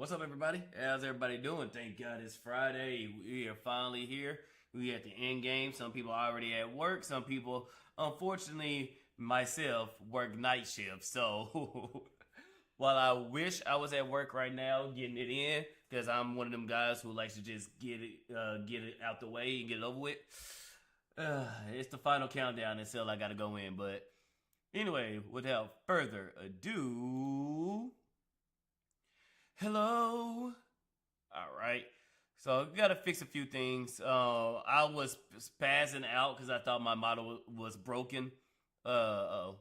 What's up, everybody? How's everybody doing? Thank God it's Friday. We are finally here. We at the end game. Some people are already at work. Some people, unfortunately, myself, work night shift. So, while I wish I was at work right now getting it in, because I'm one of them guys who likes to just get it out the way and get it over with. It's the final countdown until I gotta go in. But anyway, without further ado, hello. All right. So gotta fix a few things. I was spazzing out because I thought my model was broken. Oh,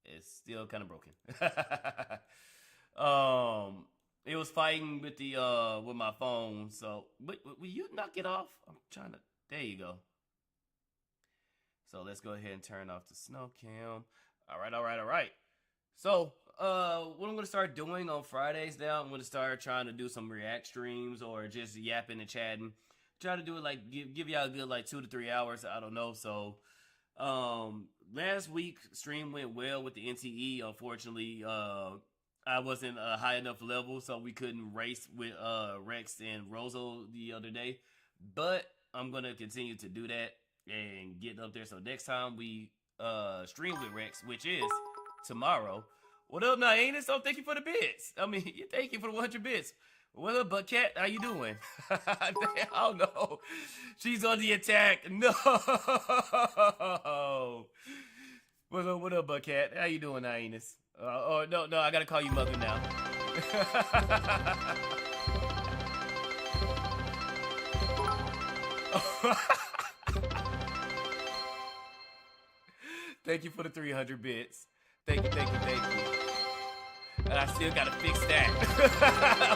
it's still kind of broken. It was fighting with the with my phone. So, will you knock it off? I'm trying to. There you go. So let's go ahead and turn off the snow cam. All right. So, what I'm gonna start doing on Fridays now, I'm gonna start trying to do some react streams or just yapping and chatting. Try to do it like give y'all a good like 2 to 3 hours. I don't know. So, last week stream went well with the NTE. Unfortunately, I wasn't a high enough level, so we couldn't race with Rex and Rozo the other day. But I'm gonna continue to do that and get up there. So next time we stream with Rex, which is tomorrow. What up, Naina? So thank you for the bits. I mean, thank you for the 100 bits. What up, Butt Cat? How you doing? Oh no, she's on the attack. No. What up, Butt Cat? How you doing, Nainus? Oh no, I gotta call you mother now. Thank you for the 300 bits. Thank you. And I still gotta fix that.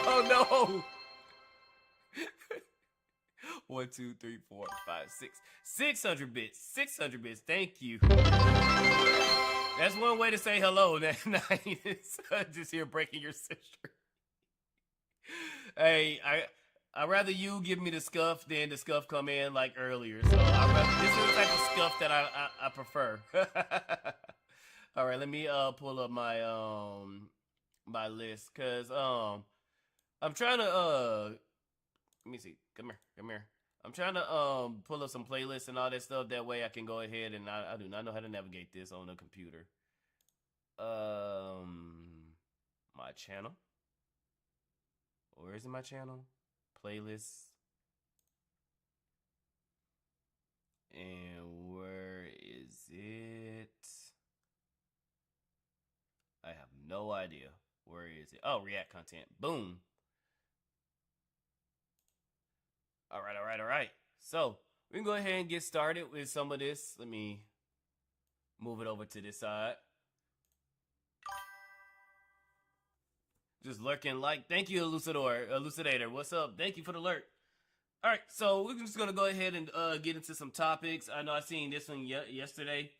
Oh no! 1, 2, 3, 4, 5, 6. 600 bits. 600 bits. Thank you. That's one way to say hello. Nice. Just here breaking your sister. Hey, I'd rather you give me the scuff than the scuff come in like earlier. So this is the type of scuff that I prefer. All right, let me pull up my my list because I'm trying to let me see. Come here. I'm trying to pull up some playlists and all that stuff. That way I can go ahead and I do not know how to navigate this on the computer. My channel. Where is it? My channel? Playlists. And where is it? I have no idea. Where is it? Oh, react content. Boom. All right. So, we can go ahead and get started with some of this. Let me move it over to this side. Just lurking like. Thank you, Elucidator. What's up? Thank you for the alert. All right, so we're just going to go ahead and get into some topics. I know I seen this one yesterday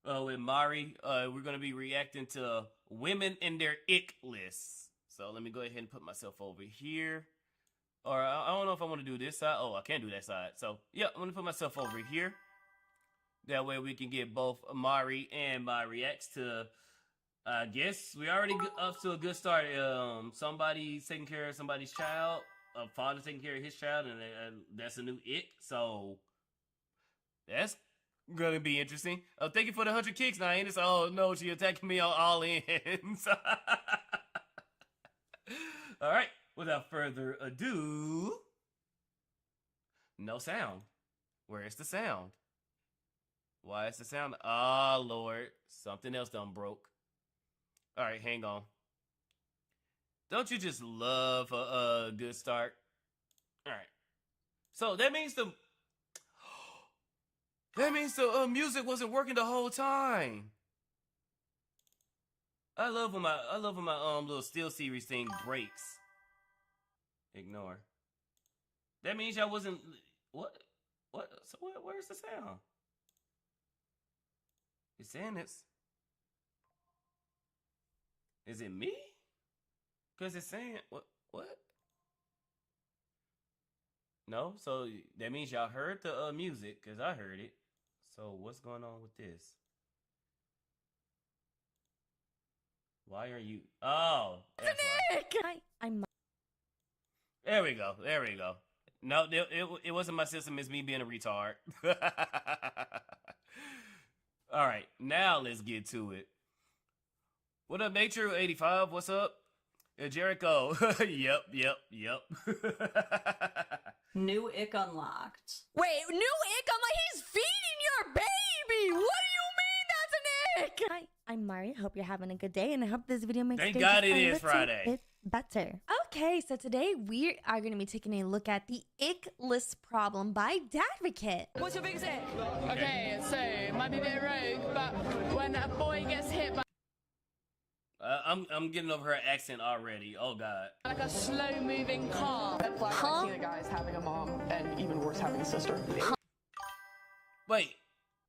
with Mari. We're going to be reacting to women and their ick lists. So let me go ahead and put myself over here. Or I don't know if I want to do this side. Oh, I can't do that side. So, yeah, I'm going to put myself over here. That way we can get both Mari and my reacts to, I guess, we already up to a good start. Somebody's taking care of somebody's child. A father taking care of his child, and that's a new ick. So, that's going to be interesting. Thank you for the 100 kicks, Nainus. Oh, no, she attacking me on all ends. All right. Without further ado, no sound. Where is the sound? Why is the sound? Oh, Lord. Something else done broke. All right, hang on. Don't you just love a good start? All right. So that means the music wasn't working the whole time. I love when my little still series thing breaks. Ignore. That means y'all wasn't. What? So where's the sound? It's saying it's. Is it me? Cause it's saying what? No. So that means y'all heard the music, cause I heard it. So what's going on with this? Why are you? Oh, that's why. I'm There we go. There we go. No, it wasn't my system. It's me being a retard. All right, now let's get to it. What up, Nature 85? What's up? Jericho. Yep. New ick unlocked. Wait, new ick? I'm like, he's feeding your baby. What do you mean that's an ick? Hi, I'm Mari. Hope you're having a good day, and I hope this video makes Thank your God day it just is a little Friday. bit better. Okay, so today we are going to be taking a look at the ick list problem by Dadvocate. What's your biggest ick? Okay, so it might be a bit rogue, but when a boy gets hit by I'm getting over her accent already. Oh God. like a slow-moving car. Red flag when I see a guy's having a mom, and even worse, having a sister. Wait,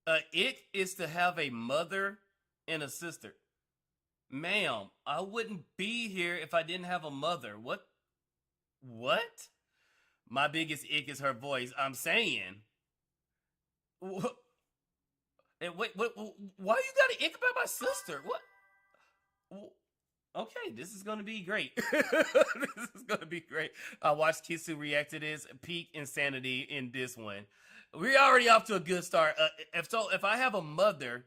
ick is to have a mother and a sister. Ma'am, I wouldn't be here if I didn't have a mother. What? My biggest ick is her voice. I'm saying. What? And wait, what? Why you got an ick about my sister? What? Okay, this is gonna be great. This is gonna be great. I watched Kisu react to this. Peak insanity in this one. We're already off to a good start. If I have a mother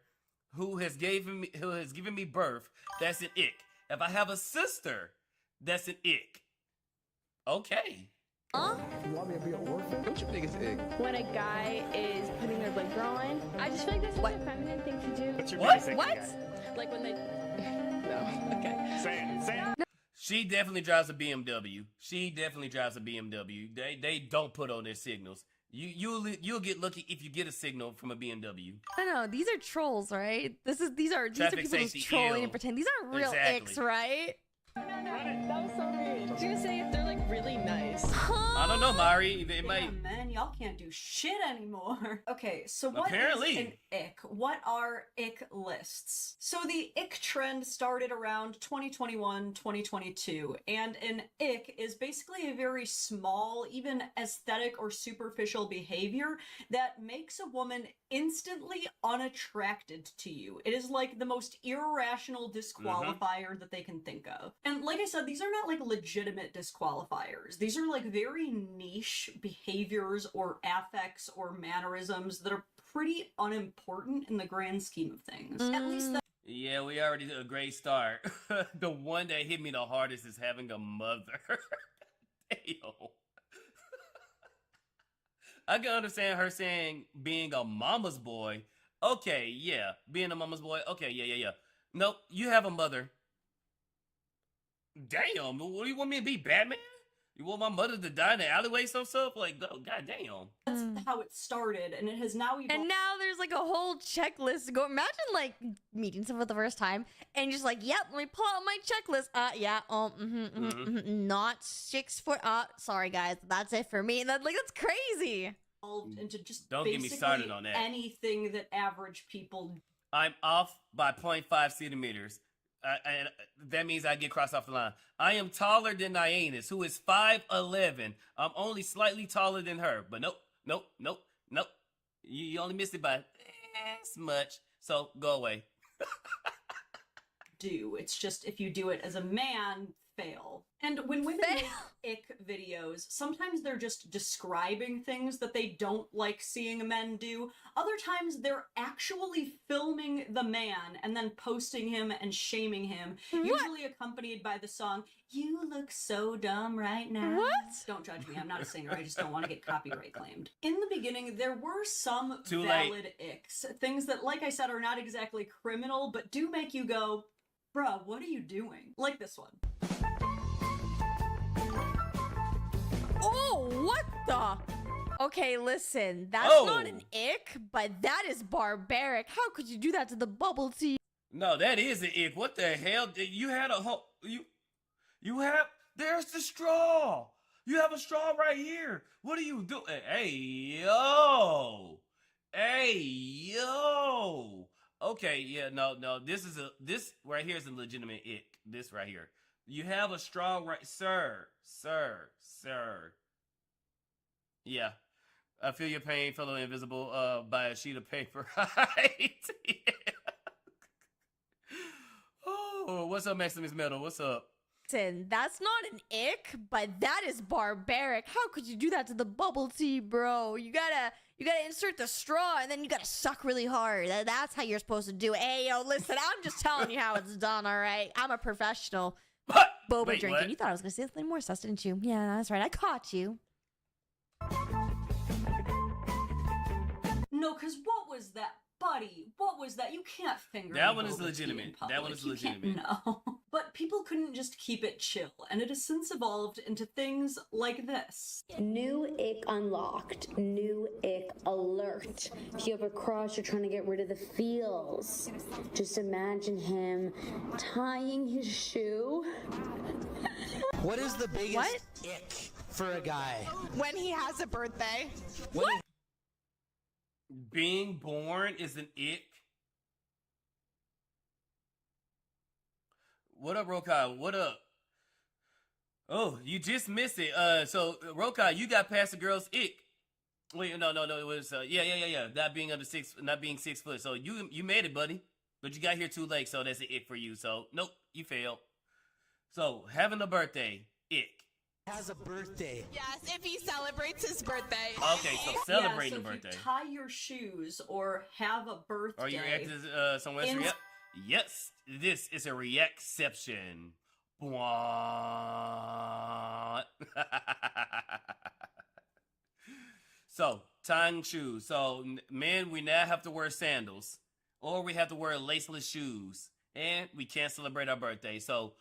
who has given me birth, that's an ick. If I have a sister, that's an ick. Okay. You want me to be a orphan? What's your biggest ick? When a guy is putting their like bra on, I just feel like that's such a feminine thing to do. What's your What? biggest ick? What? Like when they. No. Okay. Say it. She definitely drives a BMW. They don't put on their signals. You'll get lucky if you get a signal from a BMW. I don't know. These are trolls, right? These are Traffic people just safety, trolling ew. and pretend. These aren't real Exactly. icks, right? That was so weird. I was gonna say if they're like really nice. I don't know, Mari. It might. Damn, man, y'all can't do shit anymore. Okay, so what Apparently. is an ick? What are ick lists? So the ick trend started around 2021, 2022, and an ick is basically a very small, even aesthetic or superficial behavior that makes a woman instantly unattracted to you. It is like the most irrational disqualifier that they can think of. And like I said, these are not like legitimate disqualifiers. These are like very niche behaviors or affects or mannerisms that are pretty unimportant in the grand scheme of things. At least that Yeah, we already did a great start. The one that hit me the hardest is having a mother. Damn. I can understand her saying being a mama's boy. Okay, yeah. Being a mama's boy. Okay, yeah. Nope, you have a mother. Damn, what do you want me to be, Batman? You want my mother to die in the alleyway some stuff? Like, oh, goddamn. that's how it started, and it has now evolved. And now there's like a whole checklist to go. Imagine like meeting someone for the first time and just like, yep, let me pull out my checklist. Not 6 foot. Sorry guys, that's it for me. That's crazy. Into just Don't get me started on that. anything that average people I'm off by 0.5 centimeters. And that means I get crossed off the line. I am taller than Nyanus, who is 5'11". I'm only slightly taller than her. But nope. You only missed it by this much. So go away. do. It's just if you do it as a man, fail. And when women make ick videos, sometimes they're just describing things that they don't like seeing men do. Other times they're actually filming the man and then posting him and shaming him, usually accompanied by the song, "You look so dumb right now." What? Don't judge me, I'm not a singer, I just don't want to get copyright claimed. In the beginning, there were some Too valid icks. Things that, like I said, are not exactly criminal, but do make you go, bruh, what are you doing? Like this one. Oh, what the? Okay, listen, that's not an ick, but that is barbaric. How could you do that to the bubble tea? No, that is an ick. What the hell? You had a whole... You have... There's the straw. You have a straw right here. What are you doing? Hey, yo. Okay, yeah, no. This right here is a legitimate ick. This right here. You have a straw right... Sir. Yeah. I feel your pain, fellow invisible, by a sheet of paper. Right? Yeah. Oh, what's up, Maximus Metal? What's up? Listen, that's not an ick, but that is barbaric. How could you do that to the bubble tea, bro? You gotta insert the straw and then you gotta suck really hard. That's how you're supposed to do it. Hey, yo, listen, I'm just telling you how it's done, all right? I'm a professional. Boba Wait, drinking. what? You thought I was gonna say something more sus, didn't you? Yeah, that's right. I caught you. No, because what was that? Buddy, what was that? You can't finger That me one is boba tea legitimate. in That one public. is You can't- legitimate. No. But people couldn't just keep it chill, and it has since evolved into things like this. New ick unlocked. New ick alert. If you have a crush, you're trying to get rid of the feels. Just imagine him tying his shoe. What is the biggest ick for a guy? When he has a birthday. What? Being born is an ick. What up, Rokai? What up? Oh, you just missed it. So Rokai, you got past the girl's ick. Wait, no. It was yeah. Not being 6 foot. So you made it, buddy. But you got here too late, so that's an ick for you. So nope, you failed. So having a birthday, ick. Has a birthday. Yes, if he celebrates his birthday. Okay, so celebrating yeah, so a birthday. If you tie your shoes or have a birthday. Are you reacting somewhere else? Yep. Yes, this is a reactception. So, tying shoes. So, men, we now have to wear sandals. Or we have to wear laceless shoes. And we can't celebrate our birthday. So,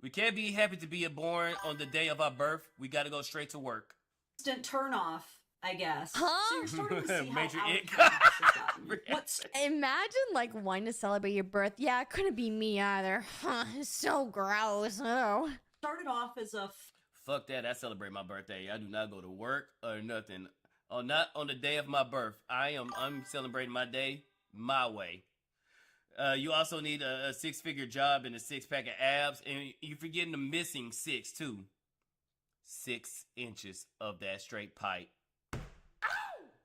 we can't be happy to be born on the day of our birth. We got to go straight to work. Instant turn off, I guess. Huh? So you're starting to see how Major out of ick. hand this has gotten. What's Imagine like wanting to celebrate your birth. Yeah, it couldn't be me either. It's so gross. Oh. started off as a Fuck that. I celebrate my birthday. I do not go to work or nothing. Not on the day of my birth. I'm celebrating my day my way. You also need a 6-figure job and a 6-pack of abs, and you're forgetting the missing 6 too. 6 inches of that straight pipe.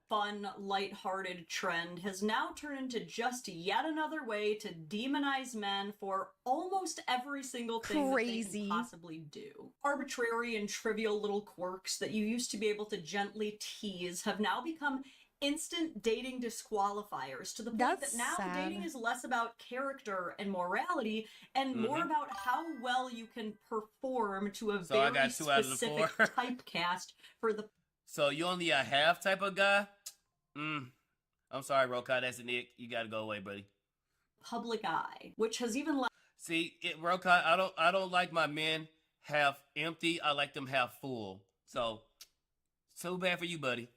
fun, lighthearted trend has now turned into just yet another way to demonize men for almost every single thing that they Crazy. can possibly do. Arbitrary and trivial little quirks that you used to be able to gently tease have now become instant dating disqualifiers, to the point That's that now sad. dating is less about character and morality and more about how well you can perform to a So I very got 2 out of the specific 4. typecast for the So you only a half type of guy? I'm sorry, Rokai, that's an ick. You gotta go away, buddy. public eye, which has even led See, Rokai, I don't like my men half empty. I like them half full. So bad for you, buddy.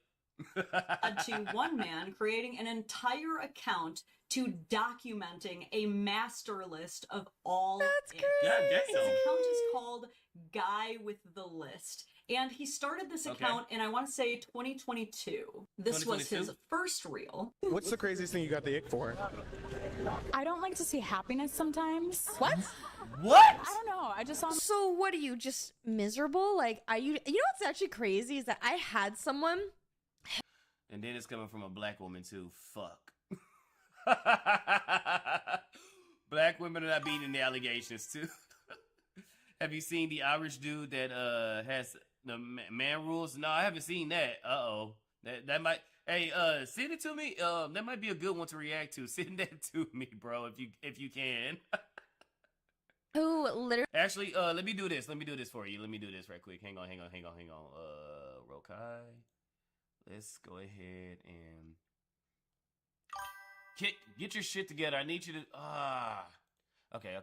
to one man creating an entire account to documenting a master list of all That's icks. God His damn. account is called Guy with the List. And he started this Okay. account in, I want to say, 2022. This was 2022? his first reel. What's the craziest thing you got the ick for? I don't like to see happiness sometimes. What? What? I don't know. I just saw. So what are you, just miserable? Like, are you? You know what's actually crazy is that I had someone. And then it's coming from a black woman too. Fuck. Black women are not beating the allegations too. Have you seen the Irish dude that has the man rules? No, I haven't seen that. Uh-oh. That might. Hey, send it to me. That might be a good one to react to. Send that to me, bro, if you can. Who literally Actually, let me do this. Let me do this for you. Let me do this right quick. Hang on. Rokai. Let's go ahead and get your shit together. I need you to Okay.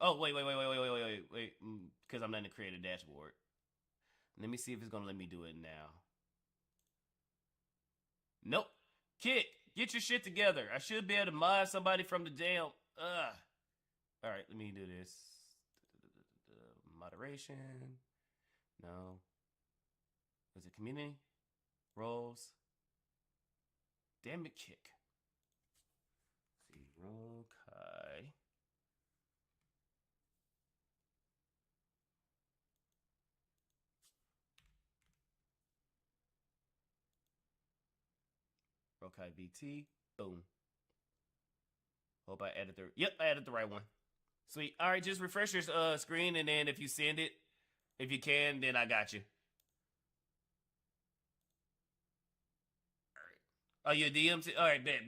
Oh, wait. Because I'm not in the creative dashboard. Let me see if it's gonna let me do it now. Nope. Kit, get your shit together. I should be able to mod somebody from the damn. Alright, let me do this. Moderation. No. Was it community? Roles. Damn it, kick. Let's see, Rokai. Rokai VT. Boom. Hope I added the. Yep, I added the right one. Sweet. All right, just refresh your screen, and then if you send it, if you can, then I got you. All right. Oh, you DM'd it? All right, bet.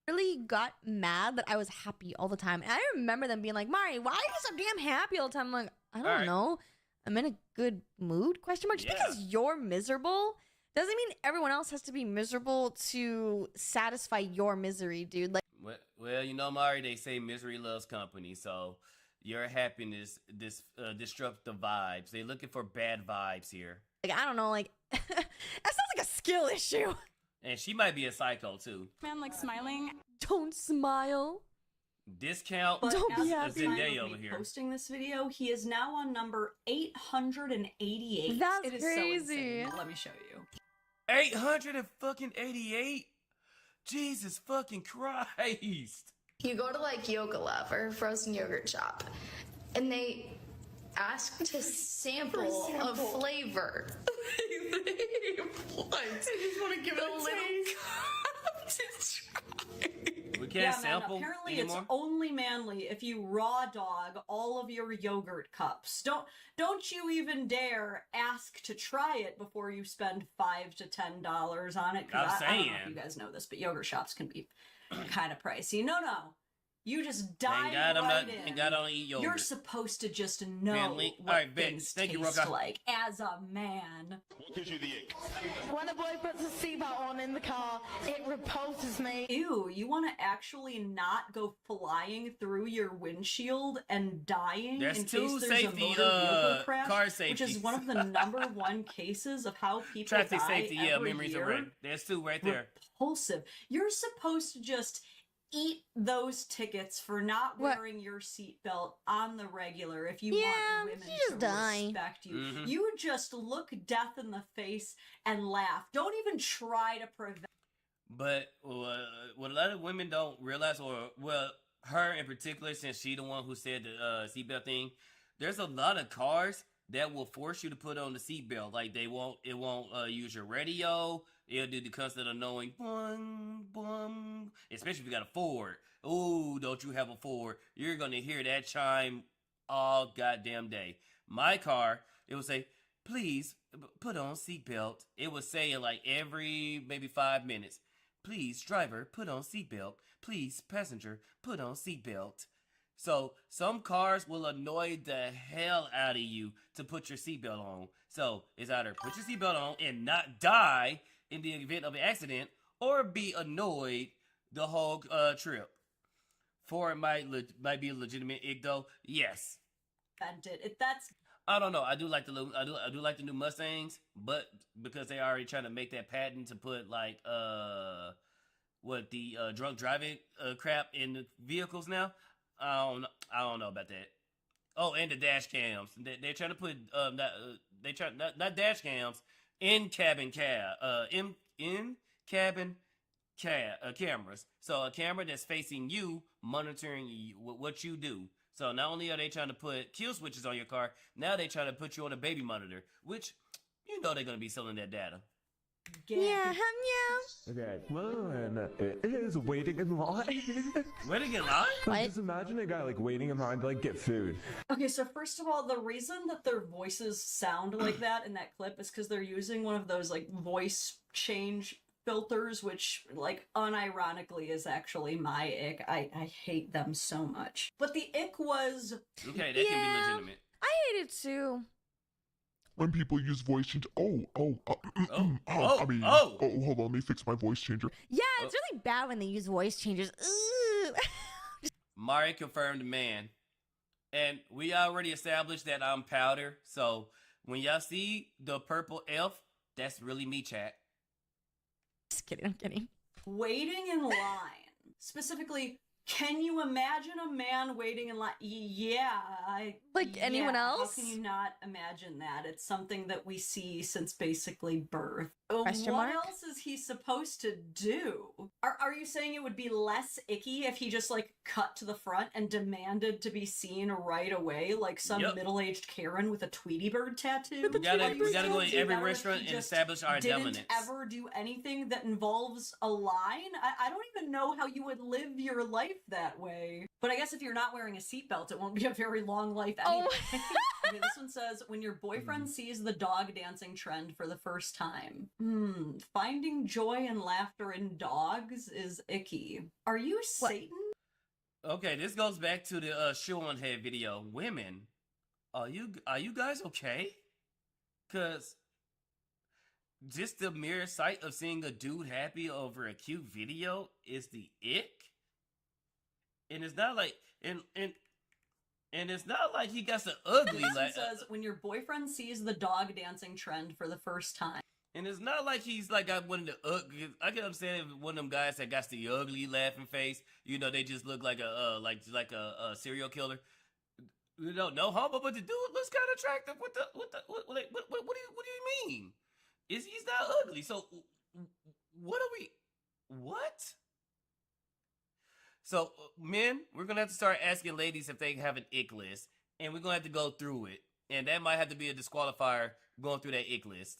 Really got mad that I was happy all the time. And I remember them being like, Mari, why are you so damn happy all the time? I'm like, I don't know. I'm in a good mood? Question mark. Just because you're miserable doesn't mean everyone else has to be miserable to satisfy your misery, dude. Like, well, you know, Mari, they say misery loves company, so your happiness disrupts the vibes. They're looking for bad vibes here. Like, I don't know, like, that sounds like a skill issue. And she might be a psycho, too. Man, like smiling. Don't smile. Discount. But Don't be at the happy. time of me posting this video, he is now on number 888. That's it is crazy. So insane. Let me show you. 888? Jesus fucking Christ. You go to like Yoga Love or frozen yogurt shop, and they ask to sample a flavor. What? I just want to give it a little cup to try. We can't sample apparently anymore? It's only manly if you raw dog all of your yogurt cups. Don't you even dare ask to try it before you spend $5 to $10 on it. I don't know if you guys know this, but yogurt shops can be kind of pricey. No. You just dive right in. Thank God I don't eat yogurt. You're supposed to just know Manly. what All right, things thank you, taste Roka. like as a man. What gives you the ick? When a boy puts a seatbelt on in the car, it repulses me. Ew, you want to actually not go flying through your windshield and dying There's in two case there's safety, a motor vehicle crash, car which safeties. is one of the #1 cases of how people Traffic die safety, every memories year. are right. There's two right there. Repulsive. You're supposed to just eat those tickets for not wearing your seatbelt on the regular if you want women just to die. respect you. Mhm. You just look death in the face and laugh. Don't even try to prevent. But what a lot of women don't realize, or well, her in particular, since she the one who said the seatbelt thing, there's a lot of cars that will force you to put on the seatbelt. Like it won't use your radio. It'll do the constant annoying boom, boom. Especially if you got a Ford. Ooh, don't you have a Ford? You're gonna hear that chime all goddamn day. My car, it will say, please put on seatbelt. It would say it like every maybe 5 minutes. Please, driver, put on seatbelt. Please, passenger, put on seatbelt. So some cars will annoy the hell out of you to put your seatbelt on. So it's either put your seatbelt on and not die in the event of an accident, or be annoyed the whole trip. For it might be a legitimate ick though. Yes. That's. I don't know. I do like the new Mustangs, but because they already trying to make that patent to put like the drunk driving crap in the vehicles now. I don't know about that. Oh, and the dash cams. They're trying to put not dash cams, in cabin cameras. So a camera that's facing you, monitoring what you do. So not only are they trying to put kill switches on your car, now they're trying to put you on a baby monitor, which you know they're going to be selling that data. Yeah. Okay, one is waiting in line. Waiting in line? What? Just imagine a guy like waiting in line to like get food. Okay, so first of all, the reason that their voices sound like that in that clip is because they're using one of those like voice change filters, which like unironically is actually my ick. I hate them so much. But the ick was okay. That can be legitimate. I hate it too. When people use voice change, I mean, hold on, let me fix my voice changer. Yeah, it's really bad when they use voice changers. Ooh. Mari confirmed man. And we already established that I'm powder. So when y'all see the purple F, that's really me, chat. Just kidding, I'm kidding. waiting in line. Specifically, can you imagine a man waiting in line? Yeah, anyone else? How can you not imagine that? It's something that we see since basically birth. Question what mark? else is he supposed to do? Are you saying it would be less icky if he just like cut to the front and demanded to be seen right away, like some middle-aged Karen with a Tweety Bird tattoo? We gotta go in every restaurant and establish our dominance. Didn't ever do anything that involves a line? I don't even know how you would live your life that way. But I guess if you're not wearing a seatbelt, it won't be a very long life anyway. Okay, this one says, when your boyfriend sees the dog dancing trend for the first time. Finding joy and laughter in dogs is icky. Are you Satan? Okay, this goes back to the shoe on head video. Women, are you guys okay? Cause just the mere sight of seeing a dude happy over a cute video is the ick. And it's not like and it's not like he got the ugly like says when your boyfriend sees the dog dancing trend for the first time. And it's not like he's like got one of the ugly. I can understand if one of them guys that got the ugly laughing face. You know, they just look like a serial killer. You know, no homo, but the dude looks kind of attractive. What do you mean? He's not ugly. So what are we? What? So men, we're gonna have to start asking ladies if they have an ick list, and we're gonna have to go through it, and that might have to be a disqualifier going through that ick list.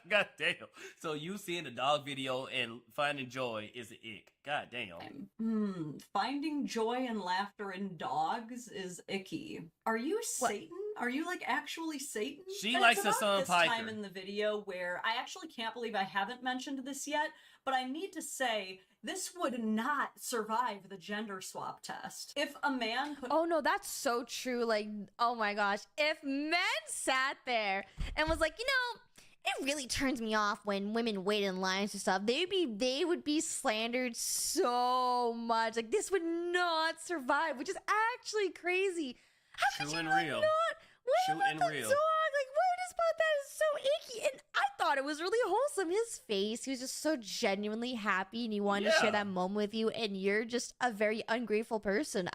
God damn. So you seeing the dog video and finding joy is an ick. God damn. Finding joy and laughter in dogs is icky. Are you Satan? Are you like actually Satan? She likes the son Piker. Time in the video where I actually can't believe I haven't mentioned this yet, but I need to say this would not survive the gender swap test. If a man put— Oh no, that's so true. Like, oh my gosh. If men sat there and was like, you know, it really turns me off when women wait in lines and stuff. They would be slandered so much. Like, this would not survive, which is actually crazy. How could you not wait about the dog? Like, what is about that is so icky. And I thought it was really wholesome. His face, he was just so genuinely happy, and he wanted to share that moment with you. And you're just a very ungrateful person.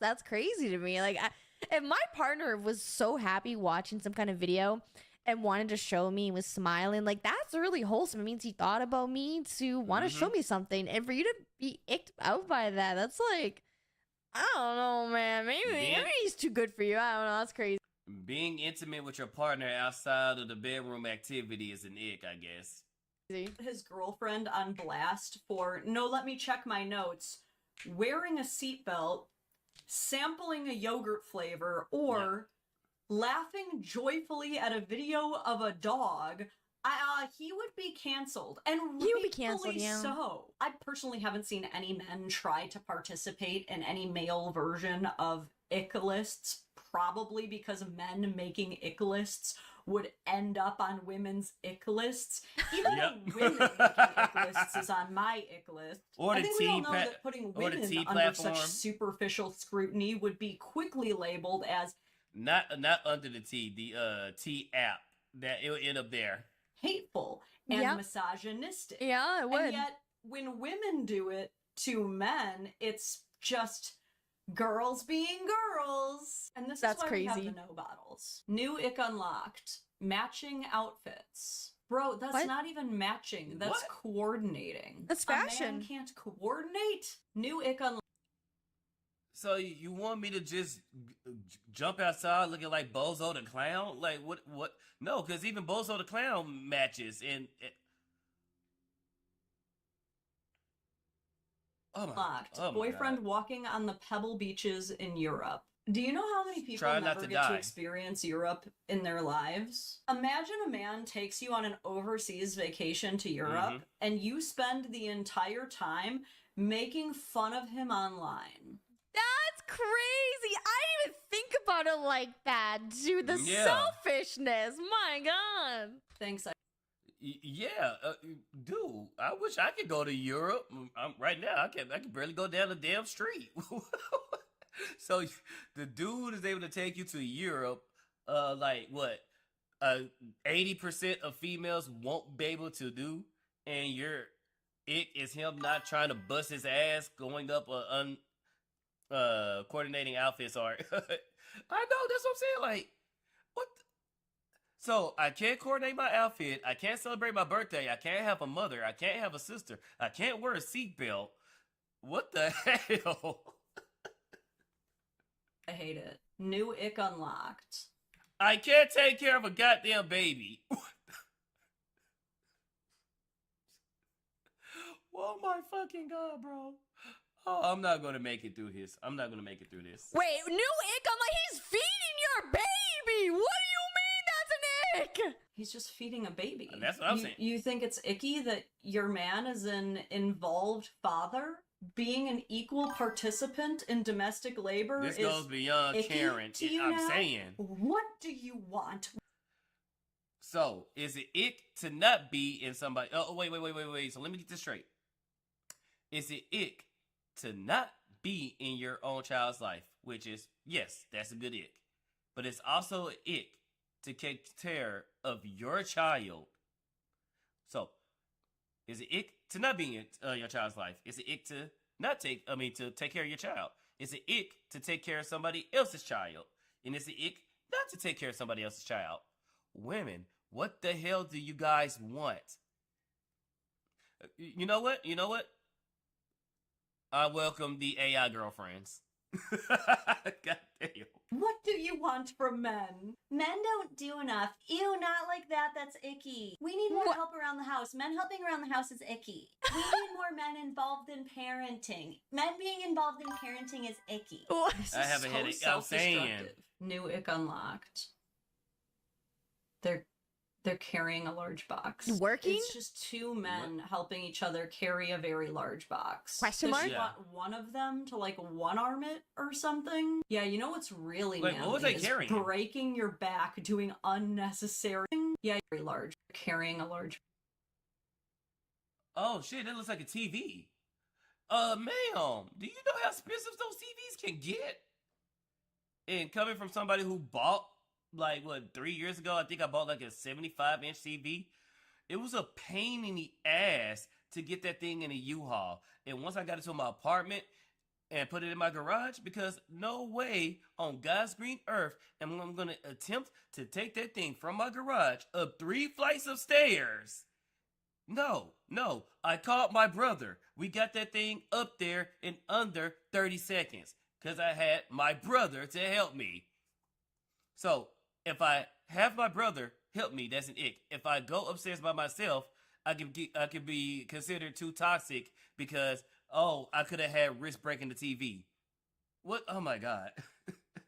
That's crazy to me. Like, if my partner was so happy watching some kind of video and wanted to show me and was smiling, like, that's really wholesome. It means he thought about me to want to show me something. And for you to be icked out by that, that's like, I don't know, man. Maybe he's too good for you. I don't know. That's crazy. Being intimate with your partner outside of the bedroom activity is an ick, I guess. His girlfriend on blast for, no, let me check my notes, wearing a seatbelt, sampling a yogurt flavor, or laughing joyfully at a video of a dog. He would be canceled, and he would be canceled. Yeah. So, I personally haven't seen any men try to participate in any male version of ick lists. Probably because men making ick lists would end up on women's ick lists. Even though women making ick lists is on my ick list. I think we all know that putting women under such superficial scrutiny would be quickly labeled as not under the T, the T app. That it would end up there. Hateful and misogynistic. Yeah, it would. And yet, when women do it to men, it's just girls being girls. And this is why we have the no bottles. New ick unlocked. Matching outfits. Bro, that's not even matching. That's coordinating. That's fashion. A man can't coordinate. New ick unlocked. So you want me to just jump outside looking like Bozo the Clown? Like, what? No, because even Bozo the Clown matches. And Boyfriend walking on the pebble beaches in Europe. Do you know how many people never get to experience Europe in their lives? Imagine a man takes you on an overseas vacation to Europe, and you spend the entire time making fun of him online. That's crazy. I didn't even think about it like that, dude. The selfishness. My God. Thanks. Dude, I wish I could go to Europe. Right now, I can barely go down the damn street. So the dude is able to take you to Europe. Like what? 80% of females won't be able to do, and it is him not trying to bust his ass going up coordinating outfits are. I know, that's what I'm saying. Like, what? So I can't coordinate my outfit. I can't celebrate my birthday. I can't have a mother. I can't have a sister. I can't wear a seatbelt. What the hell? I hate it. New ick unlocked. I can't take care of a goddamn baby. Oh my fucking God, bro. Oh, I'm not gonna make it through this. I'm not gonna make it through this. Wait, new ick? I'm like, he's feeding your baby. What do you mean that's an ick? He's just feeding a baby. That's what I'm saying. You think it's icky that your man is an involved father? Being an equal participant in domestic labor This is goes beyond icky Karen. to you I'm now? saying. What do you want? So, is it ick to not be in somebody? Oh, wait. So let me get this straight. Is it ick to not be in your own child's life? Which is, yes, that's a good ick. But it's also an ick to take care of your child. So, is it ick to not be in your child's life? Is it ick to to take care of your child? Is it ick to take care of somebody else's child? And is it ick not to take care of somebody else's child? Women, what the hell do you guys want? You know what? I welcome the AI girlfriends. God damn. What do you want from men? Men don't do enough. Ew, not like that. That's icky. We need more help around the house. Men helping around the house is icky. We need more men involved in parenting. Men being involved in parenting is icky. I have a headache. I'm saying. New ick unlocked. They're carrying a large box. Working? It's just two men helping each other carry a very large box. Question mark? Does she want one of them to like one-arm it or something? Yeah, you know what's really Wait, manly what was they is carrying? breaking your back, doing unnecessary. Yeah, very large. Carrying a large. Oh shit, that looks like a TV. Ma'am, do you know how expensive those TVs can get? And coming from somebody who bought 3 years ago, I think I bought like a 75-inch TV. It was a pain in the ass to get that thing in a U-Haul. And once I got it to my apartment and put it in my garage, because no way on God's green earth am I going to attempt to take that thing from my garage up 3 flights of stairs. No, I called my brother. We got that thing up there in under 30 seconds because I had my brother to help me. So, if I have my brother help me, that's an ick. If I go upstairs by myself, I could be considered too toxic because, I could have had risk breaking the TV. What? Oh my God.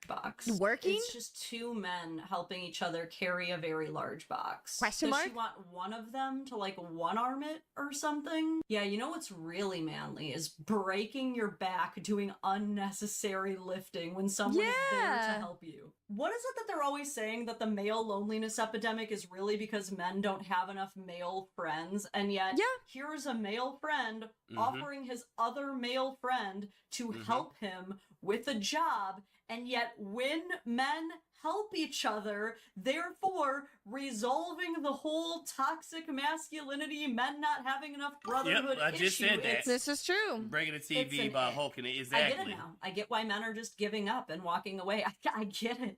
Box. Working? It's just two men helping each other carry a very large box. Question mark? Does she want one of them to like one-arm it or something? Yeah, you know what's really manly is breaking your back doing unnecessary lifting when someone is there to help you. What is it that they're always saying that the male loneliness epidemic is really because men don't have enough male friends, and yet here's a male friend offering his other male friend to help him with a job, and yet when men help each other, therefore resolving the whole toxic masculinity, men not having enough brotherhood I just issue, said that. This is true. Breaking the TV by hulking it. Exactly. I get it now. I get why men are just giving up and walking away. I get it.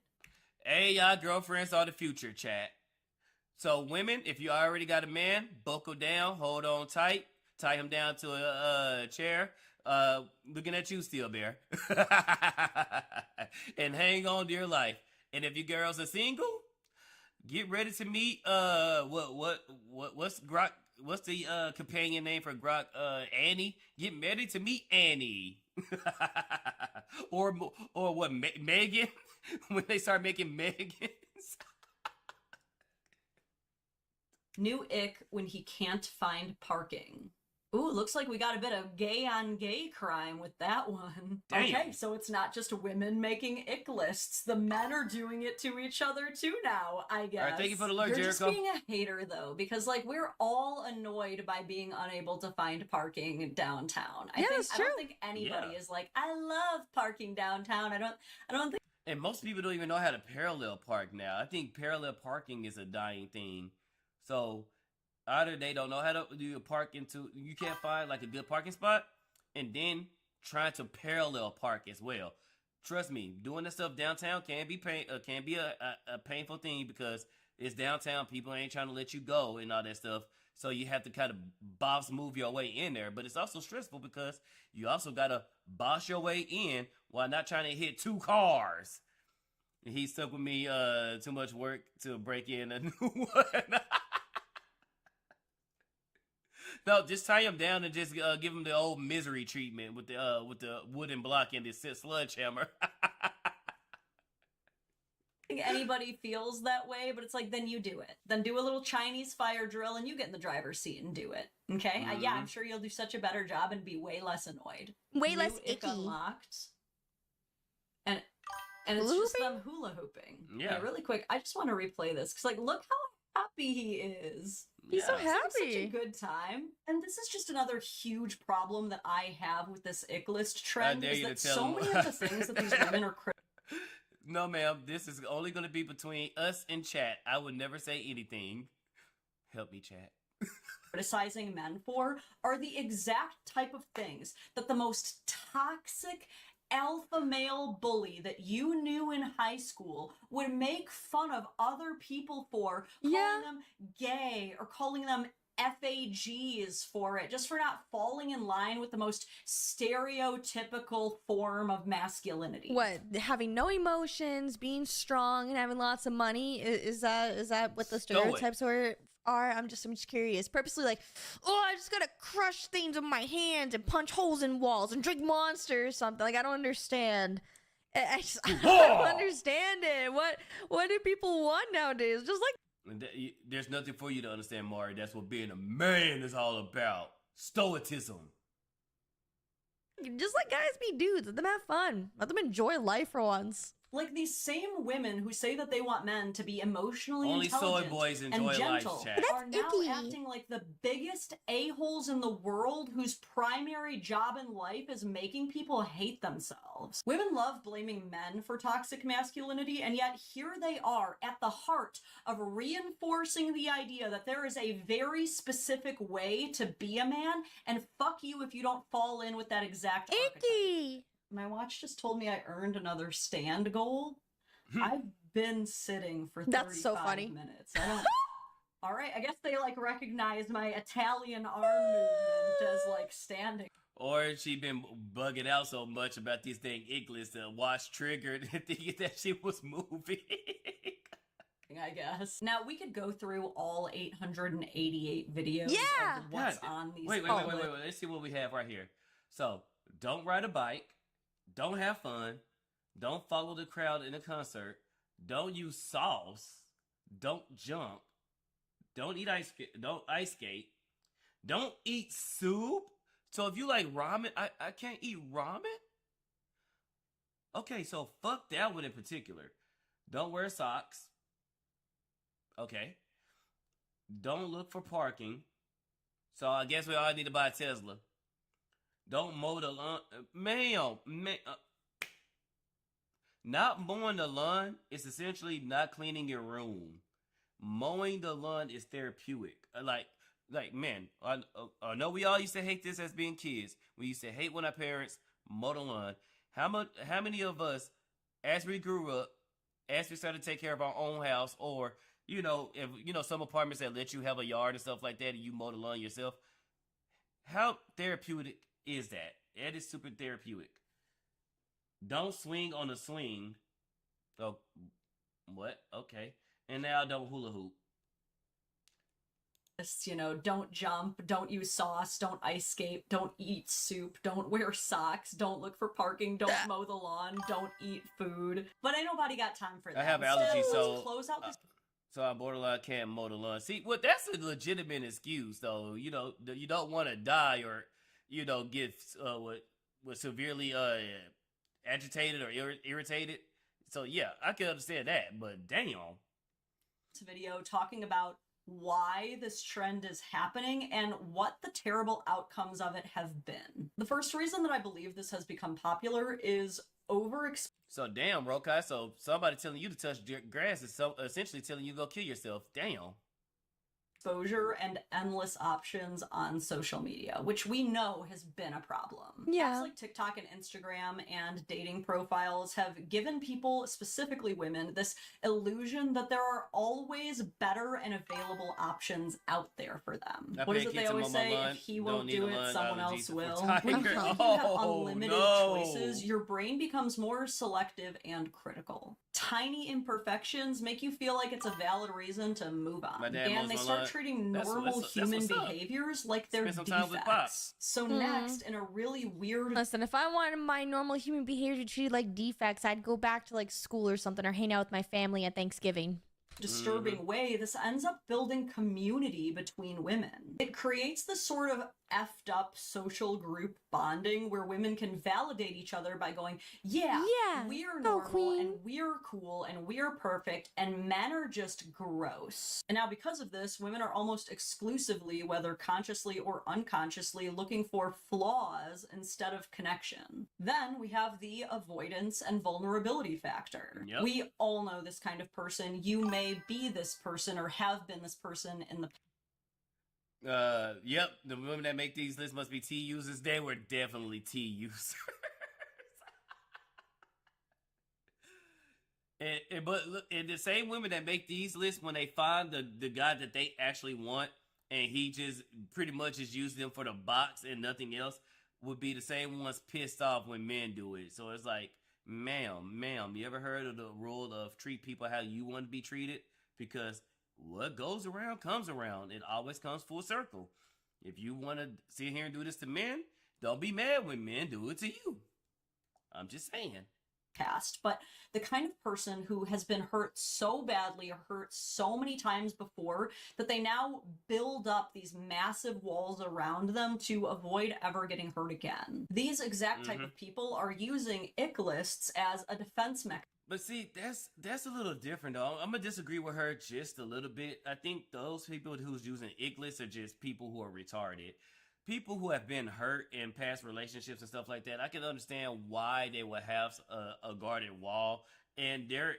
AI girlfriends are the future, chat. So women, if you already got a man, buckle down, hold on tight, tie him down to a chair. Looking at you, Steel Bear. And hang on to your life. And if you girls are single, get ready to meet what's Grok? What's the companion name for Grok? Annie. Get ready to meet Annie. or what? Megan. When they start making Megans. New ick when he can't find parking. Ooh, looks like we got a bit of gay on gay crime with that one. Damn. Okay, so it's not just women making ick lists. The men are doing it to each other too now, I guess. All right, thank you for the alert, You're Jericho. just being a hater though, because like we're all annoyed by being unable to find parking downtown. I don't think anybody is like, I love parking downtown. I don't think. And most people don't even know how to parallel park now. I think parallel parking is a dying thing. So either they don't know how to do a park you can't find like a good parking spot, and then trying to parallel park as well. Trust me, doing this stuff downtown can be a painful thing because it's downtown. People ain't trying to let you go and all that stuff. So you have to kind of boss move your way in there. But it's also stressful because you also got to boss your way in while not trying to hit 2 cars. He stuck with me too much work to break in a new one. No, just tie him down and just give him the old misery treatment with the wooden block and the sledgehammer. I think anybody feels that way, but it's like, then you do it. Then do a little Chinese fire drill and you get in the driver's seat and do it. Okay? Yeah, I'm sure you'll do such a better job and be way less annoyed. Way less icky. Unlocked. And it's just them hula hooping. Yeah. Really quick, I just want to replay this because, like, look how happy he is. He's so happy. Such a good time. And this is just another huge problem that I have with this ick list trend is that so many of the things that these women are No, ma'am. This is only going to be between us and chat. I would never say anything. Help me, chat. criticizing men for are the exact type of things that the most toxic alpha male bully that you knew in high school would make fun of other people for, calling them gay or calling them FAGs for it, just for not falling in line with the most stereotypical form of masculinity. What, having no emotions, being strong, and having lots of money? Is that what the stereotypes are? I'm just curious. Purposely like, oh, I just gotta crush things with my hands and punch holes in walls and drink Monster or something. Like, I don't understand. I don't understand it. What do people want nowadays? Just like, there's nothing for you to understand, Mari. That's what being a man is all about. Stoicism. just let guys be dudes. Let them have fun. Let them enjoy life for once. Like these same women who say that they want men to be emotionally only intelligent soy boys enjoy and gentle life, chat. are now acting like the biggest a-holes in the world whose primary job in life is making people hate themselves. Women love blaming men for toxic masculinity, and yet here they are at the heart of reinforcing the idea that there is a very specific way to be a man, and fuck you if you don't fall in with that exact archetype. My watch just told me I earned another stand goal. I've been sitting for 35 That's so funny. minutes. All right, I guess they like recognize my Italian arm movement as like standing. Or she been bugging out so much about this thing Iglis the watch triggered thinking that she was moving. I guess. Now we could go through all 888 videos of what's on these. Wait. Let's see what we have right here. So, don't ride a bike. Don't have fun. Don't follow the crowd in a concert. Don't use sauce. Don't jump. Don't eat don't ice skate. Don't eat soup. So if you like ramen, I can't eat ramen? Okay, so fuck that one in particular. Don't wear socks. Okay. Don't look for parking. So I guess we all need to buy a Tesla. Don't mow the lawn. Not mowing the lawn is essentially not cleaning your room. Mowing the lawn is therapeutic. Man, I know we all used to hate this as being kids. We used to hate when our parents mowed the lawn. How many of us, as we grew up, as we started to take care of our own house, or, if, some apartments that let you have a yard and stuff like that and you mow the lawn yourself, how therapeutic is that? That is super therapeutic. Don't swing on a swing. Oh, what? Okay. And now don't hula hoop. Don't jump, don't use sauce, don't ice skate, don't eat soup, don't wear socks, don't look for parking, don't mow the lawn, don't eat food. But ain't nobody got time for that. I have allergies, so let's close out this. So I borderline can't mow the lawn. See, that's a legitimate excuse, though. You don't want to die or, get severely agitated or irritated. So yeah, I can understand that. But damn. Video talking about why this trend is happening and what the terrible outcomes of it have been. The first reason that I believe this has become popular is So damn, Rokai, so somebody telling you to touch grass is essentially telling you to go kill yourself. Damn. Exposure and endless options on social media, which we know has been a problem. Yeah. Apps like TikTok and Instagram and dating profiles have given people, specifically women, this illusion that there are always better and available options out there for them. What is it they always say? If he won't do it, someone else will. When you feel like you have unlimited choices, your brain becomes more selective and critical. Tiny imperfections make you feel like it's a valid reason to move on. And they start treating That's normal human what's up. behaviors like they're Spend some time with Pops. defects. So next, in a really weird... Listen, if I wanted my normal human behavior treated like defects, I'd go back to like school or something, or hang out with my family at Thanksgiving. Disturbing way, this ends up building community between women. It creates this sort of effed up social group bonding where women can validate each other by going, yeah, we're normal and we're cool and we're perfect and men are just gross. And now because of this, women are almost exclusively, whether consciously or unconsciously, looking for flaws instead of connection. Then we have the avoidance and vulnerability factor. Yep. We all know this kind of person. You may be this person or have been this person in the past. Yep, the women that make these lists must be T users. They were definitely T users. But look, and the same women that make these lists, when they find the guy that they actually want, and he just pretty much is using them for the box and nothing else, would be the same ones pissed off when men do it. So it's like, ma'am, you ever heard of the rule of treat people how you want to be treated? Because what goes around comes around. It always comes full circle. If you want to sit here and do this to men, don't be mad when men do it to you. I'm just saying. Past, but the kind of person who has been hurt so badly or hurt so many times before that they now build up these massive walls around them to avoid ever getting hurt again. These exact type of people are using ick lists as a defense mechanism. But see, that's a little different though. I'm gonna disagree with her just a little bit. I think those people who's using ick lists are just people who are retarded. People who have been hurt in past relationships and stuff like that, I can understand why they would have a guarded wall. And they're,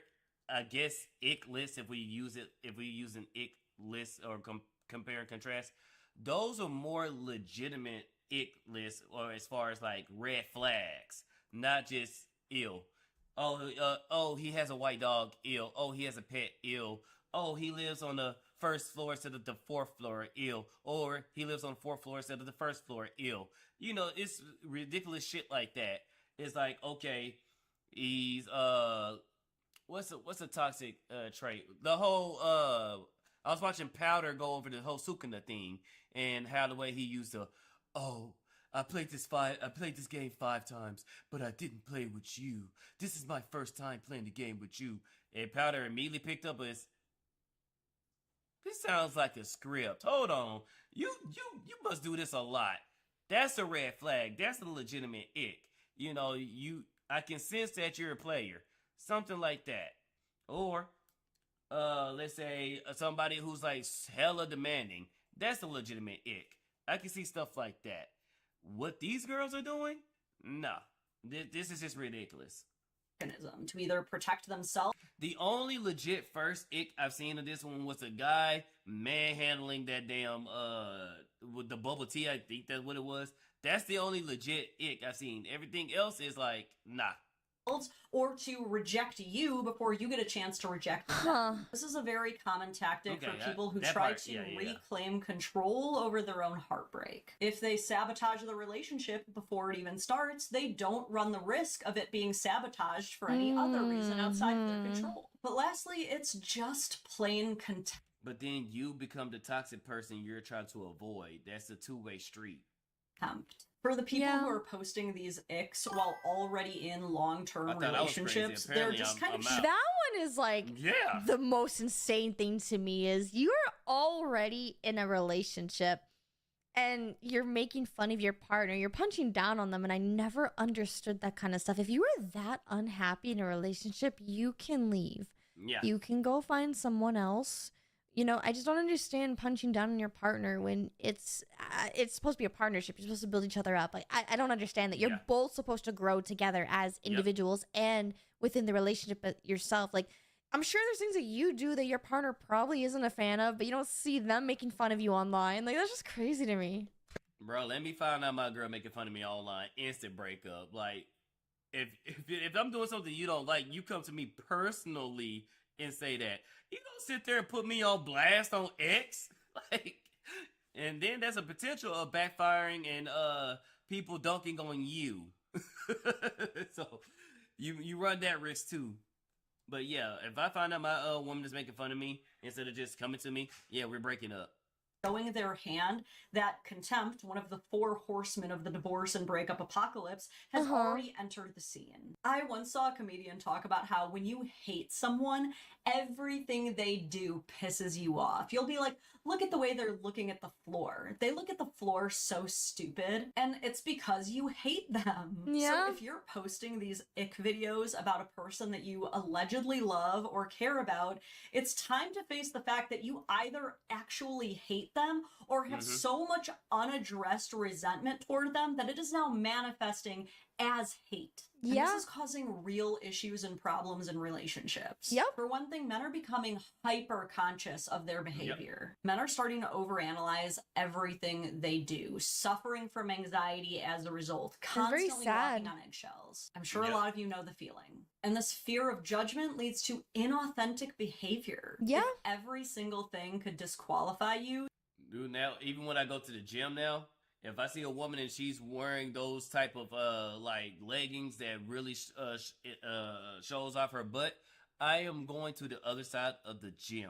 I guess, ick lists, if we use an ick list or compare and contrast, those are more legitimate ick lists, or as far as like red flags, not just ill. Oh, he has a white dog, ill. Oh, he has a pet, ill. Oh, he lives on the first floor instead of the fourth floor, ill. Or he lives on the fourth floor instead of the first floor, ill. You know, it's ridiculous shit like that. It's like, okay, he's what's a toxic trait? The whole I was watching Powder go over the whole Sukuna thing and how the way he used to, I played this game 5 times, but I didn't play with you. This is my first time playing the game with you. And Powder immediately picked up as, this sounds like a script. Hold on. You must do this a lot. That's a red flag. That's a legitimate ick. You know, I can sense that you're a player. Something like that. Or, let's say somebody who's like hella demanding. That's a legitimate ick. I can see stuff like that. What these girls are doing? Nah. This is just ridiculous. To either protect themselves. The only legit first ick I've seen of this one was a guy manhandling that damn with the bubble tea. I think that's what it was. That's the only legit ick I've seen. Everything else is like, nah. Or to reject you before you get a chance to reject them. This is a very common tactic for people who try to reclaim control over their own heartbreak. If they sabotage the relationship before it even starts, they don't run the risk of it being sabotaged for any other reason outside of their control. But lastly, it's just plain contempt. But then you become the toxic person you're trying to avoid. That's a two-way street. For the people who are posting these icks while already in long-term relationships, they're just kind of... That one is like the most insane thing to me is you're already in a relationship and you're making fun of your partner. You're punching down on them, and I never understood that kind of stuff. If you are that unhappy in a relationship, you can leave. Yeah. You can go find someone else. You know, I just don't understand punching down on your partner when it's supposed to be a partnership. You're supposed to build each other up. Like, I don't understand that. You're both supposed to grow together as individuals and within the relationship yourself. Like, I'm sure there's things that you do that your partner probably isn't a fan of, but you don't see them making fun of you online. Like, that's just crazy to me. Bro, let me find out my girl making fun of me online. Instant breakup. Like, if I'm doing something you don't like, you come to me personally and say that. You don't sit there and put me on blast on X, like, and then there's a potential of backfiring and people dunking on you. So you run that risk too. But yeah, if I find out my woman is making fun of me instead of just coming to me, yeah, we're breaking up. showing their hand, that contempt, one of the 4 horsemen of the divorce and breakup apocalypse, has already entered the scene. I once saw a comedian talk about how when you hate someone, everything they do pisses you off. You'll be like, look at the way they're looking at the floor. They look at the floor so stupid, and it's because you hate them. Yeah. So if you're posting these ick videos about a person that you allegedly love or care about, it's time to face the fact that you either actually hate them or have so much unaddressed resentment toward them that it is now manifesting as hate. And this is causing real issues and problems in relationships. For one thing, men are becoming hyper conscious of their behavior. Men are starting to overanalyze everything they do, suffering from anxiety as a result, constantly walking on eggshells. I'm sure a lot of you know the feeling. And this fear of judgment leads to inauthentic behavior. If every single thing could disqualify you. Dude, now, even when I go to the gym now, if I see a woman and she's wearing those type of like leggings that really shows off her butt, I am going to the other side of the gym.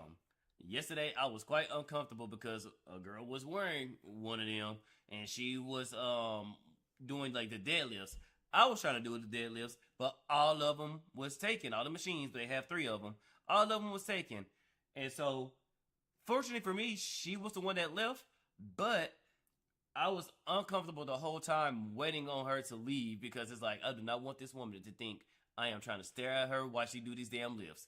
Yesterday, I was quite uncomfortable because a girl was wearing one of them and she was doing like the deadlifts. I was trying to do the deadlifts, but all of them was taken. All the machines, they have 3 of them. All of them was taken. And so, fortunately for me, she was the one that left, but I was uncomfortable the whole time waiting on her to leave because it's like, I do not want this woman to think I am trying to stare at her while she do these damn lifts.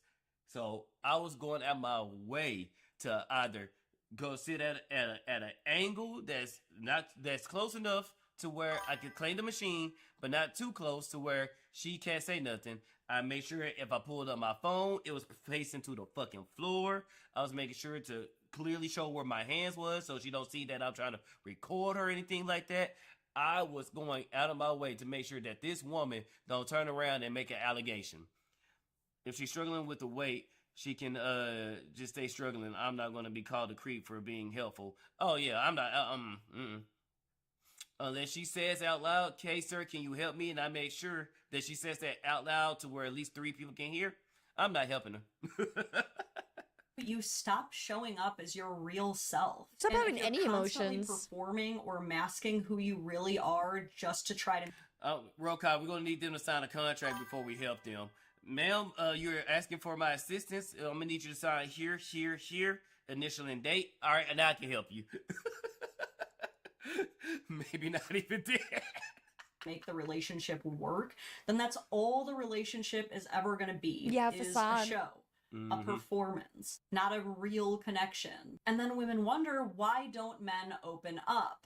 So I was going out my way to either go sit at an angle that's close enough to where I could claim the machine, but not too close to where she can't say nothing. I made sure if I pulled up my phone, it was facing to the fucking floor. I was making sure to clearly show where my hands was so she don't see that I'm trying to record her or anything like that. I was going out of my way to make sure that this woman don't turn around and make an allegation. If she's struggling with the weight, she can just stay struggling. I'm not going to be called a creep for being helpful. Oh yeah, I'm not. Unless she says out loud, "Okay, sir, can you help me?" And I make sure that she says that out loud to where at least 3 people can hear, I'm not helping her. You stop showing up as your real self. Stop having if any you're constantly emotions. performing or masking who you really are just to try to. Rokai, we're gonna need them to sign a contract before we help them. Ma'am, you're asking for my assistance. I'm gonna need you to sign here, here, here, initial and date. All right, and now I can help you. Maybe not even there. Make the relationship work, then that's all the relationship is ever going to be. Is facade. A show, a performance, not a real connection. And then women wonder, why don't men open up?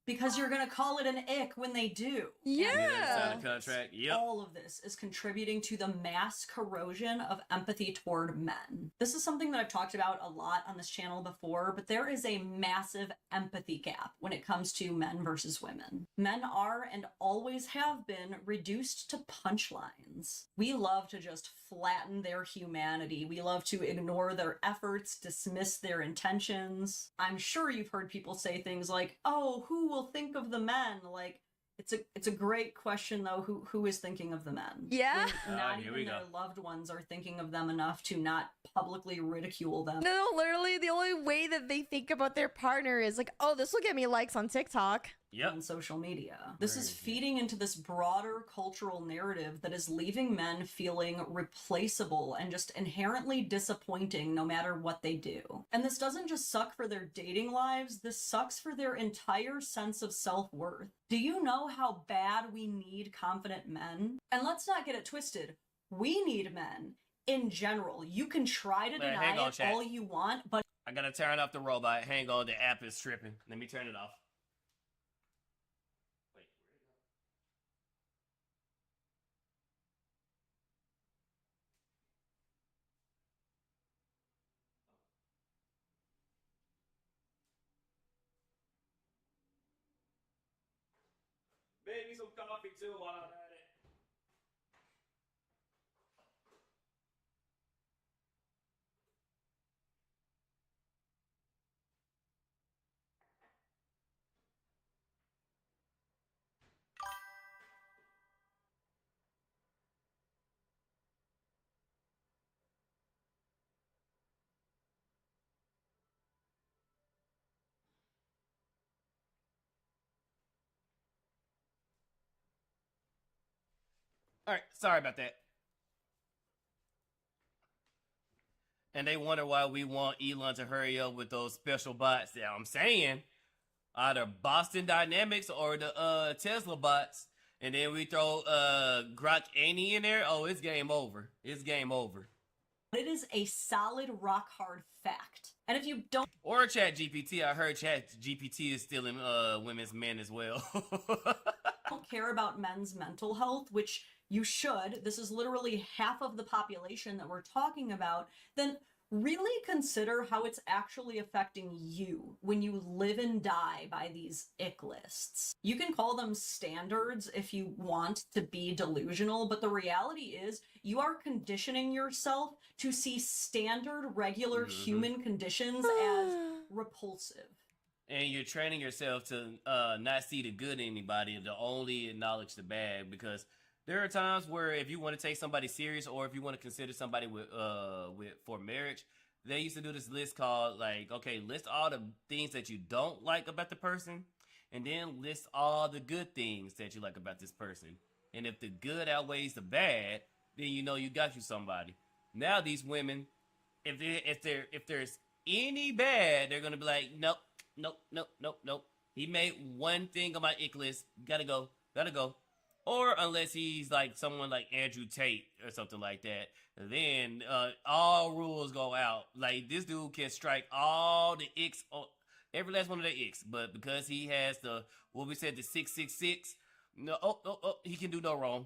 Because you're going to call it an ick when they do. Sign a contract. Yep. All of this is contributing to the mass corrosion of empathy toward men. This is something that I've talked about a lot on this channel before, but there is a massive empathy gap when it comes to men versus women. Men are and always have been reduced to punchlines. We love to just flatten their humanity. We love to ignore their efforts, dismiss their intentions. I'm sure you've heard people say things like, "Oh, who will think of the men?" Like, it's a great question though. Who is thinking of the men? Yeah. When not even their loved ones are thinking of them enough to not publicly ridicule them. No, literally the only way that they think about their partner is like, oh, this will get me likes on TikTok. On social media. This is feeding into this broader cultural narrative that is leaving men feeling replaceable and just inherently disappointing no matter what they do. And this doesn't just suck for their dating lives, this sucks for their entire sense of self-worth. Do you know how bad we need confident men? And let's not get it twisted. We need men. In general, you can try to deny it all you want, but I gotta turn off the robot. Hang on, the app is tripping. Let me turn it off. Maybe some coffee too while I'm at it. All right, sorry about that. And they wonder why we want Elon to hurry up with those special bots. Yeah, I'm saying either Boston Dynamics or the Tesla bots, and then we throw Grok Annie in there. Oh, it's game over. It's game over. It is a solid rock hard fact. And if you don't Or Chat GPT, I heard Chat GPT is stealing women's men as well. don't care about men's mental health, which you should, this is literally half of the population that we're talking about, then really consider how it's actually affecting you when you live and die by these ick lists. You can call them standards if you want to be delusional, but the reality is you are conditioning yourself to see standard, regular human conditions as repulsive. And you're training yourself to not see the good in anybody, to only acknowledge the bad, because there are times where if you want to take somebody serious, or if you want to consider somebody with for marriage, they used to do this list called, like, okay, list all the things that you don't like about the person, and then list all the good things that you like about this person. And if the good outweighs the bad, then you know you got you somebody. Now these women, if there's any bad, they're gonna be like, nope. He made one thing on my ick list. Gotta go. Or unless he's like someone like Andrew Tate or something like that, then all rules go out. Like, this dude can strike all the icks, every last one of the icks, but because he has the, what we said, the 666, no, he can do no wrong.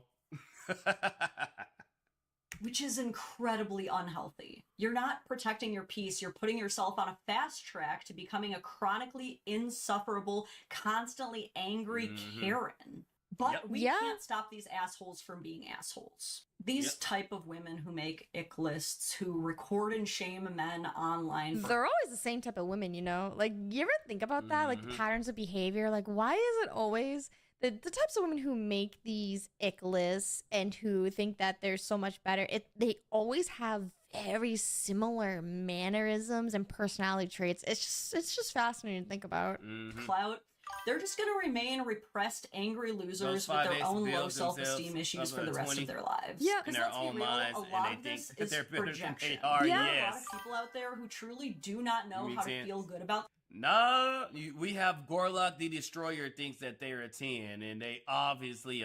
Which is incredibly unhealthy. You're not protecting your peace. You're putting yourself on a fast track to becoming a chronically insufferable, constantly angry Karen. But we can't stop these assholes from being assholes. These type of women who make ick lists, who record and shame men online. They're always the same type of women, you know? Like, you ever think about that? Like, the patterns of behavior? Like, why is it always the types of women who make these ick lists and who think that they're so much better? They always have very similar mannerisms and personality traits. It's just fascinating to think about. Clout. They're just going to remain repressed, angry losers with their own low self-esteem issues for the rest of their lives. Yeah, because in their let's be own real, minds, a lot of and they this think that is they're better than projection. they are. There are a Yes. lot of people out there who truly do not know how to feel good about. Nah, we have Gorlock the Destroyer thinks that they're a 10, and they obviously,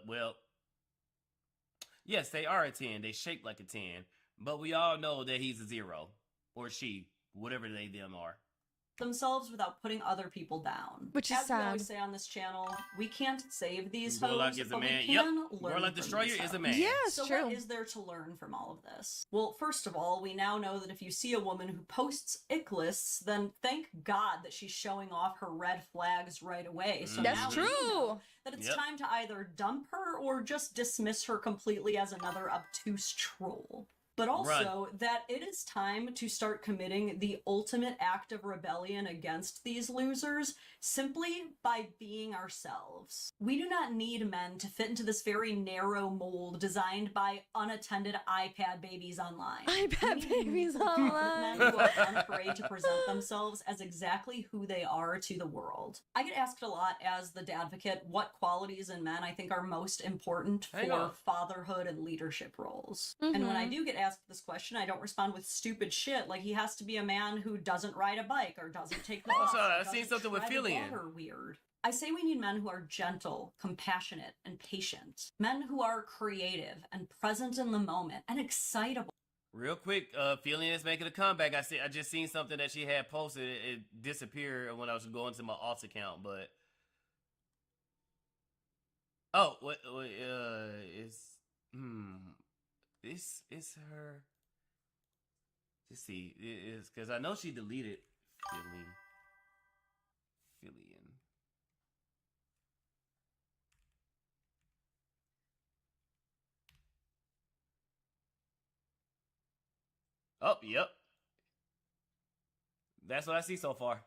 well, yes, they are a 10. They shape like a 10, but we all know that he's a 0, or she, whatever them are. Themselves without putting other people down. Which is As sad. we always say on this channel, we can't save these Gorlock hoes, is a but man. we Yep. can learn Gorlock from Destroyer these is a hoes. man. Yeah, it's So true. what is there to learn from all of this? Well, first of all, we now know that if you see a woman who posts ick lists, then thank God that she's showing off her red flags right away. So That's now true. you know that it's time to either dump her or just dismiss her completely as another obtuse troll. But also that it is time to start committing the ultimate act of rebellion against these losers simply by being ourselves. We do not need men to fit into this very narrow mold designed by unattended iPad babies online. iPad babies online. Men who are unafraid to present themselves as exactly who they are to the world. I get asked a lot as the dadvocate what qualities in men I think are most important for fatherhood and leadership roles. And when I do get asked this question, I don't respond with stupid shit like he has to be a man who doesn't ride a bike or doesn't take the bus. I've seen something with Fillion. Weird. I say we need men who are gentle, compassionate, and patient. Men who are creative and present in the moment and excitable. Real quick, Fillion is making a comeback. I just seen something that she had posted. It disappeared when I was going to my alt account, but this is her. Let's see, it is because I know she deleted Fillion. Oh, yep. That's what I see so far.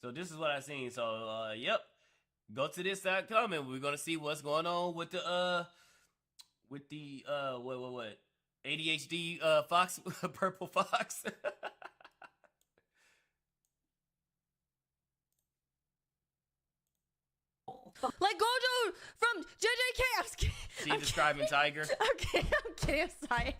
So this is what I've seen. So, yep. Go to this.com and we're gonna see what's going on with the what ADHD fox purple fox. Like Gojo from JJK. I'm just kidding. She describing Tiger. I'm kidding. I'm sorry.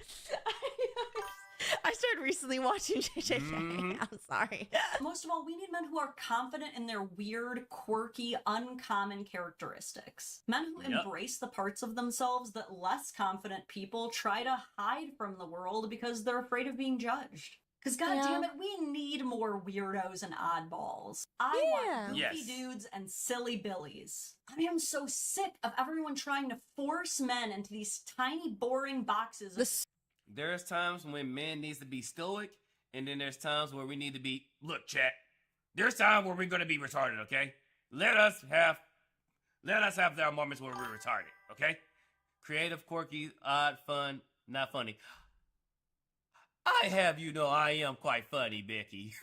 I started recently watching JJK. I'm sorry. Most of all, we need men who are confident in their weird, quirky, uncommon characteristics. Men who embrace the parts of themselves that less confident people try to hide from the world because they're afraid of being judged. Because goddammit, we need more weirdos and oddballs. I want goofy dudes and silly billies. I am so sick of everyone trying to force men into these tiny, boring boxes. There's times when men needs to be stoic, and then there's times where we need to be, look, chat, there's time where we're going to be retarded, okay? Let us have our moments where we're retarded, okay? Creative, quirky, odd, fun, not funny. I have you know I am quite funny, Becky.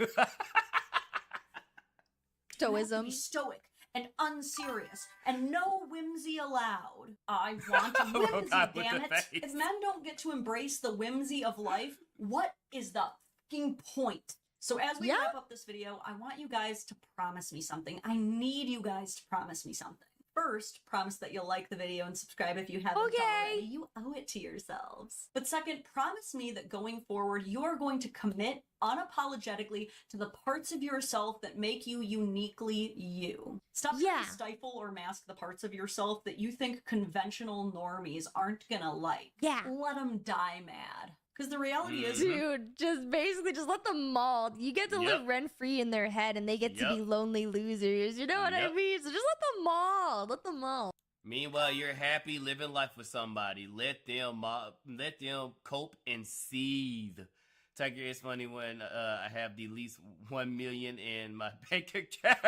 Stoicism. Be stoic and unserious and no whimsy allowed. I want whimsy, damn it. If men don't get to embrace the whimsy of life, what is the fucking point? So as we wrap up this video, I want you guys to promise me something. I need you guys to promise me something. First, promise that you'll like the video and subscribe if you haven't already. You owe it to yourselves. But second, promise me that going forward, you are going to commit unapologetically to the parts of yourself that make you uniquely you. Stop trying to stifle or mask the parts of yourself that you think conventional normies aren't gonna like. Yeah. Let them die mad. Because the reality is, dude, just let them maul. You get to live rent free in their head, and they get to be lonely losers. You know what I mean? So just let them maul. Let them maul. Meanwhile, you're happy living life with somebody. Let them cope and seethe. Tiger, it's funny when I have the least 1 million in my bank account.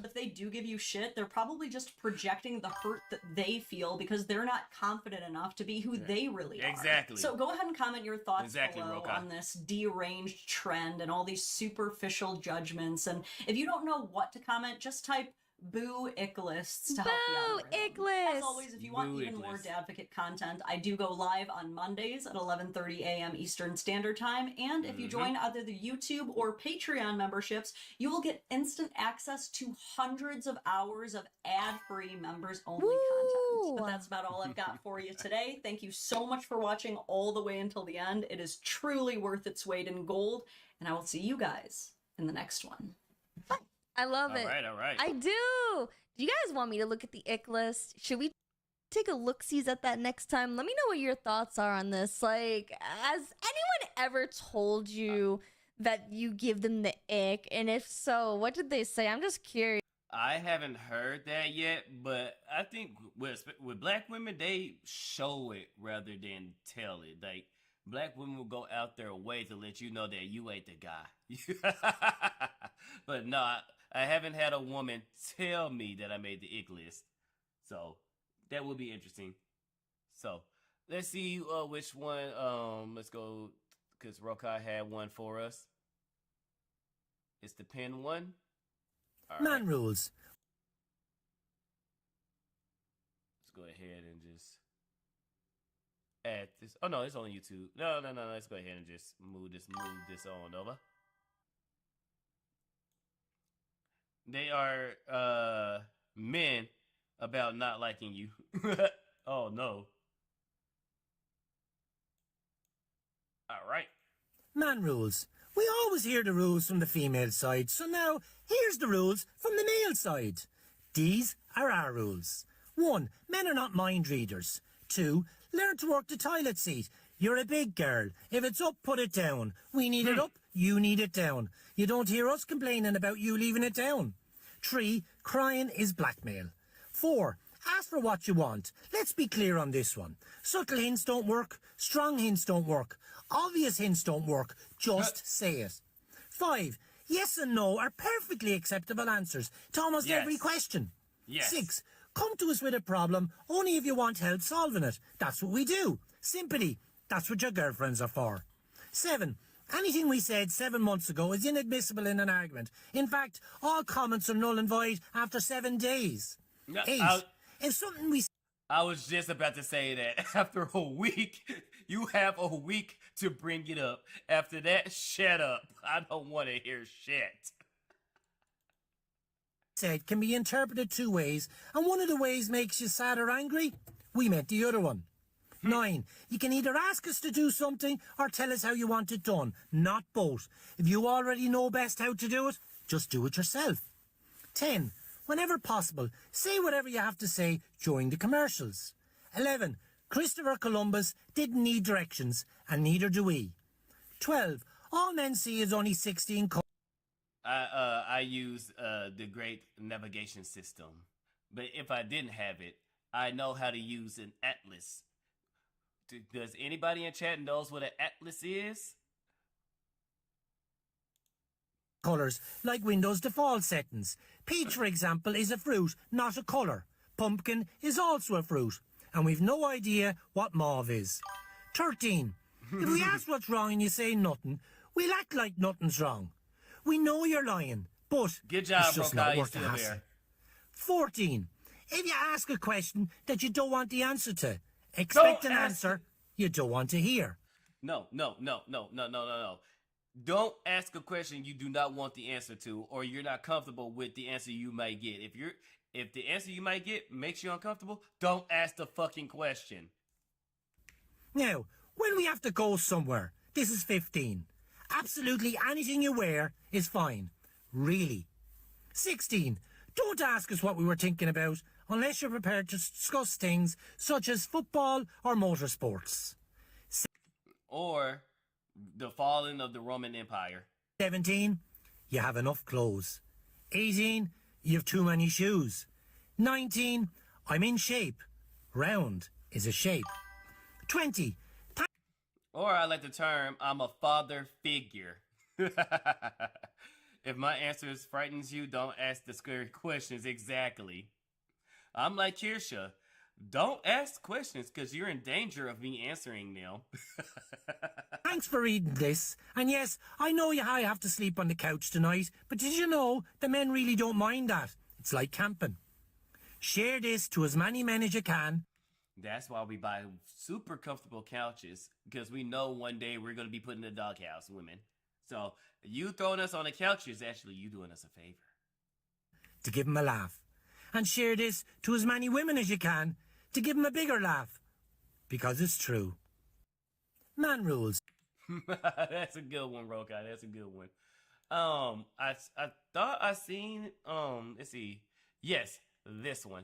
If they do give you shit, they're probably just projecting the hurt that they feel because they're not confident enough to be who they really are. Exactly. So go ahead and comment your thoughts below on this deranged trend and all these superficial judgments. And if you don't know what to comment, just type boo ick lists to help you out. Ick lists. As always, if you want even more Dadvocate content, I do go live on Mondays at 11:30 a.m. Eastern Standard Time. And if you join either the YouTube or Patreon memberships, you will get instant access to hundreds of hours of ad-free members-only content. But that's about all I've got for you today. Thank you so much for watching all the way until the end. It is truly worth its weight in gold. And I will see you guys in the next one. Bye. I love it. All right. I do. Do you guys want me to look at the ick list? Should we take a look-sees at that next time? Let me know what your thoughts are on this. Like, has anyone ever told you that you give them the ick? And if so, what did they say? I'm just curious. I haven't heard that yet, but I think with black women, they show it rather than tell it. Like, black women will go out their way to let you know that you ain't the guy. But no, I haven't had a woman tell me that I made the ick list. So that would be interesting. So let's see which one. Let's go, because Rokai had one for us. It's the pin one. All Man rules. Let's go ahead and just add this. Oh no, it's on YouTube. No. Let's go ahead and just move this on over. They are men about not liking you. Oh no. All right. Man rules. We always hear the rules from the female side, so now here's the rules from the male side. These are our rules. 1. Men are not mind readers. 2. Learn to work the toilet seat. You're a big girl. If it's up, put it down. We need it up, you need it down. You don't hear us complaining about you leaving it down. 3. Crying is blackmail. 4. Ask for what you want. Let's be clear on this one. Subtle hints don't work. Strong hints don't work. Obvious hints don't work. Just say it. 5. Yes and no are perfectly acceptable answers to almost every question. 6. Come to us with a problem only if you want help solving it. That's what we do. Sympathy. That's what your girlfriends are for. 7. Anything we said 7 months ago is inadmissible in an argument. In fact, all comments are null and void after 7 days. 8. If something we I was just about to say that. After a week, you have a week to bring it up. After that, shut up. I don't want to hear shit. Said can be interpreted two ways, and one of the ways makes you sad or angry. We meant the other one. 9. You can either ask us to do something or tell us how you want it done, not both. If you already know best how to do it, just do it yourself. 10. Whenever possible, say whatever you have to say during the commercials. 11. Christopher Columbus didn't need directions, and neither do we. 12. All men see is only 16 colors. I use the great navigation system, but if I didn't have it, I know how to use an atlas. Does anybody in chat knows what an atlas is? Colours, like Windows default settings. Peach, for example, is a fruit, not a colour. Pumpkin is also a fruit, and we've no idea what mauve is. 13. If we ask what's wrong and you say nothing, we'll act like nothing's wrong. We know you're lying, but good job, it's just Rokai, not you worth the still hassle. there. 14. If you ask a question that you don't want the answer to, expect an answer you don't want to hear. No. Don't ask a question you do not want the answer to, or you're not comfortable with the answer you might get. If the answer you might get makes you uncomfortable, don't ask the fucking question. Now, when we have to go somewhere, this is 15. Absolutely anything you wear is fine. Really. 16. Don't ask us what we were thinking about unless you're prepared to discuss things such as football or motorsports. Or the falling of the Roman Empire. 17. You have enough clothes. 18. You have too many shoes. 19. I'm in shape. Round is a shape. 20. Or I like the term, I'm a father figure. If my answers frightens you, don't ask the scary questions. Exactly. I'm like Kirsha. Don't ask questions because you're in danger of me answering them. Thanks for reading this. And yes, I know you have to sleep on the couch tonight, but did you know the men really don't mind that? It's like camping. Share this to as many men as you can. That's why we buy super comfortable couches, because we know one day we're going to be put in the doghouse, women. So you throwing us on the couch is actually you doing us a favor. To give them a laugh. And share this to as many women as you can to give them a bigger laugh. Because it's true. Man rules. That's a good one, Rokai. That's a good one. I thought I seen, let's see. Yes, this one.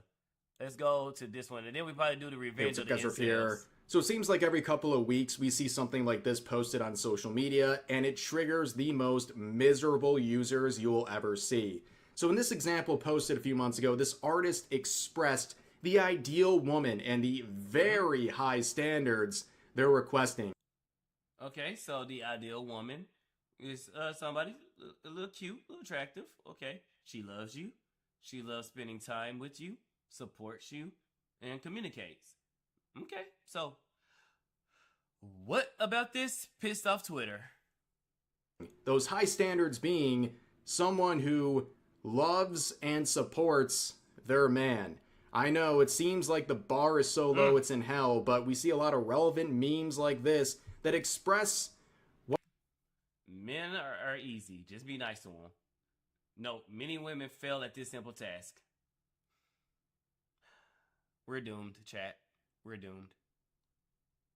Let's go to this one, and then we probably do the revenge of the incels. So it seems like every couple of weeks we see something like this posted on social media, and it triggers the most miserable users you will ever see. So in this example posted a few months ago, this artist expressed the ideal woman and the very high standards they're requesting. Okay, so the ideal woman is somebody a little cute, a little attractive. Okay, she loves you. She loves spending time with you, supports you, and communicates. Okay, so what about this pissed off Twitter? Those high standards being someone who loves and supports their man. I know it seems like the bar is so low it's in hell, but we see a lot of relevant memes like this that express what men are easy. Just be nice to them. No, many women fail at this simple task. We're doomed, chat. We're doomed.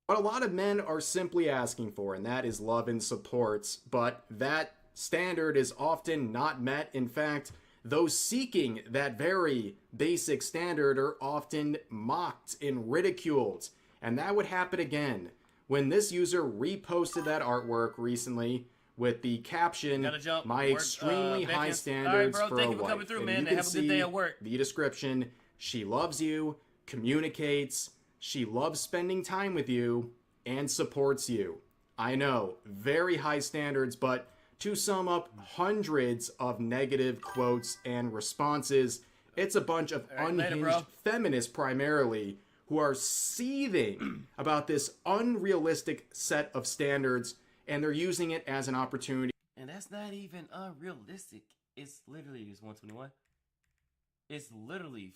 What a lot of men are simply asking for, and that is love and supports, but that standard is often not met. In fact, those seeking that very basic standard are often mocked and ridiculed. And that would happen again when this user reposted that artwork recently with the caption, "My extremely high standards for a wife." And you can see the description, she loves you, communicates, she loves spending time with you, and supports you. I know, very high standards, but to sum up hundreds of negative quotes and responses, it's a bunch of unhinged feminists primarily who are seething about this unrealistic set of standards, and they're using it as an opportunity. And that's not even unrealistic. It's literally, it's 121. It's literally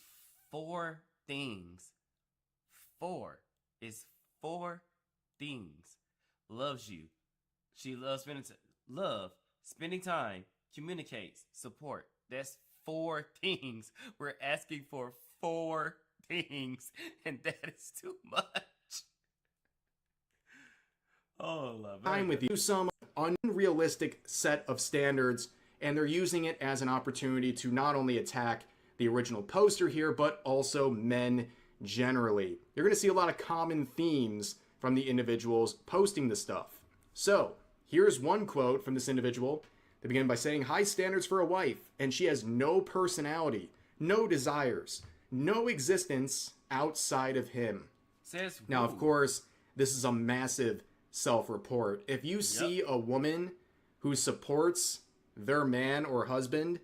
4 things 4. It's 4 things. Loves you. She loves spending time, communicates, support. That's 4 things. We're asking for 4 things, and that is too much. Oh, love it. Time with you, some unrealistic set of standards, and they're using it as an opportunity to not only attack the original poster here, but also men generally. You're going to see a lot of common themes from the individuals posting the stuff. So, here's one quote from this individual. They begin by saying, high standards for a wife, and she has no personality, no desires, no existence outside of him. Says who? Now, of course, this is a massive self-report. If you see a woman who supports their man or husband,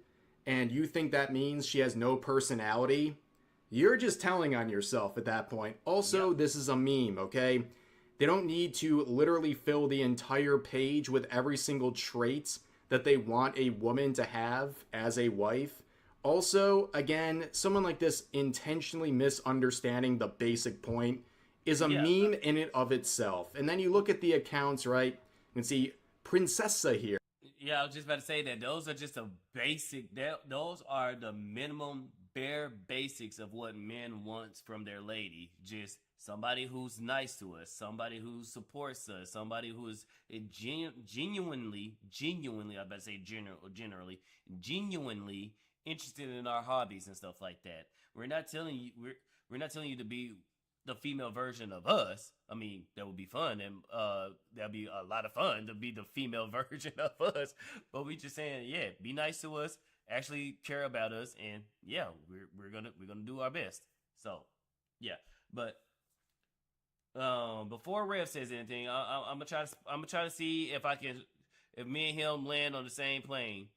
and you think that means she has no personality, you're just telling on yourself at that point. Also, this is a meme, okay? They don't need to literally fill the entire page with every single trait that they want a woman to have as a wife. Also, again, someone like this intentionally misunderstanding the basic point is a meme in and of itself. And then you look at the accounts, right? You can see Princessa here. Yeah, I was just about to say that. Those are just a basic, those are the minimum bare basics of what men want from their lady. Just somebody who's nice to us, somebody who supports us, somebody who is genuinely, I'm about to say generally, genuinely interested in our hobbies and stuff like that. We're not telling you to be the female version of us. I mean, that would be fun, and that'd be a lot of fun to be the female version of us. But we just saying, yeah, be nice to us, actually care about us, and yeah, we're gonna do our best. So, yeah, but before Rev says anything, I'm gonna try to see if me and him land on the same plane,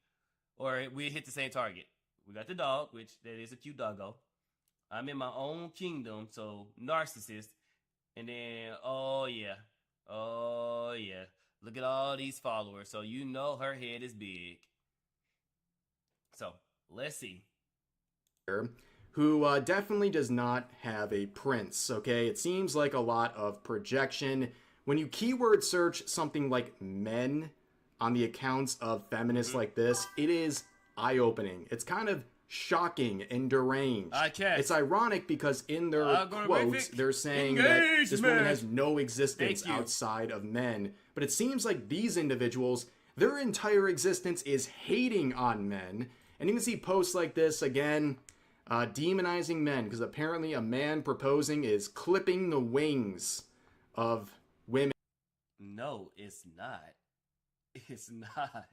or we hit the same target. We got the dog, which that is a cute doggo. I'm in my own kingdom, so narcissist. And then, oh yeah, look at all these followers. So you know her head is big. So let's see. Who definitely does not have a prince, okay? It seems like a lot of projection. When you keyword search something like men on the accounts of feminists like this, it is eye-opening. It's kind of shocking and deranged. It's ironic because in their quotes, they're saying that this woman has no existence outside of men. But it seems like these individuals, their entire existence is hating on men. And you can see posts like this again, demonizing men, because apparently a man proposing is clipping the wings of women. No, it's not. It's not.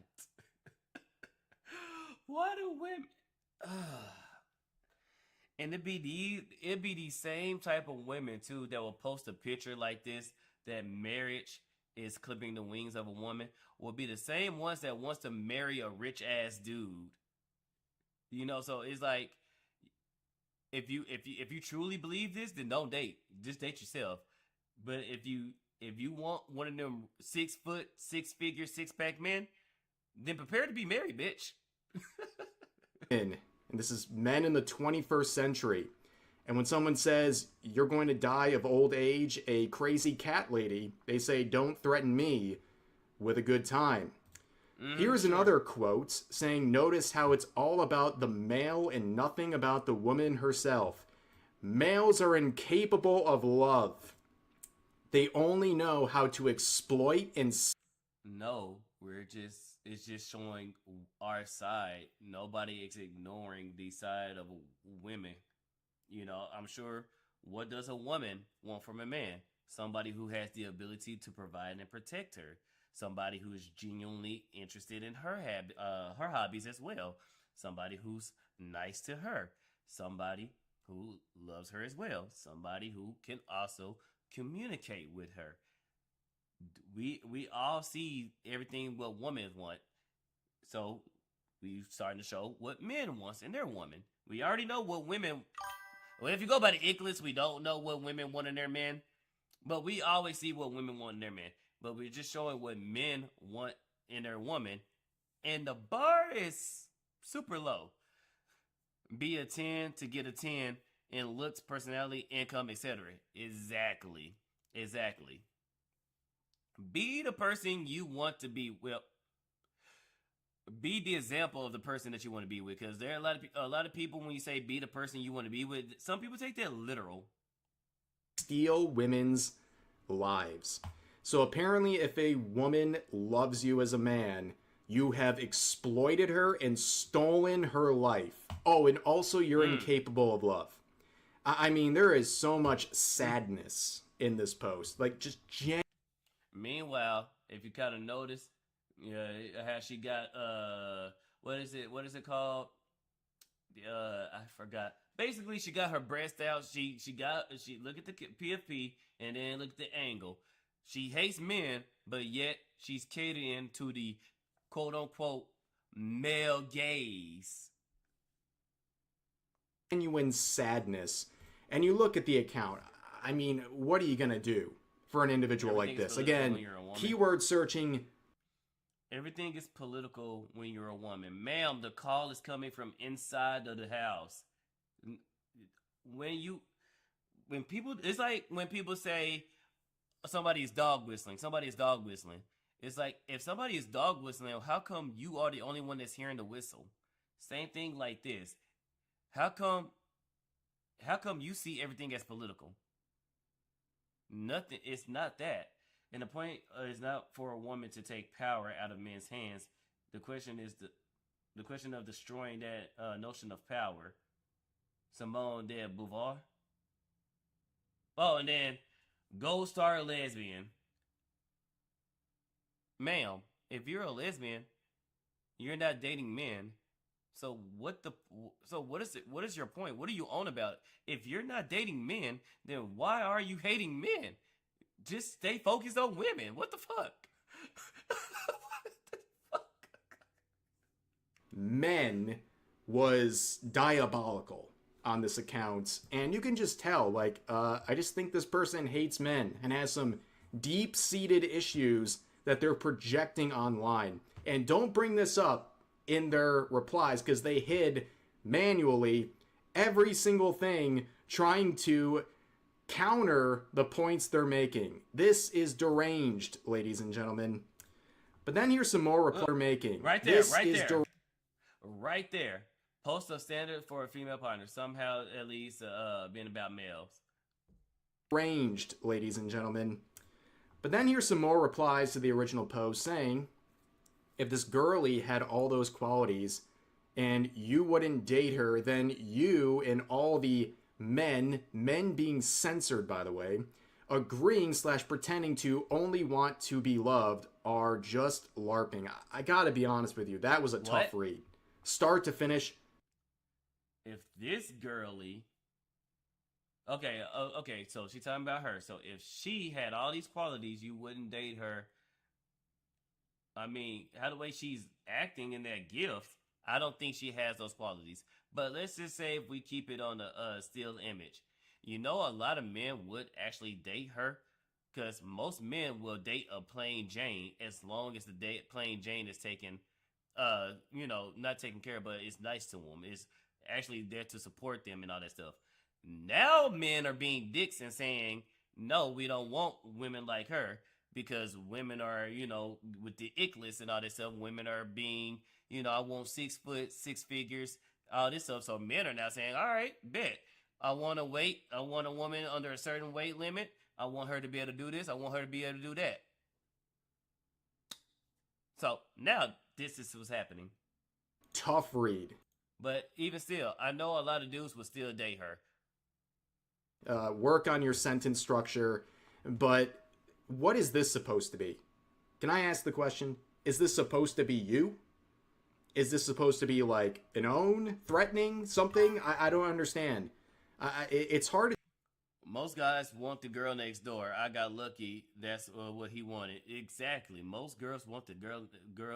Why do women... And it'd be the same type of women too that will post a picture like this, that marriage is clipping the wings of a woman, will be the same ones that wants to marry a rich ass dude. You know, so it's like, if you truly believe this, then don't date. Just date yourself. But if you want one of them 6 foot, 6 figure, 6-pack men, then prepare to be married, bitch. And this is men in the 21st century. And when someone says, you're going to die of old age, a crazy cat lady, they say, don't threaten me with a good time. Here's another quote saying, notice how it's all about the male and nothing about the woman herself. Males are incapable of love. They only know how to exploit and... No, it's just showing our side. Nobody is ignoring the side of women. You know, I'm sure, what does a woman want from a man? Somebody who has the ability to provide and protect her. Somebody who is genuinely interested in her hobbies as well. Somebody who's nice to her. Somebody who loves her as well. Somebody who can also communicate with her. We all see everything what women want. So we starting to show what men wants in their woman. We already know what women... Well, if you go by the ick list, we don't know what women want in their men. But we always see what women want in their men. But we're just showing what men want in their woman. And the bar is super low. Be a 10 to get a 10. in looks, personality, income, etc. Exactly. Be the person you want to be. Well, be the example of the person that you want to be with, because there are a lot of people, when you say be the person you want to be with, some people take that literal. Steal women's lives. So apparently, if a woman loves you as a man, you have exploited her and stolen her life. Oh, and also you're incapable of love. I mean, there is so much sadness in this post. Like, just Meanwhile, if you kind of notice, how she got what is it called? I forgot. Basically, she got her breast out. She look at the PFP and then look at the angle. She hates men, but yet she's catering to the quote unquote male gaze. Genuine sadness. And you look at the account. I mean, what are you gonna do for an individual like this? Again, keyword searching. Everything is political when you're a woman. Ma'am, the call is coming from inside of the house. It's like when people say somebody is dog whistling. It's like, if somebody is dog whistling, how come you are the only one that's hearing the whistle? Same thing like this. How come you see everything as political? Nothing. It's not that. And the point is not for a woman to take power out of men's hands. The question is the question of destroying that notion of power. Simone de Beauvoir. Oh, and then Gold Star lesbian. Ma'am, if you're a lesbian, you're not dating men. So what is your point? What are you on about? If you're not dating men, then why are you hating men? Just stay focused on women. What the fuck? Men was diabolical on this account, and you can just tell, like, I just think this person hates men and has some deep-seated issues that they're projecting online. And don't bring this up in their replies, because they hid manually every single thing trying to counter the points they're making. This is deranged, ladies and gentlemen. But then here's some more replies they're making. Right there, right there. Post a standard for a female partner. Somehow, at least, being about males. Deranged, ladies and gentlemen. But then here's some more replies to the original post saying, if this girlie had all those qualities and you wouldn't date her, then you and all the men being censored, by the way, agreeing / pretending to only want to be loved are just LARPing. I gotta be honest with you, that was a tough read. Start to finish. If this girlie... Okay, so she's talking about her. So if she had all these qualities, you wouldn't date her. I mean, how the way she's acting in that gift, I don't think she has those qualities. But let's just say if we keep it on the still image. You know, a lot of men would actually date her, because most men will date a plain Jane as long as the plain Jane is taken, not taken care of, but it's nice to them. It's actually there to support them and all that stuff. Now men are being dicks and saying, no, we don't want women like her, because women are, with the ick list and all this stuff, women are being, I want 6 foot, 6 figures, all this stuff. So men are now saying, all right, bet. I want a woman under a certain weight limit. I want her to be able to do this. I want her to be able to do that. So now this is what's happening. Tough read. But even still, I know a lot of dudes will still date her. Work on your sentence structure, but what is this supposed to be? Can I ask the question? Is this supposed to be you? Is this supposed to be like an own, threatening, something? I don't understand. It's hard. Most guys want the girl next door. I got lucky. That's what he wanted. Exactly. Most girls want the girl.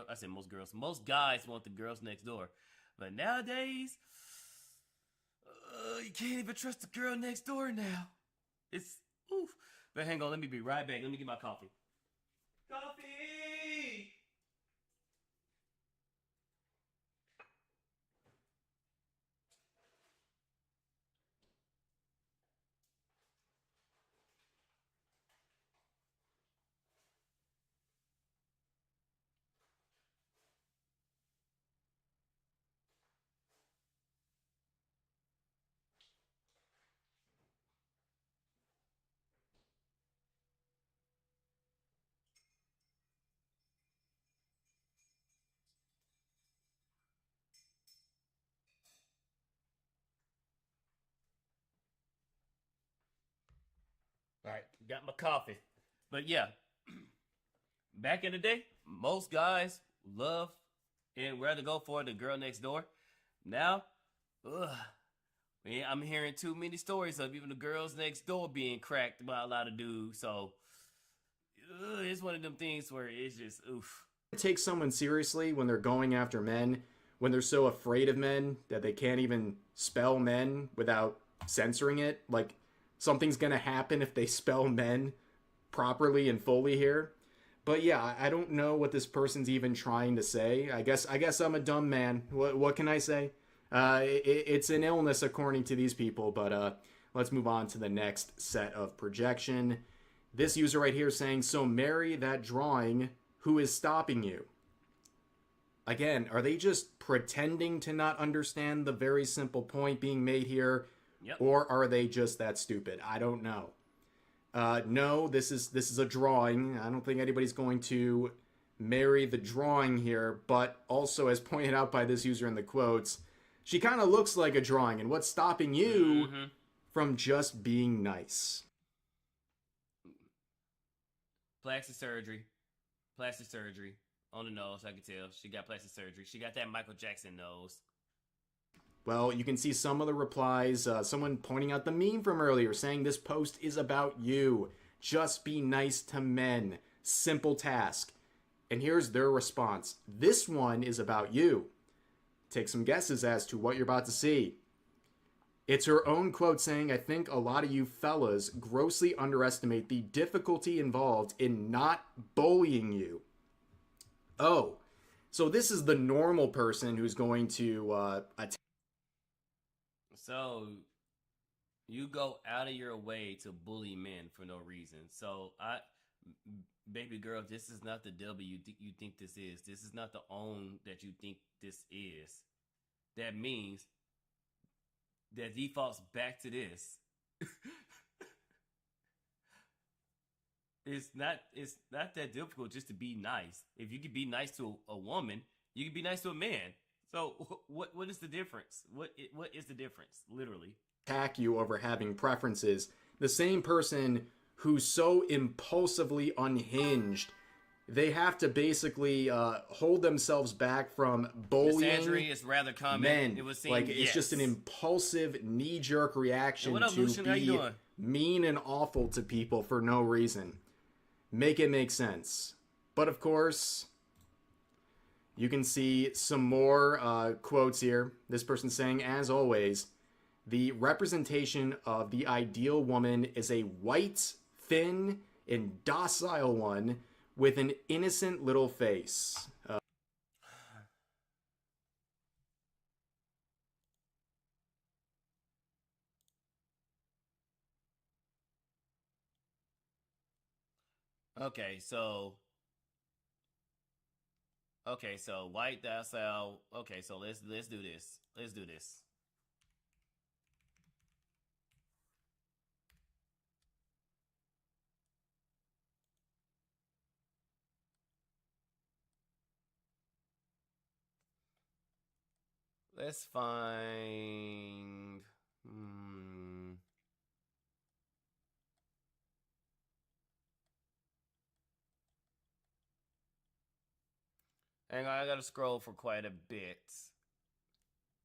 I said most girls. Most guys want the girls next door. But nowadays, you can't even trust the girl next door now. It's oof. But hang on, let me be right back. Let me get my coffee. Coffee! Got my coffee. But yeah, back in the day, most guys love and rather go for the girl next door. Now, man, I'm hearing too many stories of even the girls next door being cracked by a lot of dudes. So it's one of them things where it's just oof. Take someone seriously when they're going after men, when they're so afraid of men that they can't even spell men without censoring it. Like, something's gonna happen if they spell men properly and fully here. But yeah, I don't know what this person's even trying to say. I guess I'm a dumb man. What can I say? It's an illness according to these people. But let's move on to the next set of projection. This user right here is saying, so marry that drawing. Who is stopping you? Again, are they just pretending to not understand the very simple point being made here? Yep. Or are they just that stupid? I don't know. No, this is a drawing. I don't think anybody's going to marry the drawing here, but also, as pointed out by this user in the quotes, she kind of looks like a drawing, and what's stopping you from just being nice? Plastic surgery on the nose. I can tell she got plastic surgery. She got that Michael Jackson nose. Well, you can see some of the replies. Someone pointing out the meme from earlier saying this post is about you. Just be nice to men. Simple task. And here's their response. This one is about you. Take some guesses as to what you're about to see. It's her own quote saying, I think a lot of you fellas grossly underestimate the difficulty involved in not bullying you. Oh, so this is the normal person who's going to attack. So you go out of your way to bully men for no reason. So baby girl, this is not the W you think this is. This is not the own that you think this is. That means that defaults back to this. It's not that difficult just to be nice. If you could be nice to a woman, you can be nice to a man. So what is the difference? What is the difference, literally? Attack you over having preferences. The same person who's so impulsively unhinged, they have to basically hold themselves back from bullying. Misandry is rather common. Men. It was seen, like it's just an impulsive, knee-jerk reaction what up, to Lucian? How you be doing? mean and awful to people for no reason. Make it make sense. But of course, you can see some more quotes here. This person saying, as always, the representation of the ideal woman is a white, thin, and docile one with an innocent little face. Okay, so white docile. Okay, so let's do this. Let's do this. Let's find. Hang on, I gotta scroll for quite a bit.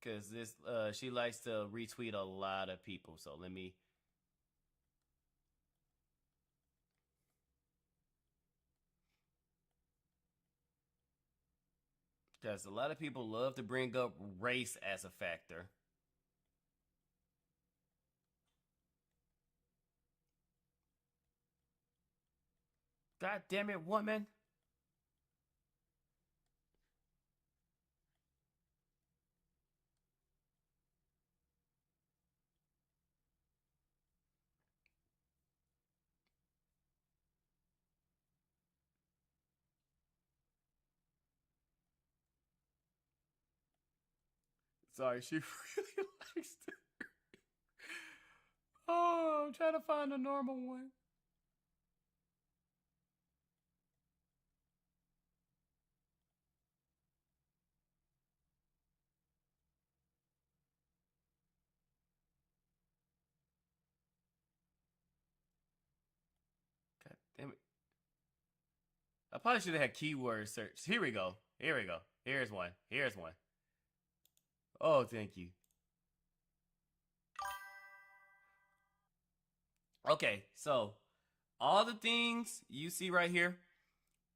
Cause this she likes to retweet a lot of people, so let me. Because a lot of people love to bring up race as a factor. God damn it, woman. Sorry, she really likes to. Oh, I'm trying to find a normal one. probably should have had keyword search. Here we go. Here we go. Here's one. Here's one. Oh, thank you. Okay, so all the things you see right here.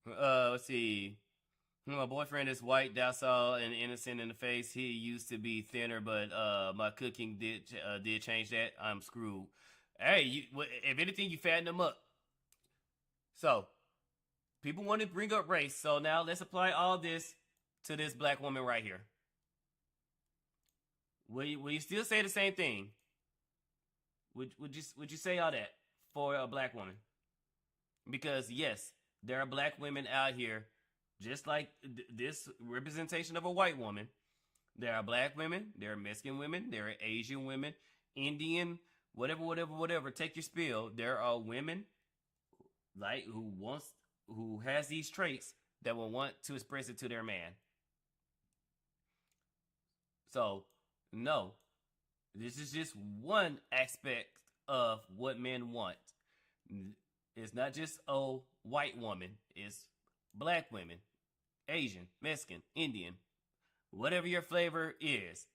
Let's see. My boyfriend is white, docile, and innocent in the face. He used to be thinner, but my cooking did change that. I'm screwed. Hey, if anything, you fatten them up. So, people want to bring up race. So now let's apply all this to this black woman right here. Will you still say the same thing? Would you say all that for a black woman? Because yes, there are black women out here, just like this representation of a white woman. There are black women, there are Mexican women, there are Asian women, Indian, whatever. Take your spiel. There are women like who has these traits that will want to express it to their man. So, no. This is just one aspect of what men want. It's not just a white woman. It's black women, Asian, Mexican, Indian, whatever your flavor is.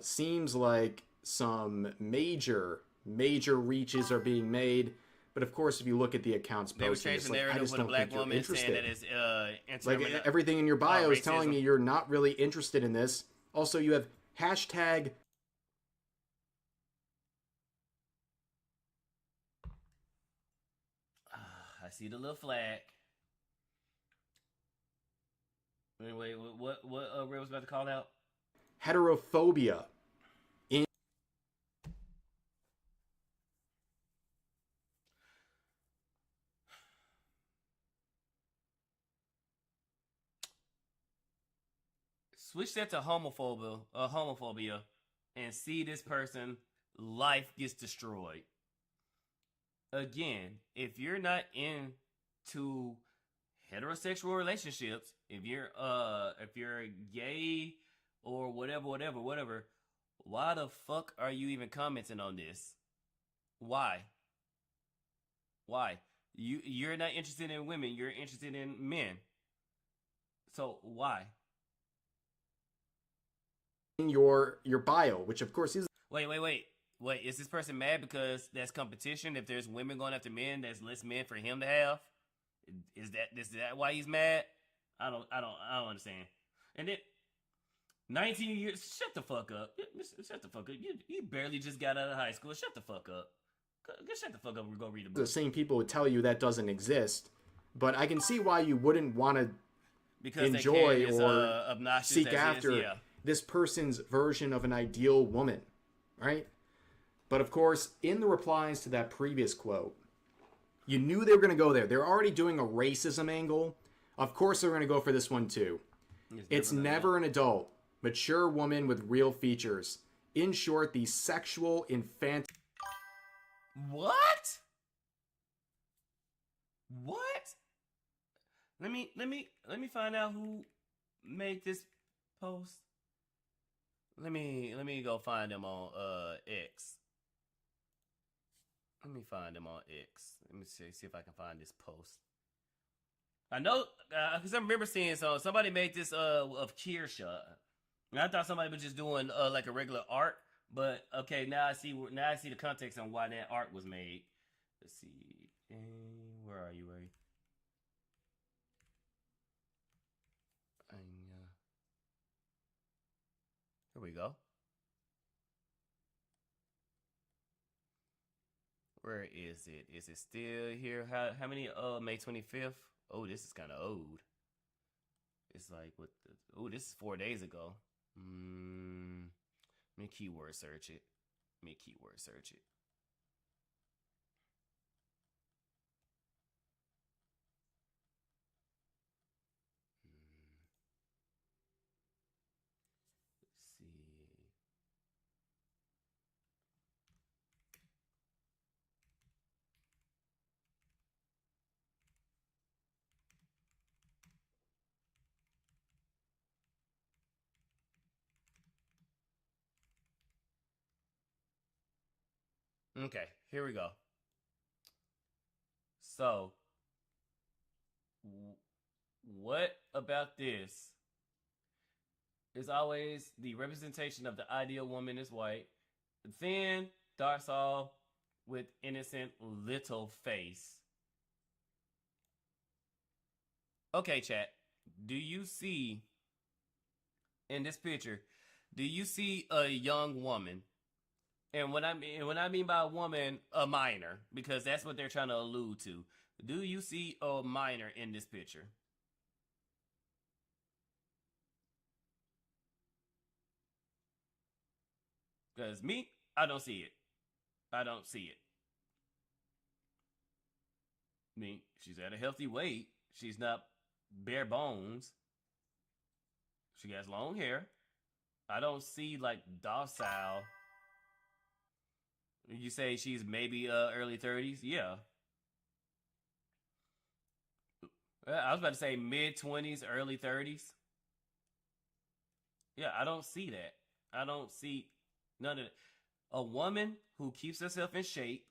Seems like some major reaches are being made. But of course, if you look at the accounts posted, it's like, I just don't think you're interested. Like everything in your bio is telling me you're not really interested in this. Also, you have hashtag. I see the little flag. Wait, what Ray was about to call out? Heterophobia. Switch that to homophobia, and see this person, life gets destroyed. Again, if you're not into heterosexual relationships, if you're gay or whatever, why the fuck are you even commenting on this? Why? You're not interested in women, you're interested in men. So why? In your bio, which of course is. Wait, is this person mad because that's competition? If there's women going after men, there's less men for him to have? Is that why he's mad? I don't understand. And then 19 years, shut the fuck up. Shut the fuck up. You barely just got out of high school. Shut the fuck up. Shut the fuck up and go read a book. The same people would tell you that doesn't exist, but I can see why you wouldn't want to enjoy or seek after this person's version of an ideal woman, right? But of course, in the replies to that previous quote, you knew they were going to go there. They're already doing a racism angle. Of course, they're going to go for this one too. It's never an adult, mature woman with real features. In short, the sexual infant. What? Let me find out who made this post. Let me go find them on X. Let me find them on X. Let me see if I can find this post. I know because I remember seeing somebody made this of Kirsha. And I thought somebody was just doing like a regular art, but okay, now I see the context on why that art was made. Let's see. Where are you? Here we go. Where is it? Is it still here? How many? May 25th. Oh, this is kind of old. It's like this is 4 days ago. Let me keyword search it. Okay, here we go. So, what about this is always the representation of the ideal woman is white, thin, dark soul, with innocent little face. Okay, chat. Do you see in this picture? Do you see a young woman? And when I mean by a woman, a minor, because that's what they're trying to allude to. Do you see a minor in this picture? Because me, I don't see it. I don't see it. I mean, she's at a healthy weight. She's not bare bones. She has long hair. I don't see like docile. You say she's maybe early 30s? Yeah. I was about to say mid 20s, early 30s. Yeah, I don't see that. I don't see none of that. A woman who keeps herself in shape,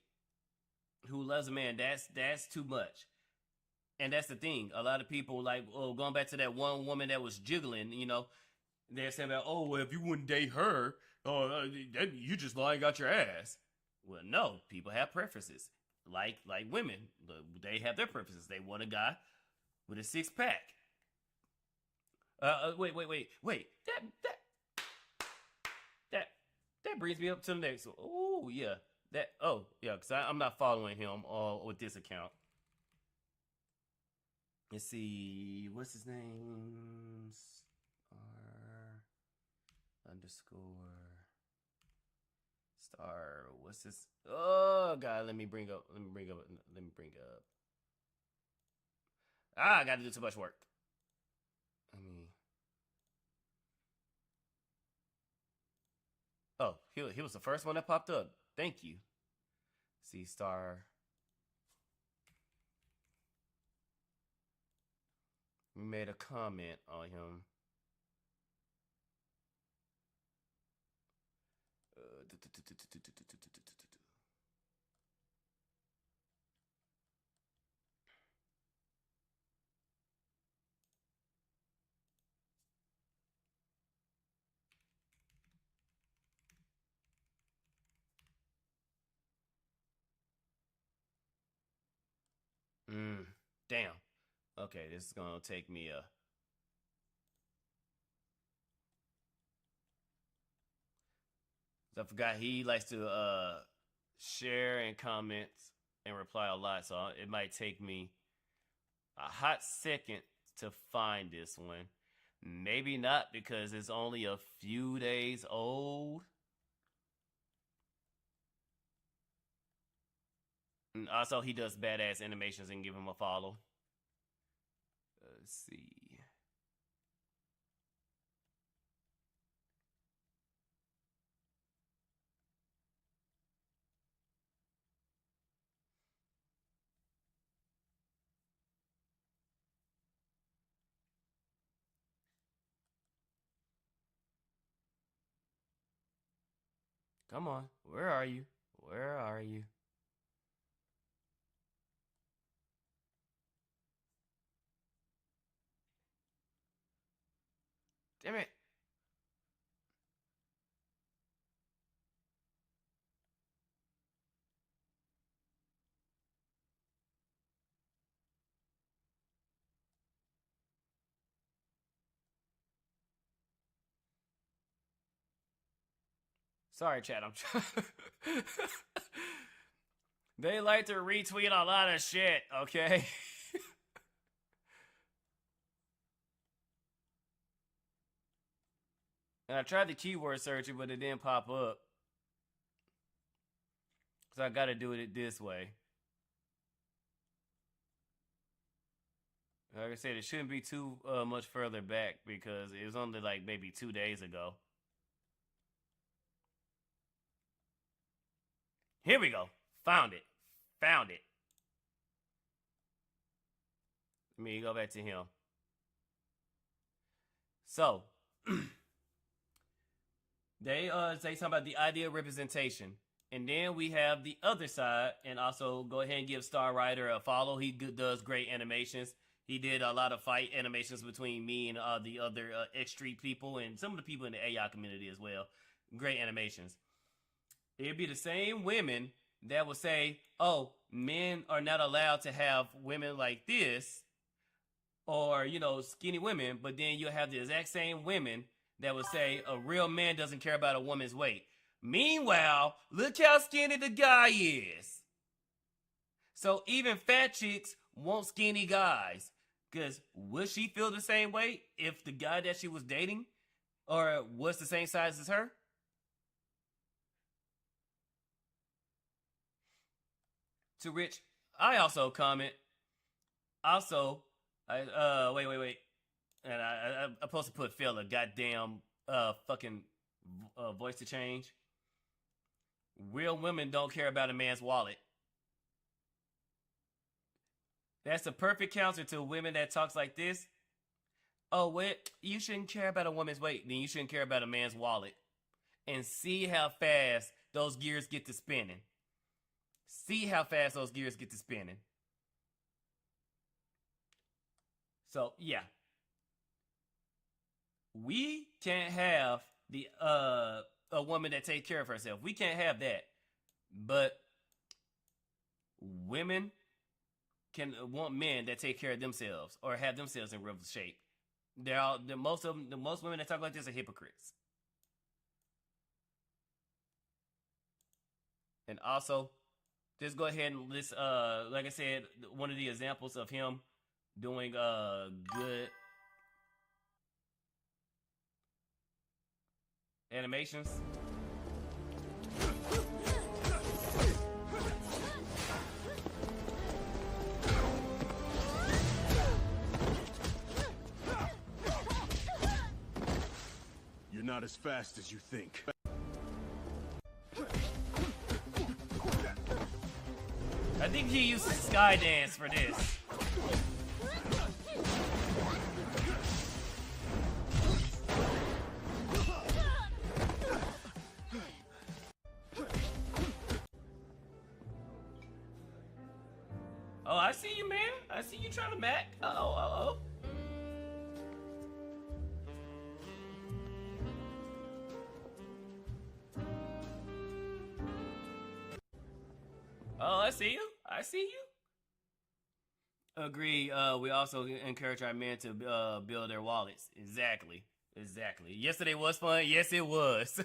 who loves a man, that's too much. And that's the thing. A lot of people, like, oh, going back to that one woman that was jiggling, you know, they're saying about, oh, well, if you wouldn't date her, you just lying out your ass. Well, no, people have preferences. Like women, they have their preferences. They want a guy with a six pack. Wait. That brings me up to the next one. Oh yeah, because I'm not following him with this account. Let's see, what's his name? Star. What's this? Oh God, let me bring up. I got to do too much work. Oh, he was the first one that popped up. Thank you. See, Star. We made a comment on him. Damn. Okay, this is gonna take me a. I forgot he likes to share and comment and reply a lot, so it might take me a hot second to find this one. Maybe not because it's only a few days old. And also, he does badass animations and give him a follow. Let's see. Come on. Where are you? Where are you? Damn it. Sorry, chat. I'm trying. They like to retweet a lot of shit, okay? And I tried the keyword searching, but it didn't pop up. So I gotta do it this way. Like I said, it shouldn't be too much further back because it was only like maybe 2 days ago. Here we go. Found it. Let me go back to him. So, they say something about the ideal representation. And then we have the other side, and also go ahead and give Star Rider a follow. He does great animations. He did a lot of fight animations between me and the other X Street people and some of the people in the AI community as well. Great animations. It'd be the same women that would say, oh, men are not allowed to have women like this, or, you know, skinny women, but then you'll have the exact same women that would say a real man doesn't care about a woman's weight. Meanwhile, look how skinny the guy is. So even fat chicks want skinny guys. Because would she feel the same way if the guy that she was dating or was the same size as her? To which I also comment. Also, wait. And I'm supposed to put Phil a goddamn fucking voice to change. Real women don't care about a man's wallet. That's the perfect counter to women that talks like this. Oh, what? You shouldn't care about a woman's weight. Then you shouldn't care about a man's wallet. And see how fast those gears get to spinning. See how fast those gears get to spinning. So, yeah. We can't have the a woman that takes care of herself. We can't have that. But women can want men that take care of themselves or have themselves in real shape. Most women that talk like this are hypocrites. And also, just go ahead and list, like I said, one of the examples of him doing good animations. You're not as fast as you think. I think he used Skydance for this. Oh, I see you, man. I see you trying to Mac. Oh. Oh, I see you. I see you. Agree. We also encourage our men to build their wallets. Exactly. Yesterday was fun. Yes, it was.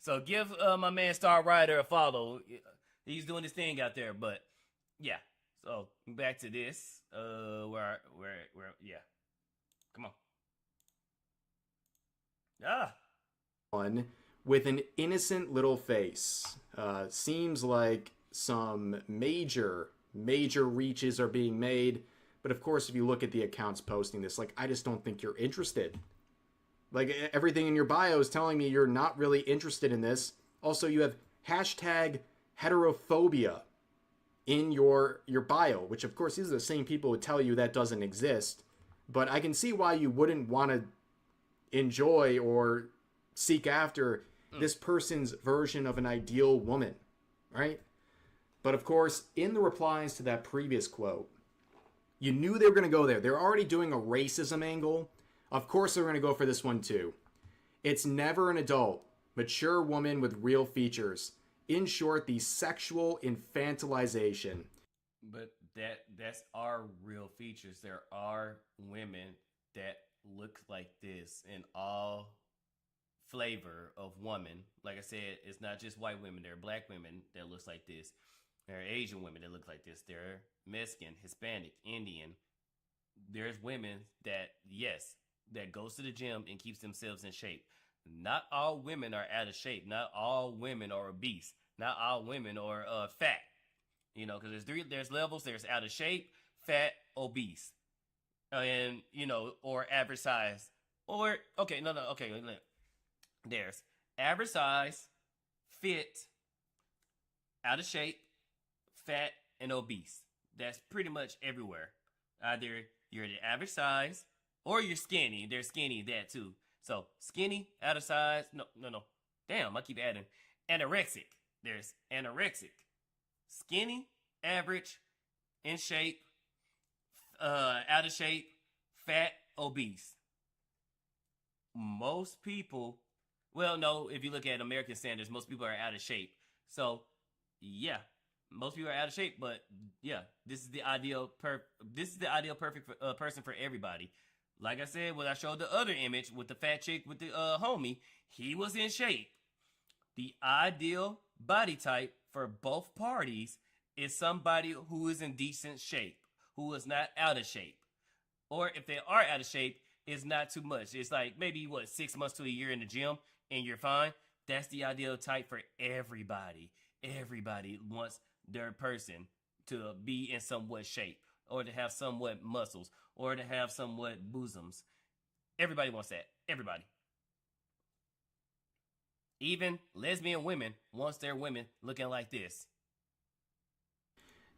So give my man Star Rider a follow. He's doing his thing out there. But yeah. So back to this. Where? Yeah. Come on. One with an innocent little face. Seems like some major reaches are being made. But of course, if you look at the accounts posting this, like, I just don't think you're interested. Like, everything in your bio is telling me you're not really interested in this. Also, you have hashtag heterophobia in your bio, which of course these are the same people who tell you that doesn't exist. But I can see why you wouldn't want to enjoy or seek after this person's version of an ideal woman, right? But of course, in the replies to that previous quote, you knew they were going to go there. They're already doing a racism angle. Of course they're going to go for this one too. It's never an adult, mature woman with real features. In short, the sexual infantilization. But that's our real features. There are women that look like this in all flavor of woman. Like I said, it's not just white women. There are black women that looks like this. There are Asian women that look like this. There are Mexican, Hispanic, Indian. There's women that, yes, that goes to the gym and keeps themselves in shape. Not all women are out of shape. Not all women are obese. Not all women are fat. You know, because there's levels. There's out of shape, fat, obese, and or average size. Or okay. There's average size, fit, out of shape, fat, and obese. That's pretty much everywhere. Either you're the average size or you're skinny. There's skinny that too. So skinny, out of size. No. Damn, I keep adding. Anorexic. There's anorexic, skinny, average, in shape, out of shape, fat, obese. Most people, well, no, if you look at American standards, most people are out of shape. So, yeah, most people are out of shape, but yeah, this is the ideal perfect person for everybody. Like I said, when I showed the other image with the fat chick with the homie, he was in shape. The ideal body type for both parties is somebody who is in decent shape, who is not out of shape. Or if they are out of shape, it's not too much. It's like maybe, 6 months to a year in the gym and you're fine. That's the ideal type for everybody. Everybody wants their person to be in somewhat shape, or to have somewhat muscles, or to have somewhat bosoms. Everybody wants that. Everybody. Even lesbian women wants their women looking like this.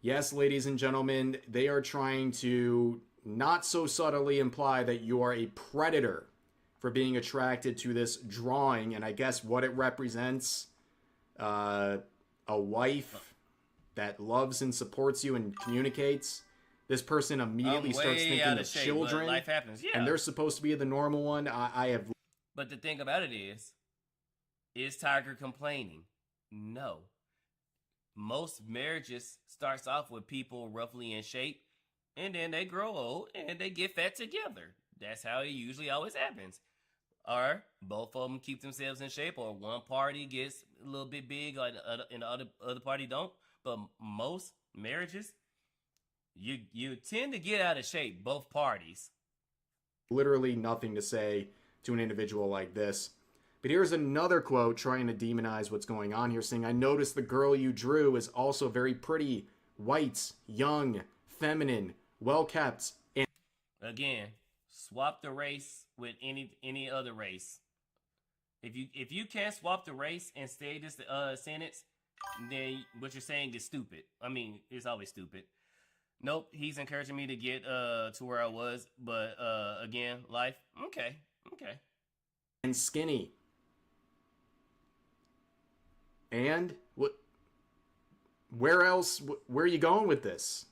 Yes, ladies and gentlemen, they are trying to not so subtly imply that you are a predator for being attracted to this drawing, and I guess what it represents, a wife that loves and supports you and communicates. This person immediately starts thinking of shape, children, life happens. Yeah. And they're supposed to be the normal one. I have. But the thing about it is Tiger complaining? No. Most marriages starts off with people roughly in shape, and then they grow old and they get fat together. That's how it usually always happens. Or both of them keep themselves in shape, or one party gets a little bit big and the other party don't. But most marriages, you tend to get out of shape, both parties. Literally nothing to say to an individual like this. But here's another quote trying to demonize what's going on here, saying, I noticed the girl you drew is also very pretty, white, young, feminine, well-kept. And again, swap the race with any other race. If you can't swap the race and stay this sentence, then what you're saying is stupid. I mean, it's always stupid. Nope, he's encouraging me to get to where I was, but again, life. Okay. And skinny. And what? Where else? Where are you going with this?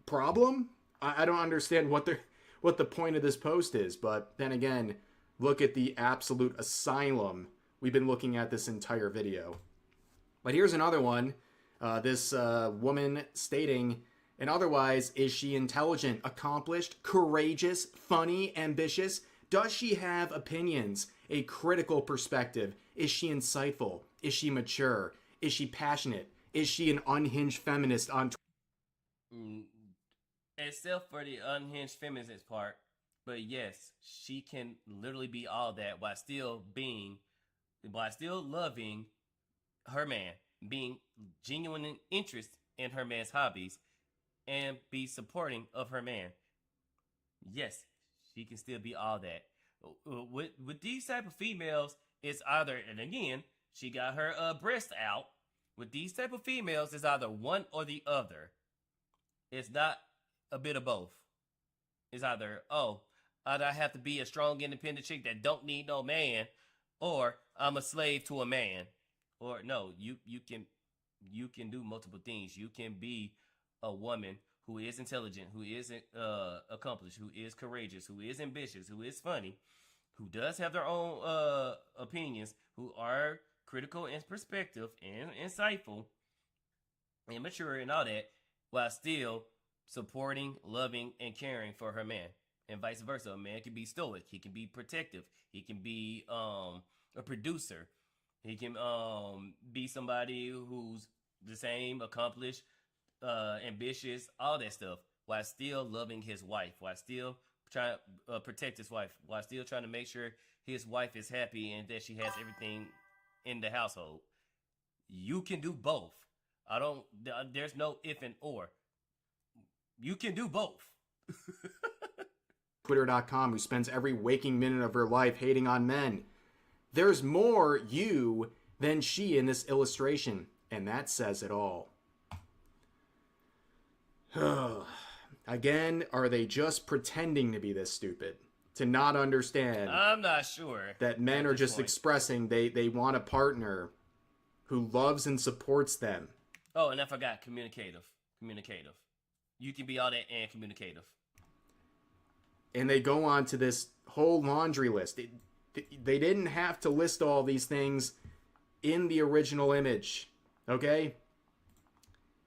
Problem? I don't understand what the point of this post is. But then again, look at the absolute asylum we've been looking at this entire video. But here's another one. This woman stating, and otherwise, is she intelligent, accomplished, courageous, funny, ambitious? Does she have opinions, a critical perspective? Is she insightful? Is she mature? Is she passionate? Is she an unhinged feminist on Except for the unhinged feminist part. But yes, she can literally be all that while still loving her man, being genuine interest in her man's hobbies, and be supporting of her man. Yes, she can still be all that. With these type of females, it's either, and again, she got her breast out. With these type of females, it's either one or the other. It's not a bit of both. It's either, I have to be a strong, independent chick that don't need no man, or I'm a slave to a man. Or no, you can do multiple things. You can be a woman who is intelligent, who is accomplished, who is courageous, who is ambitious, who is funny, who does have their own opinions, who are critical and perspective and insightful and mature and all that, while still supporting, loving, and caring for her man. And vice versa. A man can be stoic. He can be protective. He can be a producer. He can be somebody who's the same, accomplished, ambitious, all that stuff, while still loving his wife, while still trying to protect his wife, while still trying to make sure his wife is happy and that she has everything in the household. You can do both. There's no if and or. You can do both. Twitter.com, who spends every waking minute of her life hating on men. There's more you than she in this illustration, and that says it all. Again, are they just pretending to be this stupid? To not understand? I'm not sure. That men are just expressing they want a partner who loves and supports them. Oh, and I forgot communicative. Communicative. You can be all that and communicative. And they go on to this whole laundry list. They didn't have to list all these things in the original image. Okay?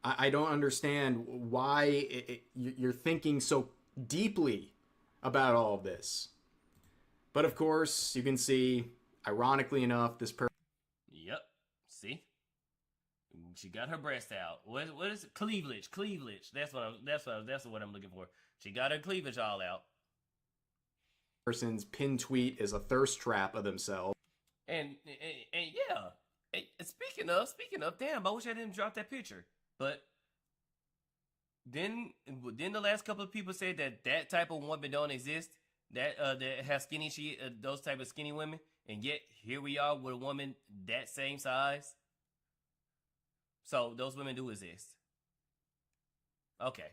I don't understand why you're thinking so deeply about all of this. But of course, you can see, ironically enough, this person. Yep. See? She got her breast out. What is it? Cleavage. That's what I'm looking for. She got her cleavage all out. Person's pin tweet is a thirst trap of themselves. And yeah. And speaking of, damn, I wish I didn't drop that picture. But then the last couple of people said that type of woman don't exist. That has those type of skinny women, and yet here we are with a woman that same size. So those women do exist. Okay.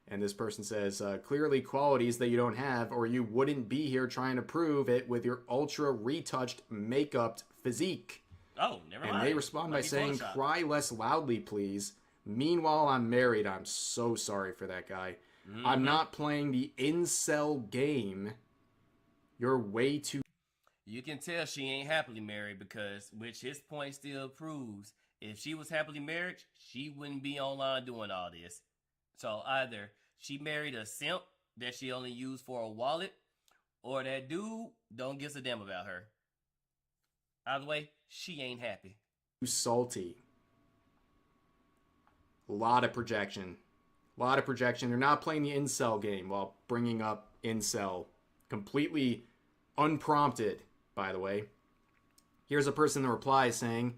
And this person says, clearly qualities that you don't have, or you wouldn't be here trying to prove it with your ultra retouched makeup physique. Oh, never mind. And they respond by saying, cry less loudly, please. Meanwhile, I'm married. I'm so sorry for that guy. Mm-hmm. I'm not playing the incel game. You're way too... You can tell she ain't happily married because, which his point still proves, if she was happily married, she wouldn't be online doing all this. So either she married a simp that she only used for a wallet, or that dude don't give a damn about her. Either way, she ain't happy. Salty. A lot of projection. They're not playing the incel game while bringing up incel. Completely unprompted, by the way. Here's a person in the reply saying,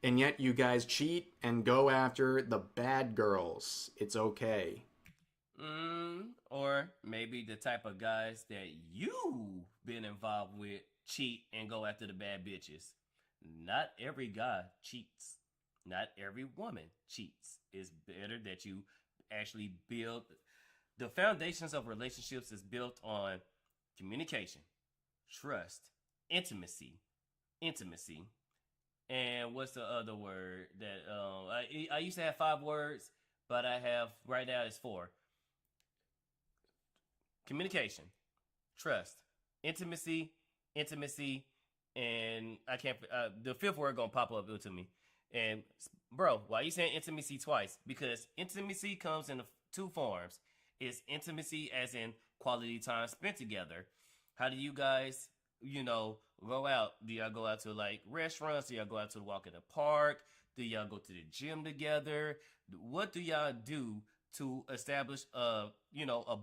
and yet you guys cheat and go after the bad girls. It's okay. Or maybe the type of guys that you've been involved with cheat and go after the bad bitches. Not every guy cheats. Not every woman cheats. It's better that you actually build. The foundations of relationships is built on communication, trust, intimacy. And what's the other word that I used to have 5 words, but I have right now is 4. Communication, trust, intimacy, and I can't. The 5th word gonna pop up to me. And bro, why are you saying intimacy twice? Because intimacy comes in 2 forms. It's intimacy as in quality time spent together. How do you guys, go out? Do y'all go out to like restaurants? Do y'all go out to walk in the park? Do y'all go to the gym together? What do y'all do to establish a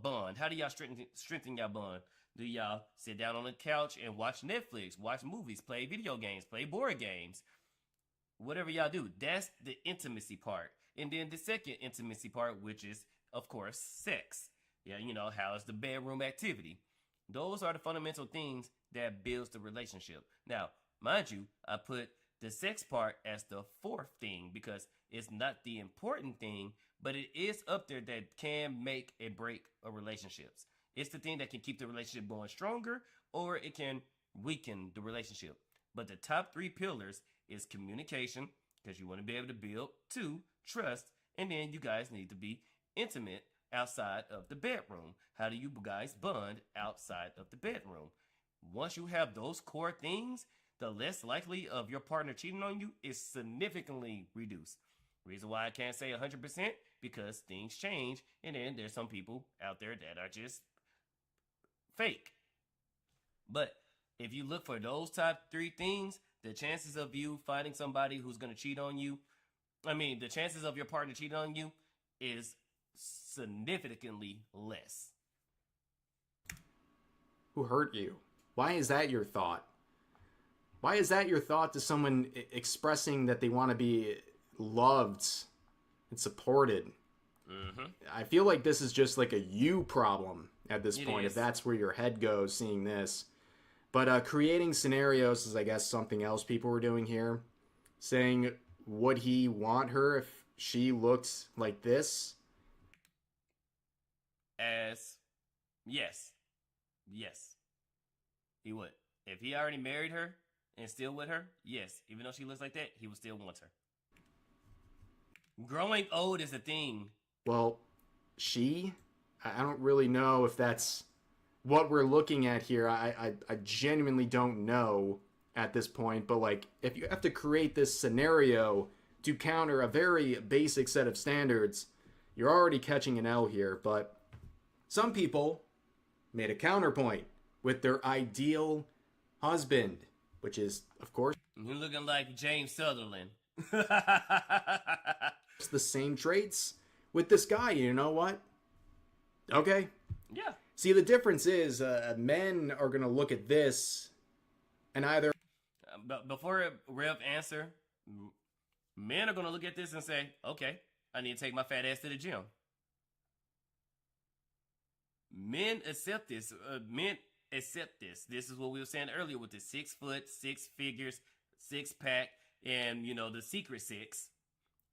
bond? How do y'all strengthen your bond? Do y'all sit down on the couch and watch Netflix, watch movies, play video games, play board games? Whatever y'all do, that's the intimacy part. And then the second intimacy part, which is, of course, sex. Yeah, how is the bedroom activity? Those are the fundamental things that builds the relationship. Now, mind you, I put the sex part as the 4th thing because it's not the important thing, but it is up there that can make and break a relationships. It's the thing that can keep the relationship going stronger, or it can weaken the relationship. But the top 3 pillars is communication, because you want to be able to build. 2, trust, and then you guys need to be intimate outside of the bedroom. How do you guys bond outside of the bedroom? Once you have those core things, the less likely of your partner cheating on you is significantly reduced. Reason why I can't say 100%, because things change, and then there's some people out there that are just fake. But if you look for those top 3 things, the chances of you finding somebody who's going to cheat on you, the chances of your partner cheating on you is significantly less. Who hurt you? Why is that your thought? Why is that your thought to someone expressing that they want to be loved and supported? Mm-hmm. I feel like this is just like a you problem at this point, if that's where your head goes seeing this. But creating scenarios is, I guess, something else people were doing here. Saying, would he want her if she looked like this? Yes. He would. If he already married her, and still with her? Yes. Even though she looks like that, he would still want her. Growing old is a thing. Well, I don't really know if that's what we're looking at here. I genuinely don't know at this point, but like, if you have to create this scenario to counter a very basic set of standards, you're already catching an L here. But some people made a counterpoint with their ideal husband, which is, of course, you're looking like James Sutherland. It's the same traits with this guy. You know what? Okay. Yeah. See, the difference is men are going to look at this and either... But before Rev answer, men are going to look at this and say, okay, I need to take my fat ass to the gym. Men accept this. Men accept this. This is what we were saying earlier with the 6 foot, 6 figures, 6 pack, and, you know, the secret 6.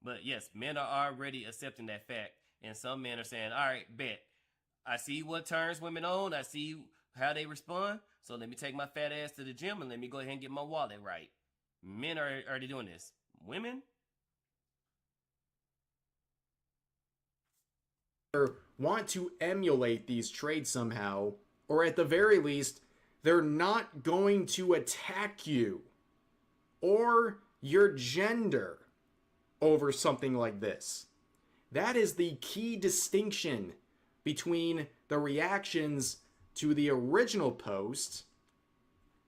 But yes, men are already accepting that fact. And some men are saying, all right, bet. I see what turns women on. I see how they respond. So let me take my fat ass to the gym and let me go ahead and get my wallet right. Men are already doing this. Women? Want to emulate these traits somehow, or at the very least, they're not going to attack you or your gender over something like this. That is the key distinction between the reactions to the original post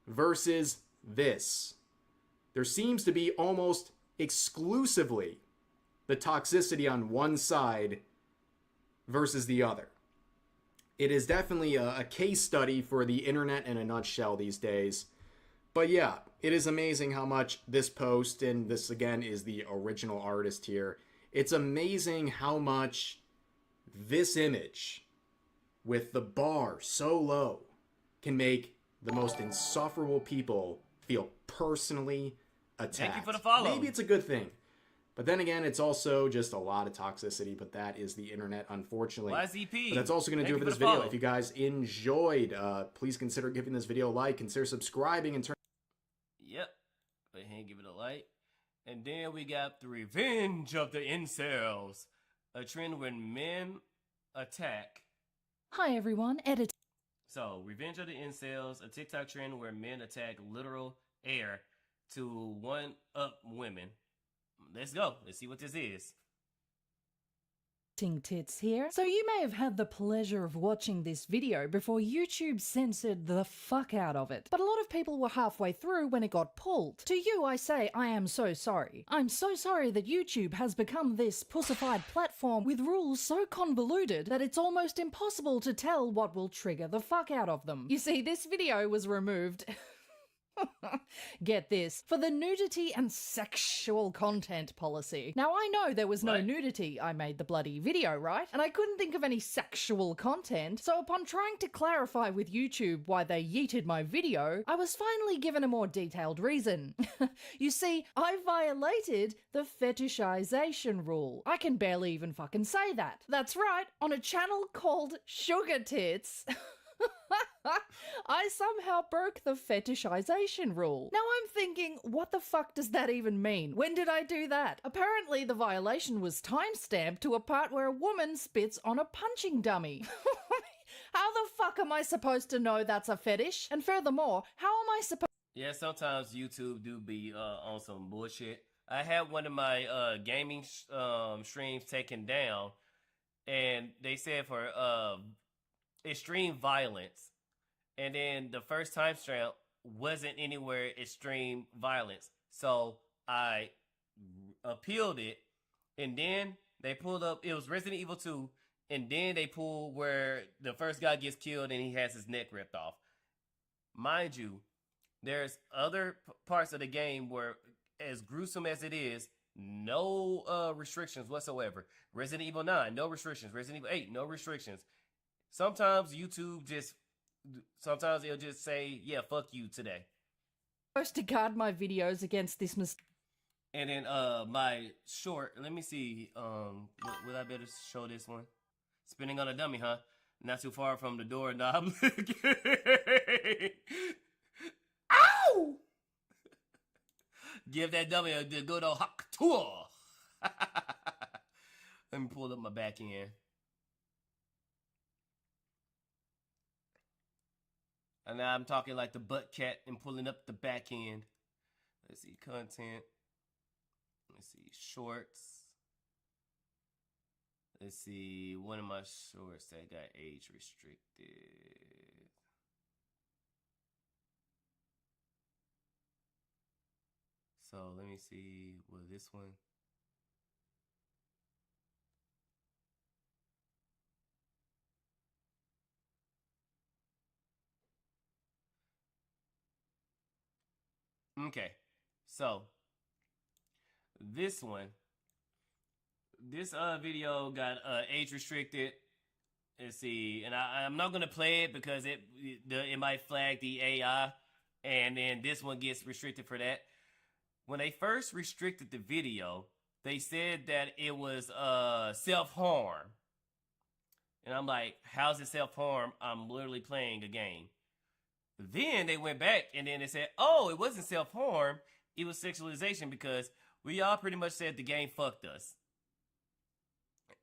versus this. There seems to be almost exclusively the toxicity on one side versus the other. It is definitely a case study for the internet in a nutshell these days. But yeah, it is amazing how much this post, and this again is the original artist here, it's amazing how much this image with the bar so low can make the most insufferable people feel personally attacked. Thank you for the follow. Maybe it's a good thing. But then again, it's also just a lot of toxicity, but that is the internet, unfortunately. YZP. But that's also going to do it for this video. If you guys enjoyed, please consider giving this video a like, consider subscribing, and turn... Yep. Go ahead and give it a like. And then we got the revenge of the incels. A trend when men attack. Hi everyone, edit. So, revenge of the incels, a TikTok trend where men attack literal air to one up women. Let's go. Let's see what this is. Tits here. So you may have had the pleasure of watching this video before YouTube censored the fuck out of it. But a lot of people were halfway through when it got pulled. To you I say I am so sorry. I'm so sorry that YouTube has become this pussified platform with rules so convoluted that it's almost impossible to tell what will trigger the fuck out of them. You see, this video was removed... Get this, for the nudity and sexual content policy. Now I know there was no nudity, I made the bloody video, right? And I couldn't think of any sexual content, so upon trying to clarify with YouTube why they yeeted my video, I was finally given a more detailed reason. You see, I violated the fetishization rule. I can barely even fucking say that. That's right, on a channel called Sugar Tits. I somehow broke the fetishization rule. Now I'm thinking, what the fuck does that even mean? When did I do that? Apparently the violation was timestamped to a part where a woman spits on a punching dummy. How the fuck am I supposed to know that's a fetish? And furthermore, how am I supposed... Yeah, sometimes YouTube do be on some bullshit. I had one of my gaming streams taken down, and they said for extreme violence, and then the first timestamp wasn't anywhere extreme violence, so I appealed it, and then they pulled up, it was Resident Evil 2, and then they pulled where the first guy gets killed and he has his neck ripped off. Mind you, there's other parts of the game where, as gruesome as it is, no restrictions whatsoever. Resident Evil 9, no restrictions. Resident Evil 8, no restrictions. Sometimes YouTube sometimes it'll just say, yeah, fuck you today. Supposed to guard my videos against this mistake? And then my short, let me see, would I better show this one? Spinning on a dummy, huh? Not too far from the doorknob. Ow! Give that dummy a good old hot tour. Let me pull up my back end. And now I'm talking like the butt cat and pulling up the back end. Let's see, content. Let's see, shorts. Let's see, one of my shorts that got age restricted. So let me see, well, this one. Okay, so this one, this video got age restricted. Let's see, and I'm not gonna play it because it might flag the AI, and then this one gets restricted for that. When they first restricted the video, they said that it was self-harm, and I'm like, how's it self-harm? I'm literally playing a game. Then they went back and then they said, oh, it wasn't self-harm, it was sexualization because we all pretty much said the game fucked us.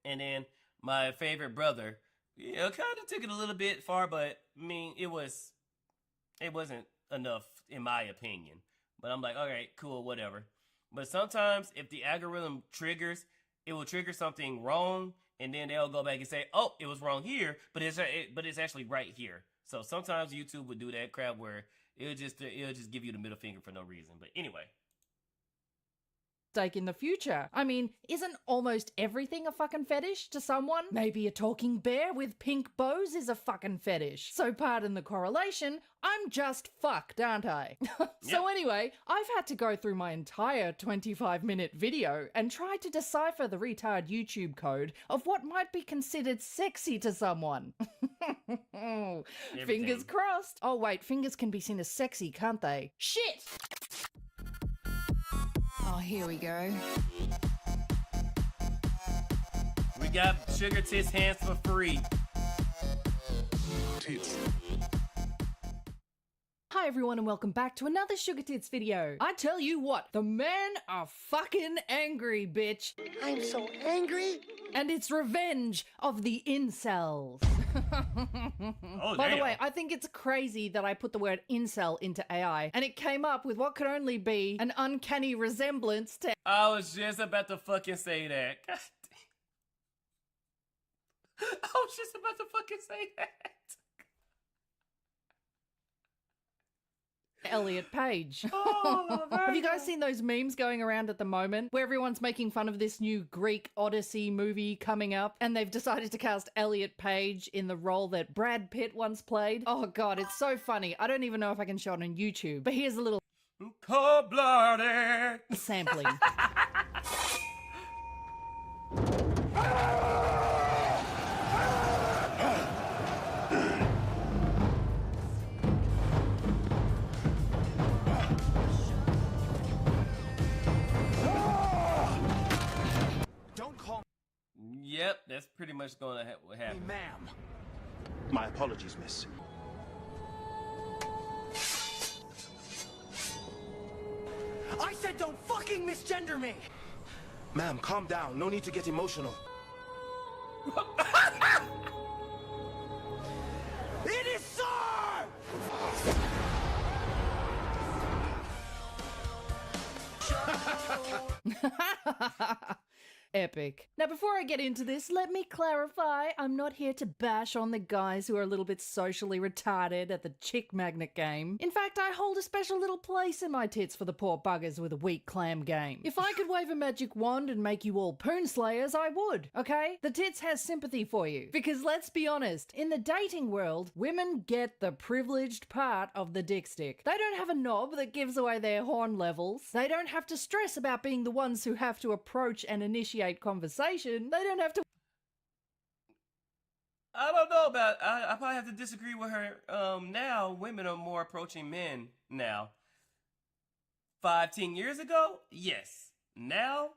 And then my favorite brother, kind of took it a little bit far, but I mean, it wasn't enough in my opinion. But I'm like, all right, cool, whatever. But sometimes if the algorithm triggers, it will trigger something wrong, and then they'll go back and say, oh, it was wrong here, but it's actually right here. So sometimes YouTube would do that crap where it'll just give you the middle finger for no reason. But anyway. In the future. I mean, isn't almost everything a fucking fetish to someone? Maybe a talking bear with pink bows is a fucking fetish. So pardon the correlation, I'm just fucked, aren't I? So anyway, I've had to go through my entire 25-minute video and try to decipher the retard YouTube code of what might be considered sexy to someone. Fingers crossed. Oh wait, fingers can be seen as sexy, can't they? Shit! Oh, here we go. We got Sugar Tits hands for free. Tits. Hi everyone and welcome back to another Sugar Tits video. I tell you what, the men are fucking angry, bitch. I'm so angry. And it's revenge of the incels. By the way, I think it's crazy that I put the word incel into AI and it came up with what could only be an uncanny resemblance to— I was just about to fucking say that. God damn. I was just about to fucking say that. Elliot Page. Oh, have you guys seen those memes going around at the moment where everyone's making fun of this new Greek Odyssey movie coming up and they've decided to cast Elliot Page in the role that Brad Pitt once played? Oh god, it's so funny. I don't even know if I can show it on YouTube, but here's a little cold-blooded sampling. Yep, that's pretty much going to happen. Hey, ma'am. My apologies, miss. I said don't fucking misgender me! Ma'am, calm down. No need to get emotional. It is sir! Epic. Now before I get into this, let me clarify, I'm not here to bash on the guys who are a little bit socially retarded at the chick magnet game. In fact, I hold a special little place in my tits for the poor buggers with a weak clam game. If I could wave a magic wand and make you all poon slayers, I would, okay? The tits has sympathy for you. Because let's be honest, in the dating world, women get the privileged part of the dick stick. They don't have a knob that gives away their horn levels. They don't have to stress about being the ones who have to approach and initiate conversation. They don't have to— I don't know about, I probably have to disagree with her. Now women are more approaching men now. 5-10 years ago, yes. Now,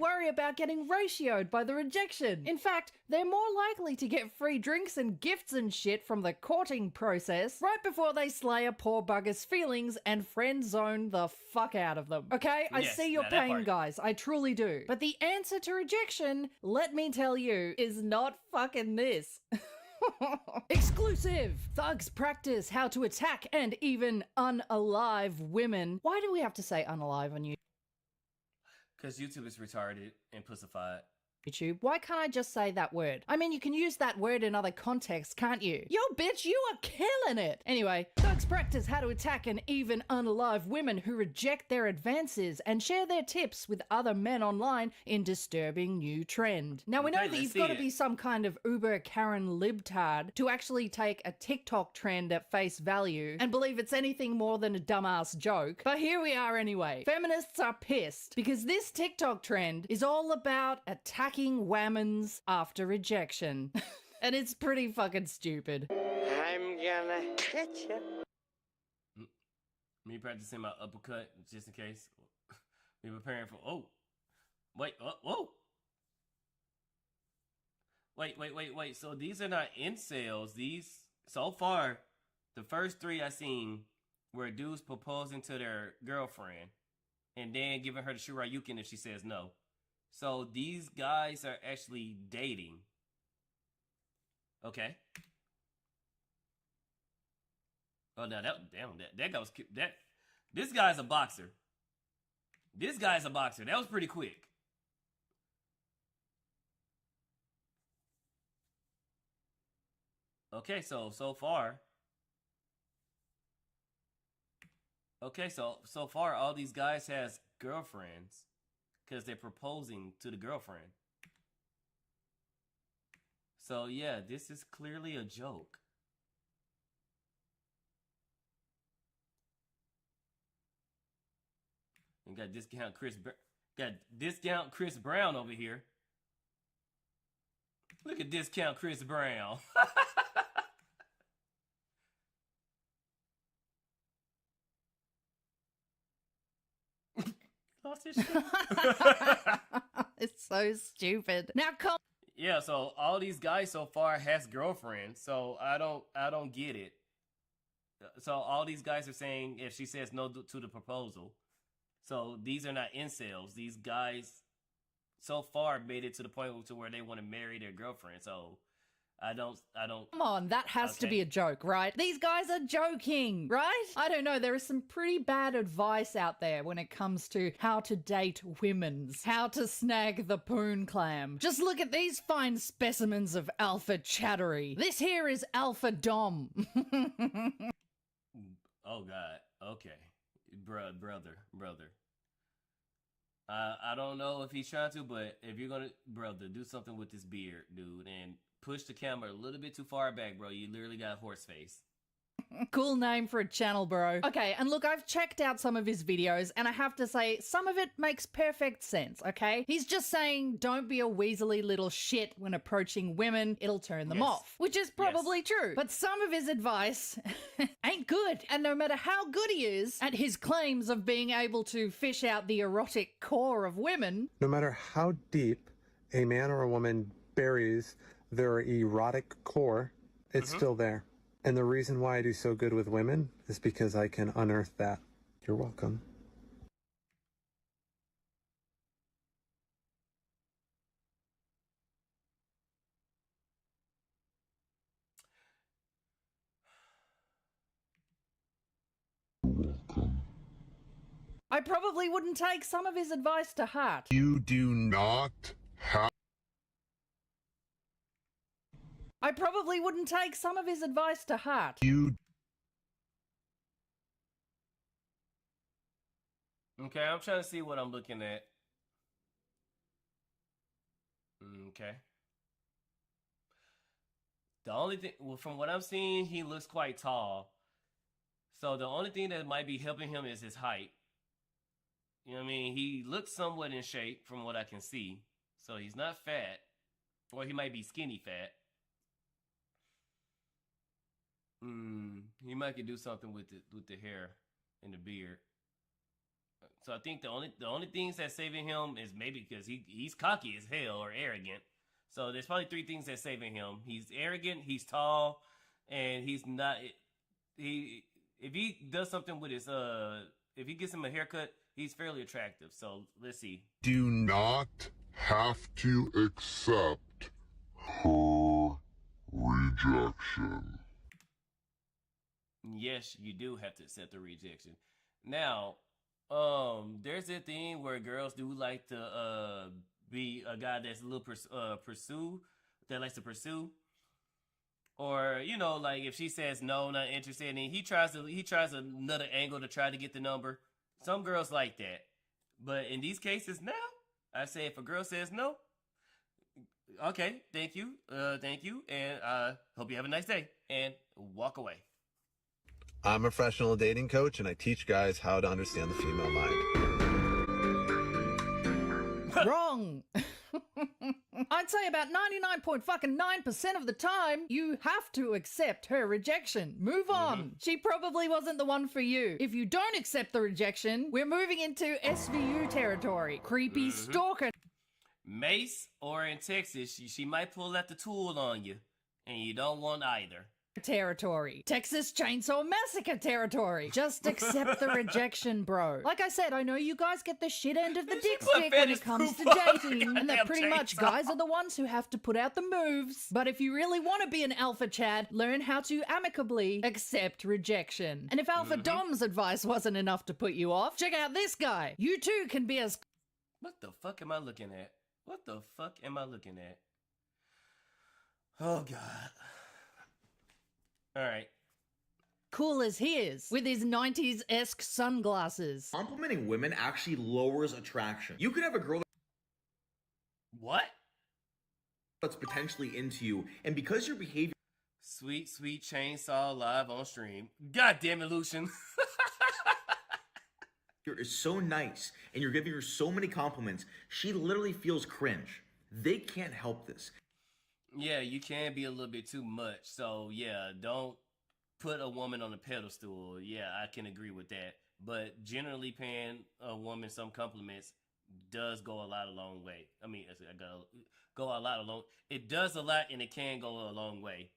worry about getting ratioed by the rejection. In fact, they're more likely to get free drinks and gifts and shit from the courting process right before they slay a poor bugger's feelings and friend zone the fuck out of them. Okay, I Yes, see your now that pain, part. guys. I truly do. But the answer to rejection, let me tell you, is not fucking this. Exclusive! Thugs practice how to attack and even unalive women. Why do we have to say unalive on Because YouTube is retarded and pussified. YouTube? Why can't I just say that word? I mean, you can use that word in other contexts, can't you? Yo, bitch, you are killing it! Anyway, thugs practice how to attack and even unalive women who reject their advances and share their tips with other men online in disturbing new trend. Now, we know Okay, that let's you've see got to it. be some kind of uber Karen libtard to actually take a TikTok trend at face value and believe it's anything more than a dumbass joke. But here we are anyway. Feminists are pissed because this TikTok trend is all about attacking whammons after rejection. And it's pretty fucking stupid. I'm gonna catch you. Me practicing my uppercut just in case. Me preparing for. Oh, wait. Whoa. Wait. So these are not incels. These so far, the first three I seen were dudes proposing to their girlfriend and then giving her the Shurayukin if she says no. So these guys are actually dating. Okay. Oh, now that guy was that. This guy's a boxer. That was pretty quick. Okay, so far. Okay, so far all these guys has girlfriends because they're proposing to the girlfriend. So yeah, this is clearly a joke. And got discount Chris Brown over here. Look at discount Chris Brown. Lost his shit. It's so stupid. Now come. Yeah, so all these guys so far has girlfriends, so I don't get it. So all these guys are saying if she says no to the proposal. So these are not incels. These guys so far made it to the point to where they want to marry their girlfriend. So I don't. Come on, that has to be a joke, right? These guys are joking, right? I don't know. There is some pretty bad advice out there when it comes to how to date women's, how to snag the poon clam. Just look at these fine specimens of alpha chattery. This here is alpha dom. Oh God. Okay, brother. I don't know if he's trying to, but if you're gonna, brother, do something with this beard, dude, and push the camera a little bit too far back, bro. You literally got horse face. Cool name for a channel, bro. Okay, and look, I've checked out some of his videos, and I have to say, some of it makes perfect sense, okay? He's just saying, don't be a weaselly little shit when approaching women, it'll turn them off. Which is probably true. But some of his advice ain't good. And no matter how good he is at his claims of being able to fish out the erotic core of women, no matter how deep a man or a woman buries their erotic core, it's still there. And the reason why I do so good with women is because I can unearth that. You're welcome. I probably wouldn't take some of his advice to heart. You do not have. I probably wouldn't take some of his advice to heart. Okay, I'm trying to see what I'm looking at. Okay. The only thing, well, from what I'm seeing, he looks quite tall. So the only thing that might be helping him is his height. You know what I mean? He looks somewhat in shape from what I can see. So he's not fat. Or he might be skinny fat. He might could do something with the hair and the beard. So I think the only things that's saving him is maybe because he's cocky as hell or arrogant. So there's probably 3 things that's saving him. He's arrogant, he's tall, and he's not. If he does something with his if he gets him a haircut, he's fairly attractive. So let's see. Do not have to accept her rejection. Yes, you do have to accept the rejection. Now, there's a thing where girls do like to be a guy that's a little that likes to pursue. Or, you know, like if she says no, not interested, and he tries another angle to try to get the number. Some girls like that. But in these cases now, I say if a girl says no, okay, thank you, and hope you have a nice day, and walk away. I'm a professional dating coach, and I teach guys how to understand the female mind. Wrong. I'd say about 99.9% of the time, you have to accept her rejection. Move on. She probably wasn't the one for you. If you don't accept the rejection, we're moving into SVU territory. Creepy stalker. Mace, or in Texas, she might pull out the tool on you, and you don't want either. Territory. Texas Chainsaw Massacre territory. Just accept the rejection, bro. Like I said, I know you guys get the shit end of the dick stick when it comes to dating, and that pretty much guys are the ones who have to put out the moves. But if you really want to be an alpha Chad, learn how to amicably accept rejection. And if Alpha Dom's advice wasn't enough to put you off, check out this guy. You too can be as... What the fuck am I looking at? What the fuck am I looking at? Oh, God. All right. Cool as he is, with his 90s-esque sunglasses. Complimenting women actually lowers attraction. You could have a girl What? that's potentially into you, and because your behavior... Sweet Chainsaw live on stream. God damn it, Lucian. is so nice, and you're giving her so many compliments, she literally feels cringe. They can't help this. Yeah, you can be a little bit too much. So, yeah, don't put a woman on a pedestal. Yeah, I can agree with that. But generally paying a woman some compliments does go a long way. I mean, I gotta go a lot along. It does a lot, and it can go a long way.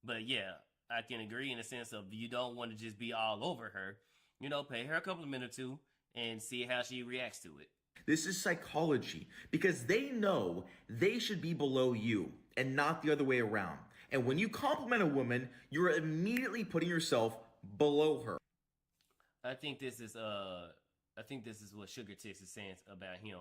But, yeah, I can agree in the sense of you don't want to just be all over her. You know, pay her a compliment or two and see how she reacts to it. This is psychology, because they know they should be below you and not the other way around. And when you compliment a woman, you're immediately putting yourself below her. I think this is what Sugar Tits is saying about him.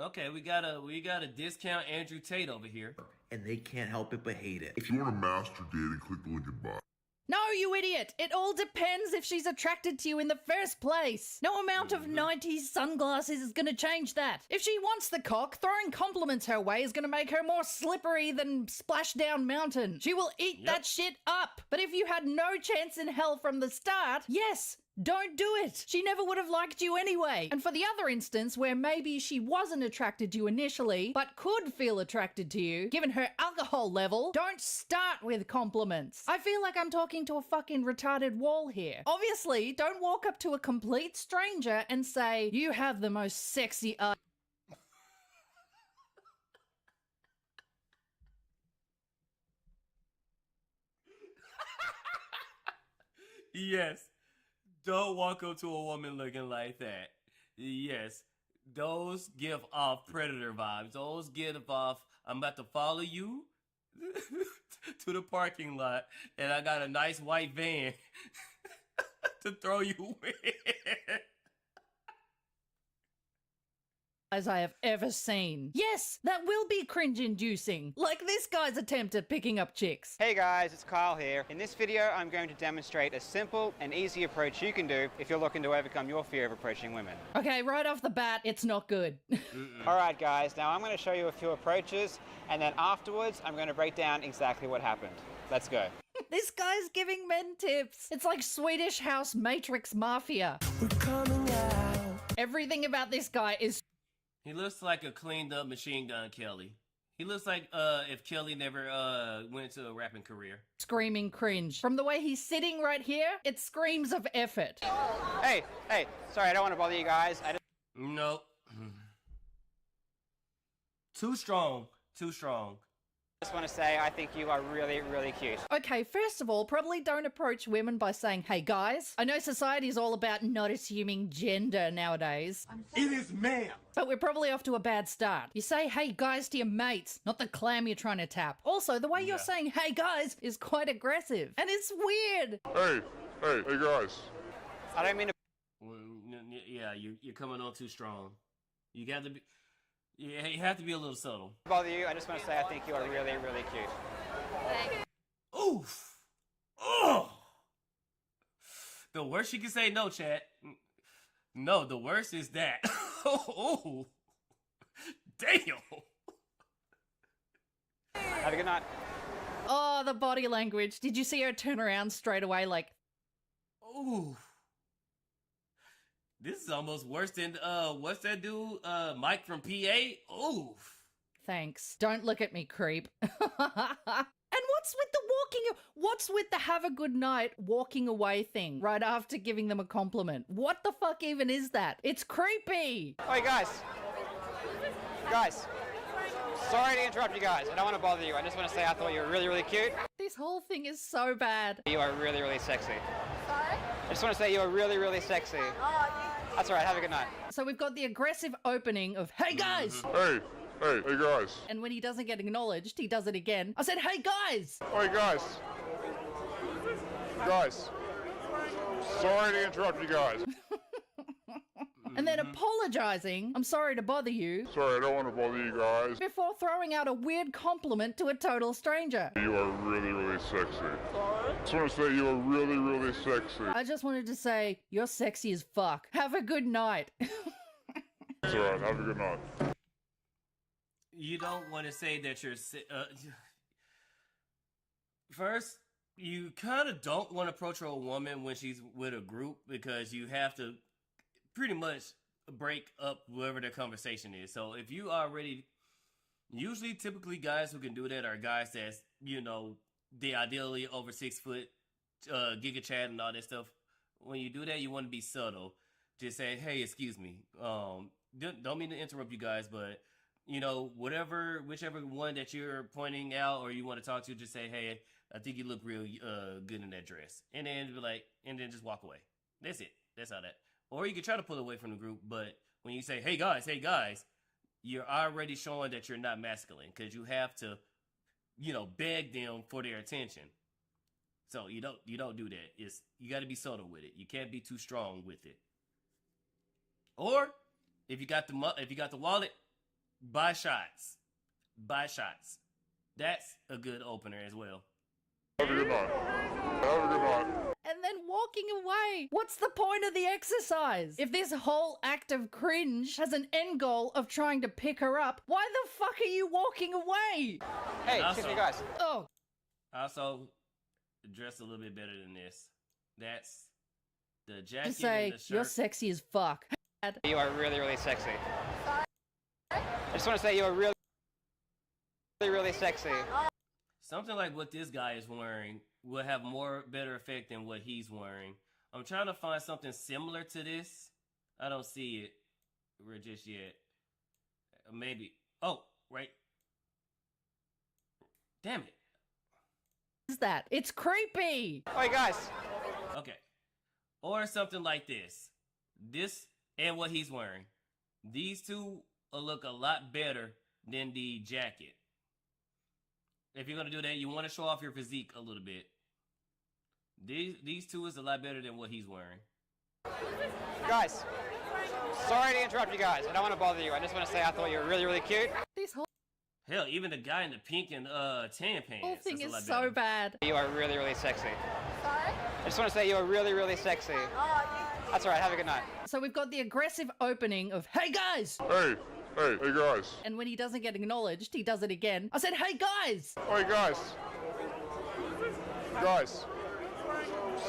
Okay, we got a discount Andrew Tate over here. And they can't help it but hate it. If you want to master dating, click the link in bio. No, you idiot! It all depends if she's attracted to you in the first place. No amount of 90s sunglasses is gonna change that. If she wants the cock, throwing compliments her way is gonna make her more slippery than Splashdown Mountain. She will eat that shit up. But if you had no chance in hell from the start, yes, don't do it. She never would have liked you anyway. And for the other instance where maybe she wasn't attracted to you initially, but could feel attracted to you, given her alcohol level, don't start with compliments. I feel like I'm talking to a fucking retarded wall here. Obviously, don't walk up to a complete stranger and say, "You have the most sexy eyes." Yes. Don't walk up to a woman looking like that. Yes. Those give off predator vibes. Those give off, I'm about to follow you to the parking lot, and I got a nice white van to throw you in. As I have ever seen. Yes, that will be cringe-inducing, like this guy's attempt at picking up chicks. Hey guys, it's Kyle here. In this video, I'm going to demonstrate a simple and easy approach you can do if you're looking to overcome your fear of approaching women. Okay, right off the bat, it's not good. Alright guys, now I'm going to show you a few approaches, and then afterwards, I'm going to break down exactly what happened. Let's go. This guy's giving men tips. It's like Swedish House Matrix Mafia. We're coming out. Everything about this guy is... He looks like a cleaned up Machine Gun Kelly. He looks like if Kelly never went to a rapping career. Screaming cringe. From the way he's sitting right here, it screams of effort. Hey, sorry, I don't want to bother you guys. Nope. Too strong. Too strong. I just want to say I think you are really, really cute. Okay, first of all, probably don't approach women by saying, hey guys. I know society is all about not assuming gender nowadays. It is ma'am. But we're probably off to a bad start. You say, hey guys to your mates, not the clam you're trying to tap. Also, the way you're saying, hey guys, is quite aggressive. And it's weird. Hey guys. I don't mean to... Yeah, you're coming on too strong. You got to be... Yeah, you have to be a little subtle. Bother you, I just want to say I think you are really, really cute. Thanks. Oof. Oh. The worst you can say no, chat. No, the worst is that. Oh. Damn. Have a good night. Oh, the body language. Did you see her turn around straight away like... Ooh. This is almost worse than, what's that dude? Mike from PA? Oof. Thanks. Don't look at me, creep. And what's with the have a good night walking away thing right after giving them a compliment? What the fuck even is that? It's creepy. Hey guys. Guys. Sorry to interrupt you guys. I don't want to bother you. I just want to say I thought you were really, really cute. This whole thing is so bad. You are really, really sexy. Sorry? I just want to say you are really, really sexy. Oh, That's all right. Have a good night. So we've got the aggressive opening of, hey guys! Hey guys. And when he doesn't get acknowledged, he does it again. I said, hey guys! Hey guys. Guys. Sorry to interrupt you guys. And then apologizing, I'm sorry to bother you. Sorry, I don't want to bother you guys. Before throwing out a weird compliment to a total stranger. You are really, really sexy. I just want to say you are really, really sexy. I just wanted to say, you're sexy as fuck. Have a good night. It's alright, have a good night. You don't want to say that you're... First, you kind of don't want to approach a woman when she's with a group because you have to pretty much break up whatever their conversation is. So if you already... Usually, typically, guys who can do that are guys that's, you know, they ideally over 6 foot, giga chat and all that stuff. When you do that, you want to be subtle. Just say, hey, excuse me. Don't mean to interrupt you guys, but... You know, whichever one that you're pointing out or you want to talk to, just say, hey, I think you look real good in that dress. And then be like, and then just walk away. That's it. That's how that. Or you can try to pull away from the group, but when you say, hey guys, you're already showing that you're not masculine because you have to, you know, beg them for their attention. So you don't do that. You got to be subtle with it. You can't be too strong with it. Or if you got the wallet, buy shots. That's a good opener as well. Have a good night. Have a good night. And then walking away. What's the point of the exercise? If this whole act of cringe has an end goal of trying to pick her up, why the fuck are you walking away? Hey, excuse me, guys. Oh. Also, dress a little bit better than this. That's the jacket Just say, and the shirt. you're sexy as fuck. You are really, really sexy. I just want to say you are really, really, really sexy. Something like what this guy is wearing will have better effect than what he's wearing. I'm trying to find something similar to this. I don't see it just yet. Maybe. Oh, right. Damn it. What is that? It's creepy. Hey, guys. Okay. Or something like this. This and what he's wearing. These two will look a lot better than the jacket. If you're going to do that, you want to show off your physique a little bit. These two is a lot better than what he's wearing. Guys, sorry to interrupt you guys. I don't want to bother you. I just want to say I thought you were really, really cute. Hell, even the guy in the pink and tan pants. The whole thing is so better. bad. You are really, really sexy. Sorry? I just want to say you are really, really sexy. That's all right. Have a good night. So we've got the aggressive opening of, hey guys! Hey guys. And when he doesn't get acknowledged, he does it again. I said, hey guys! Hey guys. Guys.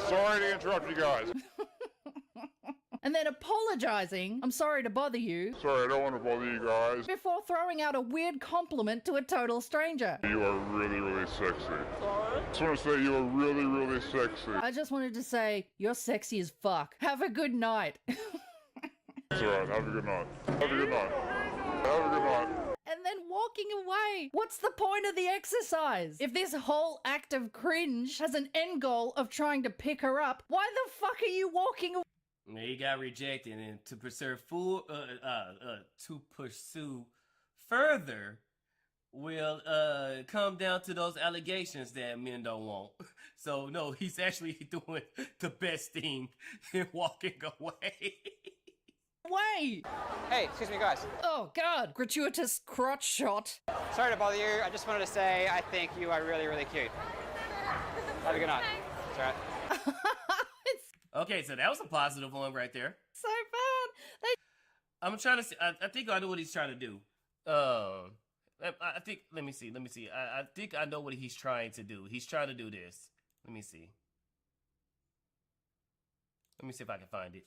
Sorry to interrupt you guys. and then apologizing, I'm sorry to bother you. Sorry, I don't want to bother you guys. Before throwing out a weird compliment to a total stranger. You are really, really sexy. I just want to say you are really, really sexy. I just wanted to say, you're sexy as fuck. Have a good night. It's alright, have a good night. Have a good night. Have a good night. And then walking away. What's the point of the exercise? If this whole act of cringe has an end goal of trying to pick her up, why the fuck are you walking away? He got rejected, and to pursue further will come down to those allegations that men don't want. So no, he's actually doing the best thing in walking away. Way. Hey, excuse me, guys. Oh God, gratuitous crotch shot. Sorry to bother you. I just wanted to say I think you are really, really cute. Have a good night. It's all right. Okay, so that was a positive one right there. So bad. I'm trying to see. I think I know what he's trying to do. I think. Let me see. I think I know what he's trying to do. He's trying to do this. Let me see. Let me see if I can find it.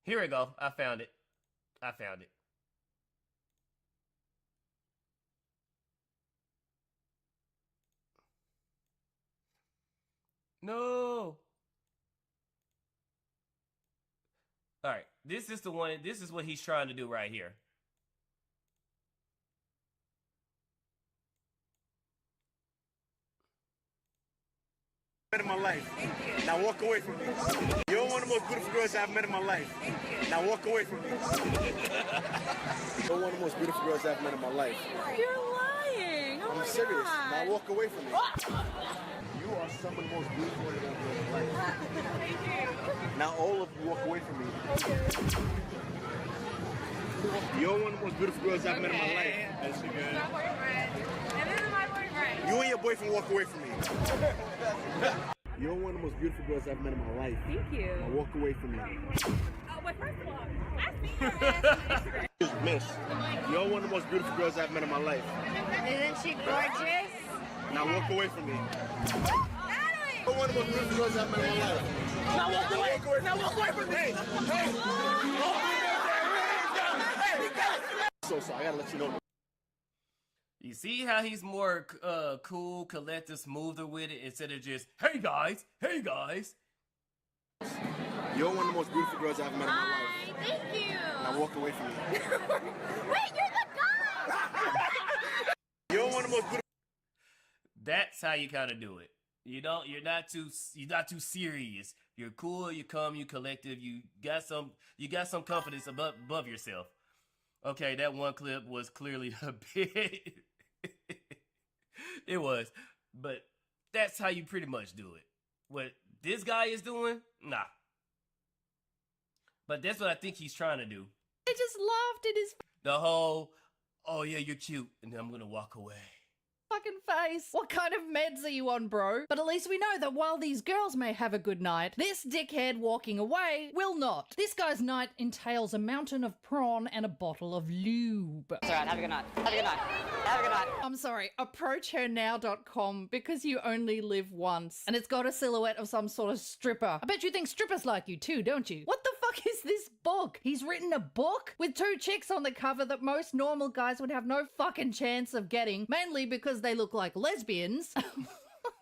Here we go. I found it. No. All right. This is the one. This is what he's trying to do right here. In my life. Now walk away from me. You're one of the most beautiful girls I've met in my life. Now walk away from me. You're one of the most beautiful girls I've met in my life. You're lying. Oh I'm serious. Now walk away from me. You are some of the most beautiful women I've met in my life. Thank you. Now all of you walk away from me. You're one of the most beautiful girls I've met in my life. That's good. My boyfriend. And this is my boyfriend. You and your boyfriend walk away from me. You're one of the most beautiful girls I've met in my life. Thank you. Now walk away from me. Oh, but first of all, I see your ass on Instagram. Miss, you're one of the most beautiful girls I've met in my life. Isn't she gorgeous? Now walk away from me. You're one of the most beautiful girls I've met in my life. Now walk away. Now walk away from me. Hey. So sorry, I gotta let you know. You see how he's more cool, collected, smoother with it instead of just, hey guys. You're one of the most beautiful girls I've met in my life. Thank you. Now walk away from me. Wait, you're the guy. You're one of the most beautiful. That's how you kind of do it. You're not too serious. You're cool. You calm. You collective. You got some confidence above yourself. Okay, that one clip was clearly a bit. It was, but that's how you pretty much do it. What this guy is doing, nah. But that's what I think he's trying to do. I just laughed at his The whole, oh yeah, you're cute, and then I'm gonna walk away. fucking face. What kind of meds are you on, bro? But at least we know that while these girls may have a good night, this dickhead walking away will not. This guy's night entails a mountain of prawn and a bottle of lube. It's alright, have a good night. Have a good night. Have a good night. I'm sorry, approachhernow.com because you only live once. And it's got a silhouette of some sort of stripper. I bet you think strippers like you too, don't you? What the fuck is this book? He's written a book with two chicks on the cover that most normal guys would have no fucking chance of getting, mainly because they look like lesbians.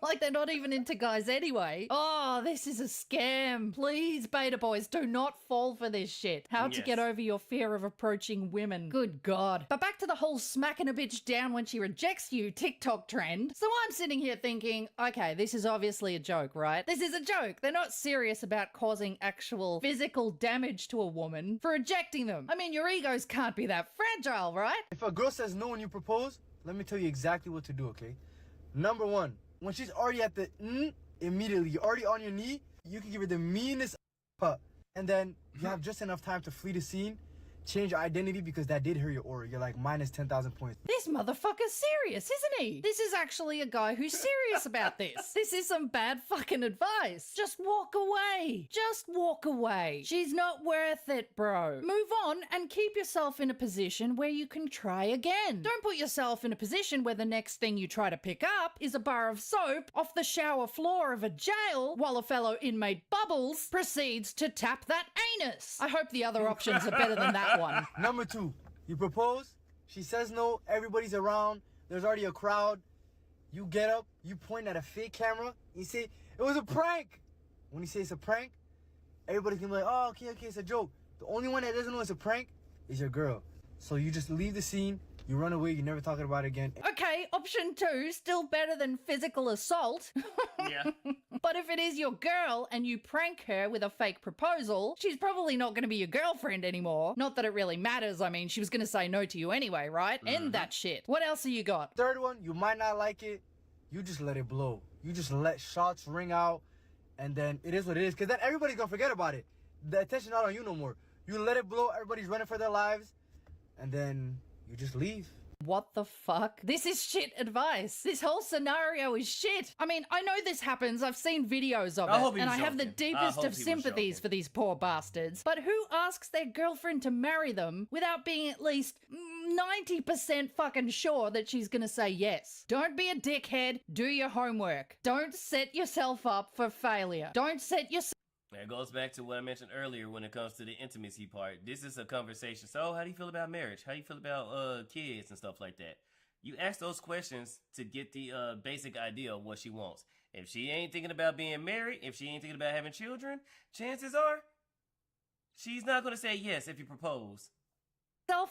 Like they're not even into guys anyway. Oh, this is a scam. Please, beta boys, do not fall for this shit. How to get over your fear of approaching women. Good God. But back to the whole smacking a bitch down when she rejects you TikTok trend. So I'm sitting here thinking, okay, this is obviously a joke, right? This is a joke. They're not serious about causing actual physical damage to a woman for rejecting them. I mean, your egos can't be that fragile, right? If a girl says no when you propose, let me tell you exactly what to do, okay? Number one, when she's already at the immediately, you're already on your knee, you can give her the meanest putt. And then you have just enough time to flee the scene. change your identity because that did hurt your aura. You're like minus 10,000 points. This motherfucker's serious, isn't he? This is actually a guy who's serious about this. This is some bad fucking advice. Just walk away. Just walk away. She's not worth it, bro. Move on and keep yourself in a position where you can try again. Don't put yourself in a position where the next thing you try to pick up is a bar of soap off the shower floor of a jail while a fellow inmate Bubbles proceeds to tap that anus. I hope the other options are better than that one. Number 2, you propose, she says no, everybody's around, there's already a crowd. You get up, you point at a fake camera, you say, it was a prank. When you say it's a prank, everybody's gonna be like, oh, okay, it's a joke. The only one that doesn't know it's a prank is your girl. So you just leave the scene, you run away, you're never talking about it again. Okay, option 2, still better than physical assault. Yeah. But if it is your girl and you prank her with a fake proposal, she's probably not going to be your girlfriend anymore. Not that it really matters. I mean, she was going to say no to you anyway, right? End that shit. What else have you got? Third one, you might not like it. You just let it blow. You just let shots ring out, and then it is what it is. Because then everybody's going to forget about it. The attention not on you no more. You let it blow, everybody's running for their lives, and then you just leave. What the fuck? This is shit advice. This whole scenario is shit. I mean, I know this happens. I've seen videos of it. And I have the deepest of sympathies for these poor bastards. But who asks their girlfriend to marry them without being at least 90% fucking sure that she's gonna say yes? Don't be a dickhead. Do your homework. Don't set yourself up for failure. Don't set yourself. That goes back to what I mentioned earlier when it comes to the intimacy part. This is a conversation. So, how do you feel about marriage? How do you feel about kids and stuff like that? You ask those questions to get the basic idea of what she wants. If she ain't thinking about being married, if she ain't thinking about having children, chances are she's not going to say yes if you propose.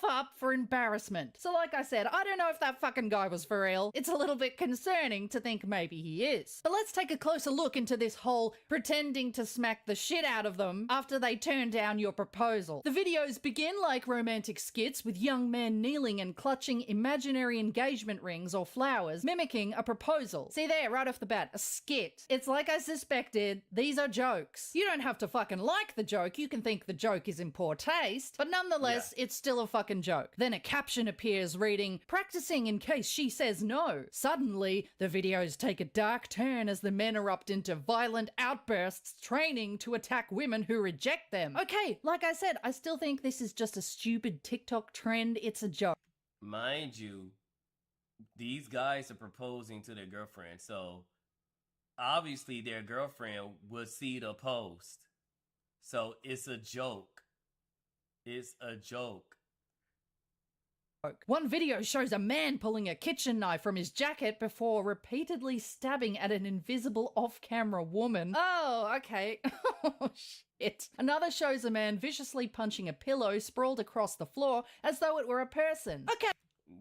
Up for embarrassment. So like I said, I don't know if that fucking guy was for real. It's a little bit concerning to think maybe he is. But let's take a closer look into this whole pretending to smack the shit out of them after they turn down your proposal. The videos begin like romantic skits with young men kneeling and clutching imaginary engagement rings or flowers, mimicking a proposal. See there, right off the bat, a skit. It's like I suspected, these are jokes. You don't have to fucking like the joke, you can think the joke is in poor taste, but nonetheless, it's still a fucking joke. Then a caption appears reading, practicing in case she says no. Suddenly, the videos take a dark turn as the men erupt into violent outbursts, training to attack women who reject them. Okay, like I said, I still think this is just a stupid TikTok trend. It's a joke. Mind you, these guys are proposing to their girlfriend, so obviously their girlfriend would see the post. So it's a joke. It's a joke. One video shows a man pulling a kitchen knife from his jacket before repeatedly stabbing at an invisible off-camera woman. Oh, okay. Oh, shit. Another shows a man viciously punching a pillow sprawled across the floor as though it were a person. Okay.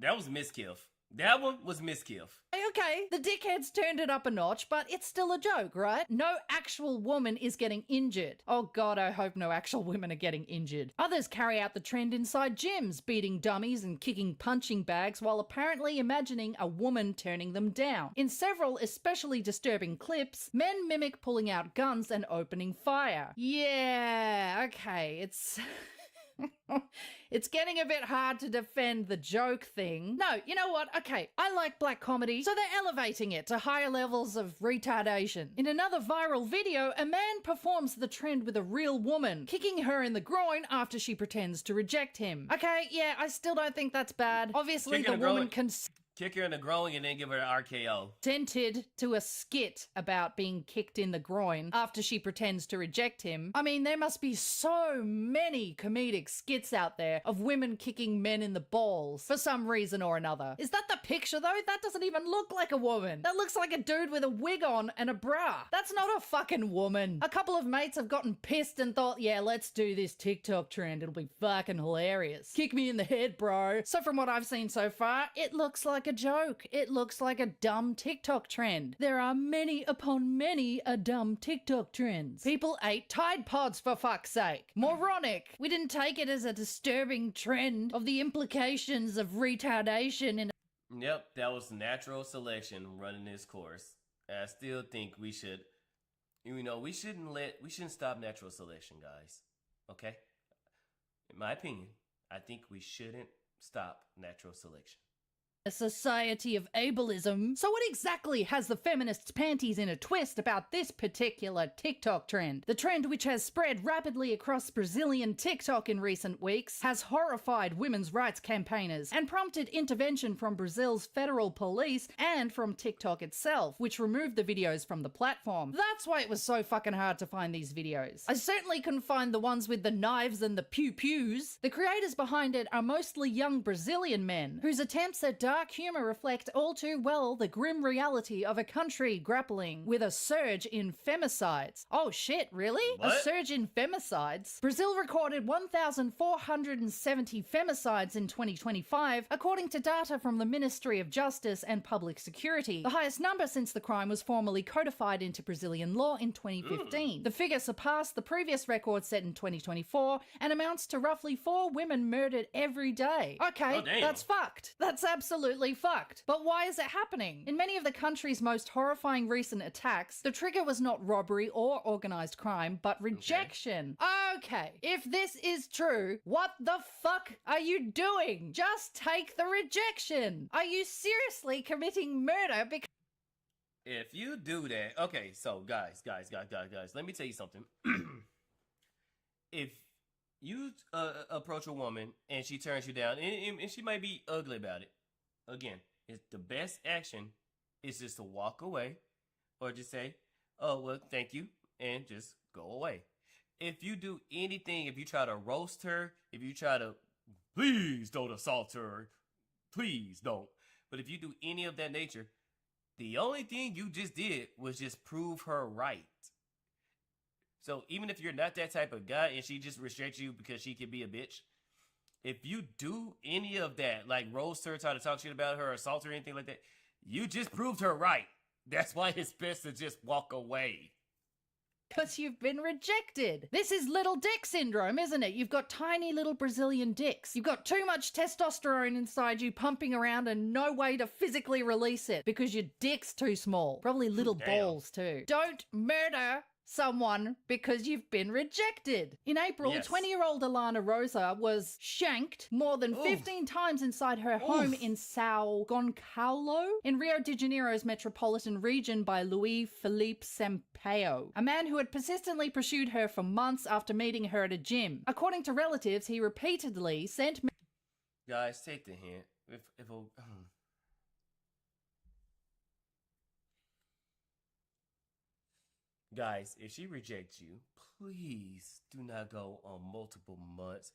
That was miskiff. That one was miskiff. Okay, the dickheads turned it up a notch, but it's still a joke, right? No actual woman is getting injured. Oh god, I hope no actual women are getting injured. Others carry out the trend inside gyms, beating dummies and kicking punching bags while apparently imagining a woman turning them down. In several especially disturbing clips, men mimic pulling out guns and opening fire. Yeah, okay, it's... It's getting a bit hard to defend the joke thing. No, you know what? Okay, I like black comedy, so they're elevating it to higher levels of retardation. In another viral video, a man performs the trend with a real woman, kicking her in the groin after she pretends to reject him. Okay, yeah, I still don't think that's bad. Obviously, the woman can... Kick her in the groin and then give her an RKO. Consented to a skit about being kicked in the groin after she pretends to reject him. I mean, there must be so many comedic skits out there of women kicking men in the balls for some reason or another. Is that the picture though? That doesn't even look like a woman. That looks like a dude with a wig on and a bra. That's not a fucking woman. A couple of mates have gotten pissed and thought, yeah, let's do this TikTok trend. It'll be fucking hilarious. Kick me in the head, bro. So from what I've seen so far, it looks like a joke. It looks like a dumb TikTok trend. There are many upon many a dumb TikTok trends. People ate Tide Pods for fuck's sake. Moronic. We didn't take it as a disturbing trend of the implications of retardation in... Yep, that was natural selection running this course. I still think we should, you know, we shouldn't stop natural selection, guys. Okay? In my opinion, I think we shouldn't stop natural selection. A society of ableism. So what exactly has the feminists' panties in a twist about this particular TikTok trend? The trend, which has spread rapidly across Brazilian TikTok in recent weeks, has horrified women's rights campaigners and prompted intervention from Brazil's federal police and from TikTok itself, which removed the videos from the platform. That's why it was so fucking hard to find these videos. I certainly couldn't find the ones with the knives and the pew-pews. The creators behind it are mostly young Brazilian men, whose attempts at dark humor reflect all too well the grim reality of a country grappling with a surge in femicides. Oh shit, really? What? A surge in femicides? Brazil recorded 1,470 femicides in 2025, according to data from the Ministry of Justice and Public Security, the highest number since the crime was formally codified into Brazilian law in 2015. The figure surpassed the previous record set in 2024 and amounts to roughly 4 women murdered every day. Okay, that's fucked. That's absolutely fucked. But why is it happening? In many of the country's most horrifying recent attacks, the trigger was not robbery or organized crime, but rejection. Okay, if this is true, what the fuck are you doing? Just take the rejection. Are you seriously committing murder because... If you do that, okay, so guys, let me tell you something. If you approach a woman and she turns you down, and she might be ugly about it, again, it's the best action is just to walk away or just say, oh, well, thank you, and just go away. If you do anything, if you try to roast her, if you try to, please don't assault her, please don't. But if you do any of that nature, the only thing you just did was just prove her right. So even if you're not that type of guy and she just rejects you because she can be a bitch, if you do any of that, like roast her, try to talk shit about her, assault her, anything like that, you just proved her right. That's why it's best to just walk away. Because you've been rejected. This is little dick syndrome, isn't it? You've got tiny little Brazilian dicks. You've got too much testosterone inside you pumping around and no way to physically release it because your dick's too small. Probably little balls too. Don't murder someone because you've been rejected. In April, 20-year-old Alana Rosa was shanked more than 15 times inside her home in São Gonçalo in Rio de Janeiro's metropolitan region by Luís Felipe Sampaio, a man who had persistently pursued her for months after meeting her at a gym. According to relatives, he repeatedly sent... Guys, take the hint. Guys, if she rejects you, please do not go on multiple months.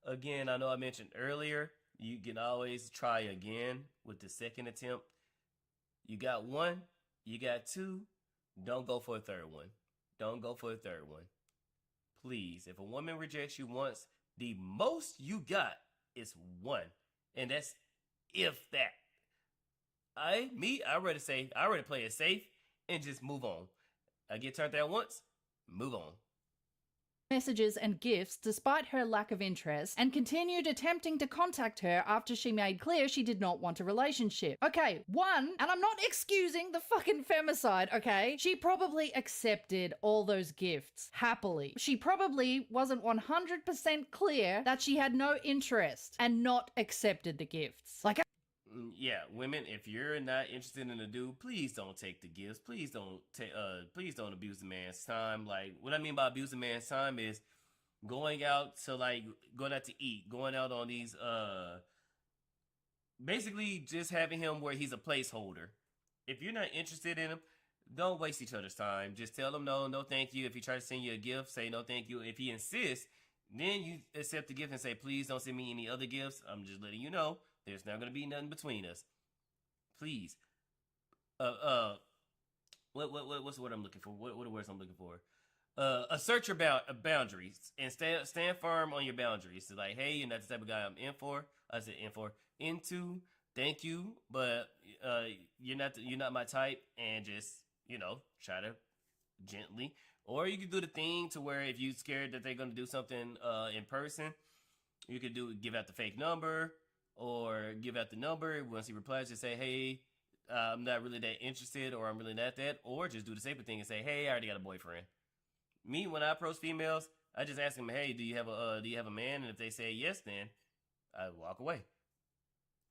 Again, I know I mentioned earlier, you can always try again with the second attempt. You got 1, you got 2, don't go for a third one. Don't go for a third one. Please, if a woman rejects you once, the most you got is 1. And that's if that. I'd rather play it safe and just move on. I get turned down once, move on. Messages and gifts despite her lack of interest and continued attempting to contact her after she made clear she did not want a relationship. Okay, 1, and I'm not excusing the fucking femicide, okay? She probably accepted all those gifts happily. She probably wasn't 100% clear that she had no interest and not accepted the gifts. Like, yeah, women, if you're not interested in a dude, please don't take the gifts. Please don't abuse the man's time. Like, what I mean by abuse the man's time is going out to eat, going out on these, basically just having him where he's a placeholder. If you're not interested in him, don't waste each other's time. Just tell him no thank you. If he tries to send you a gift, say no thank you. If he insists, then you accept the gift and say, please don't send me any other gifts. I'm just letting you know. There's not going to be nothing between us. Please. What's the word I'm looking for? What are the words I'm looking for? Assert your boundaries and stand firm on your boundaries. So like, hey, you're not the type of guy I'm in for. I said in for. Into, thank you, but you're not my type, and just, try to gently. Or you could do the thing to where if you're scared that they're going to do something in person, you could give out the fake number. Or give out the number. Once he replies, just say, hey, I'm not really that interested, or I'm really not that. Or just do the safer thing and say, hey, I already got a boyfriend. Me, when I approach females, I just ask them, hey, do you have a man? And if they say yes, then I walk away.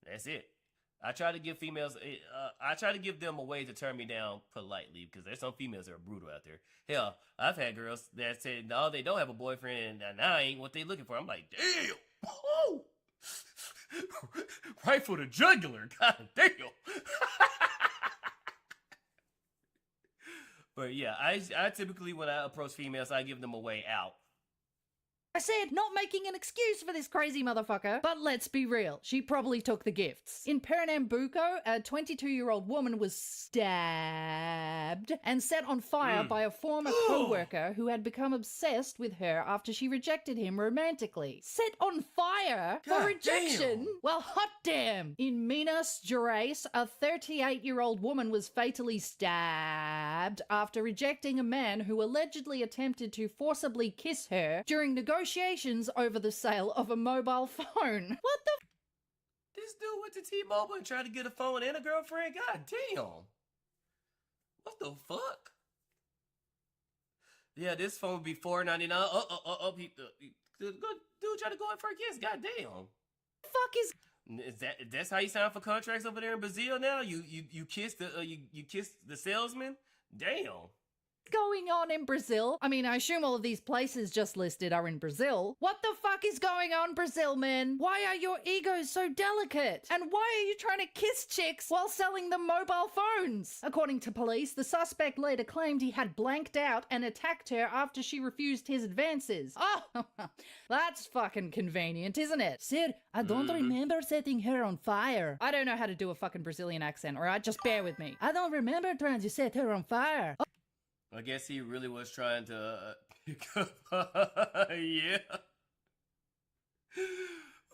That's it. I try to give females, I try to give them a way to turn me down politely, because there's some females that are brutal out there. Hell, I've had girls that said, no, they don't have a boyfriend, and I ain't what they looking for. I'm like, damn. Oh. Right for the jugular. God damn. But yeah, I typically, when I approach females, I give them a way out. I said, not making an excuse for this crazy motherfucker, but let's be real, she probably took the gifts. In Pernambuco, a 22-year-old woman was stabbed and set on fire by a former co-worker who had become obsessed with her after she rejected him romantically. Set on fire for rejection? Damn. Well, hot damn! In Minas Gerais, a 38-year-old woman was fatally stabbed after rejecting a man who allegedly attempted to forcibly kiss her during negotiations over the sale of a mobile phone. What the? This dude went to T-Mobile and tried to get a phone and a girlfriend? God damn. What the fuck? Yeah, this phone would be $499. Dude trying to go in for a kiss. God damn. Fuck is that's how you sign for contracts over there in Brazil now? You kiss the you kiss the salesman? Damn. Going on in Brazil? I mean, I assume all of these places just listed are in Brazil. What the fuck is going on, Brazil, man? Why are your egos so delicate? And why are you trying to kiss chicks while selling them mobile phones? According to police, the suspect later claimed he had blanked out and attacked her after she refused his advances. Oh, that's fucking convenient, isn't it? Sid, I don't remember setting her on fire. I don't know how to do a fucking Brazilian accent, alright? Just bear with me. I don't remember trying to set her on fire. Oh. I guess he really was trying to pick up. Yeah.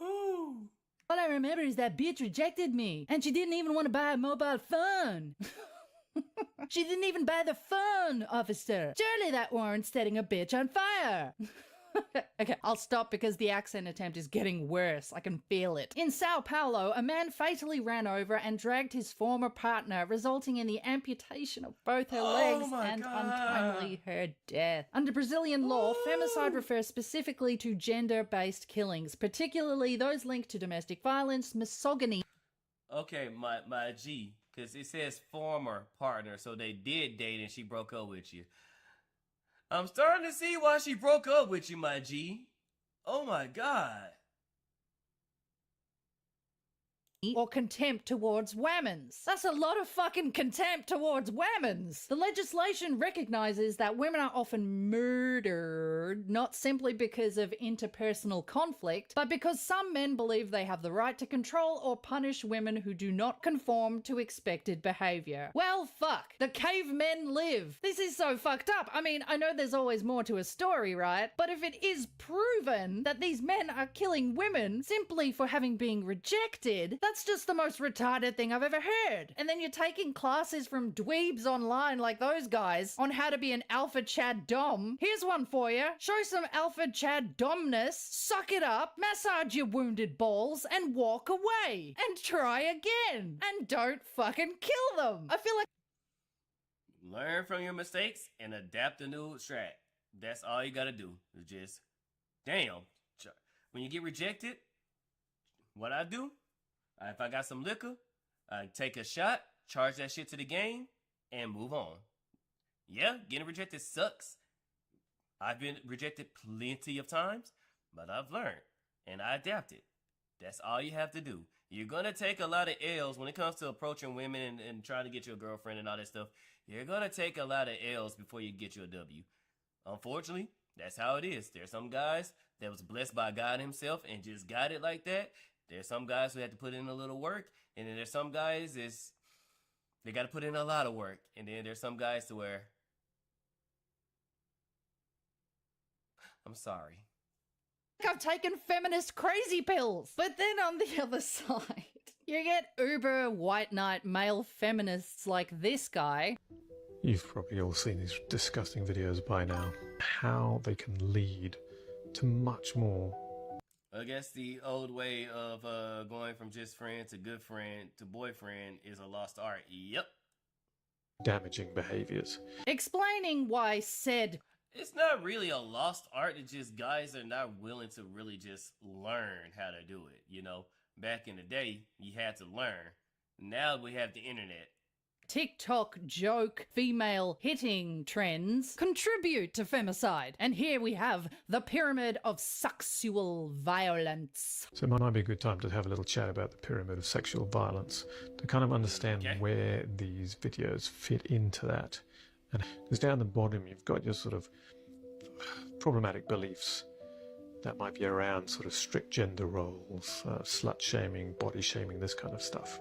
Ooh. All I remember is that bitch rejected me, and she didn't even want to buy a mobile phone. She didn't even buy the phone, officer. Surely that warrants setting a bitch on fire. Okay, I'll stop because the accent attempt is getting worse. I can feel it. In Sao Paulo, a man fatally ran over and dragged his former partner, resulting in the amputation of both her legs and untimely her death. Under Brazilian law, femicide refers specifically to gender-based killings, particularly those linked to domestic violence, misogyny. Okay, my G, because it says former partner, so they did date and she broke up with you. I'm starting to see why she broke up with you, my G. Oh my God. Or contempt towards women's. That's a lot of fucking contempt towards women's. The legislation recognizes that women are often murdered, not simply because of interpersonal conflict, but because some men believe they have the right to control or punish women who do not conform to expected behavior. Well, fuck. The cavemen live. This is so fucked up. I mean, I know there's always more to a story, right? But if it is proven that these men are killing women simply for having been rejected, that's just the most retarded thing I've ever heard. And then you're taking classes from dweebs online like those guys on how to be an alpha Chad dom. Here's one for you. Show some alpha Chad domness, suck it up, massage your wounded balls, and walk away. And try again. And don't fucking kill them. I feel like... Learn from your mistakes and adapt a new strat. That's all you gotta do. It's just, damn. When you get rejected, what I do? If I got some liquor, I take a shot, charge that shit to the game, and move on. Yeah, getting rejected sucks. I've been rejected plenty of times, but I've learned, and I adapted. That's all you have to do. You're gonna take a lot of L's when it comes to approaching women and trying to get you a girlfriend and all that stuff. You're gonna take a lot of L's before you get you a W. Unfortunately, that's how it is. There's some guys that was blessed by God himself and just got it like that. There's some guys who had to put in a little work, and then there's some guys they got to put in a lot of work, and then there's some guys to where I'm sorry. I've taken feminist crazy pills. But then on the other side, you get uber white knight male feminists like this guy. You've probably all seen these disgusting videos by now. How they can lead to much more. I guess the old way of going from just friend to good friend to boyfriend is a lost art. Yep. Damaging behaviors. Explaining why said It's not really a lost art. It's just guys are not willing to really just learn how to do it. You know, back in the day, you had to learn. Now we have the internet. TikTok joke female hitting trends contribute to femicide. And here we have the pyramid of sexual violence. So it might be a good time to have a little chat about the pyramid of sexual violence to kind of understand where these videos fit into that. And because down the bottom you've got your sort of problematic beliefs that might be around sort of strict gender roles, slut shaming, body shaming, this kind of stuff.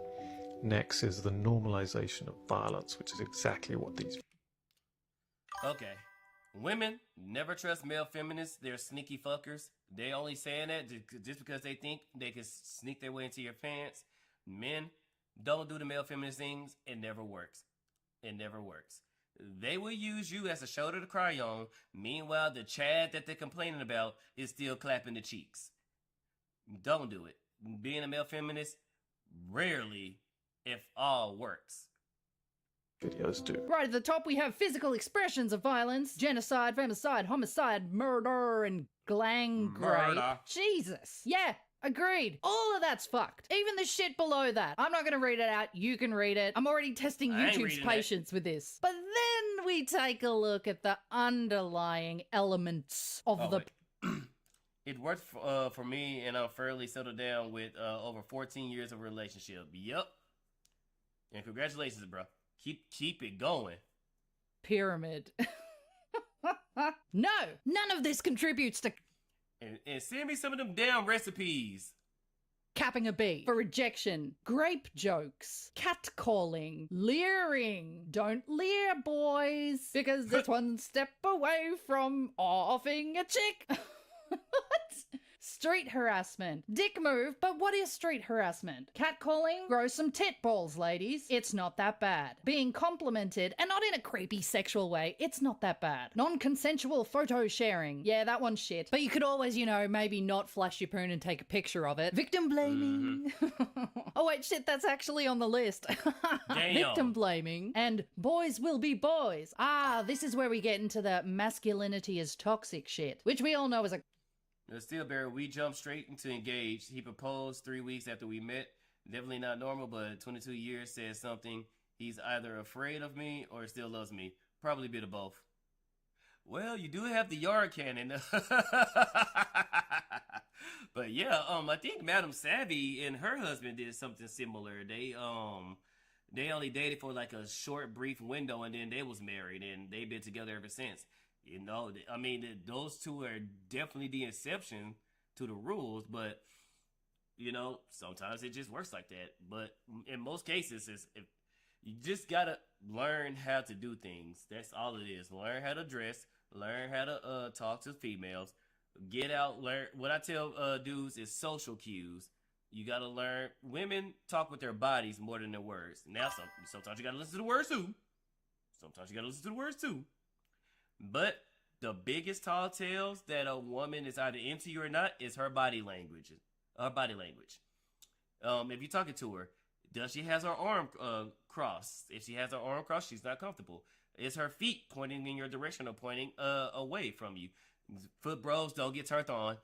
Next is the normalization of violence, which is exactly what these... Okay. Women, never trust male feminists. They're sneaky fuckers. They only saying that just because they think they can sneak their way into your pants. Men, don't do the male feminist things. It never works. It never works. They will use you as a shoulder to cry on. Meanwhile, the Chad that they're complaining about is still clapping the cheeks. Don't do it. Being a male feminist rarely, if all, works. Videos do. Right at the top we have physical expressions of violence, genocide, femicide, homicide, murder, and glang rape. Jesus. Yeah, agreed. All of that's fucked. Even the shit below that. I'm not gonna read it out, you can read it. I'm already testing YouTube's patience with this. But then we take a look at the underlying elements of the... It worked for me, and I'm fairly settled down with over 14 years of relationship. Yup. And congratulations, bro. Keep it going. Pyramid. No, none of this contributes to... And send me some of them damn recipes. Capping a bee for rejection, grape jokes, catcalling, leering. Don't leer, boys, because it's one step away from offing a chick. What? Street harassment. Dick move, but what is street harassment? Catcalling? Grow some tit balls, ladies. It's not that bad. Being complimented, and not in a creepy sexual way, it's not that bad. Non-consensual photo sharing. Yeah, that one's shit. But you could always, you know, maybe not flash your poon and take a picture of it. Victim blaming. Oh wait, shit, that's actually on the list. Victim blaming. And boys will be boys. Ah, this is where we get into the masculinity is toxic shit, which we all know is a... Still, Barry, we jumped straight into engaged. He proposed 3 weeks after we met. Definitely not normal, but 22 years says something. He's either afraid of me or still loves me. Probably a bit of both. Well, you do have the yard cannon. But yeah, I think Madam Savvy and her husband did something similar. They only dated for like a short, brief window, and then they was married, and they've been together ever since. You know, I mean, those two are definitely the exception to the rules, but, you know, sometimes it just works like that. But in most cases, if you just gotta learn how to do things. That's all it is. Learn how to dress, learn how to talk to females, get out, learn. What I tell dudes is social cues. You gotta learn. Women talk with their bodies more than their words. Now, sometimes you gotta listen to the words too. Sometimes you gotta listen to the words too. But the biggest tall tales that a woman is either into you or not is her body language. Her body language. If you're talking to her, does she has her arm crossed? If she has her arm crossed, she's not comfortable. Is her feet pointing in your direction or pointing away from you? Foot bros don't get turned on.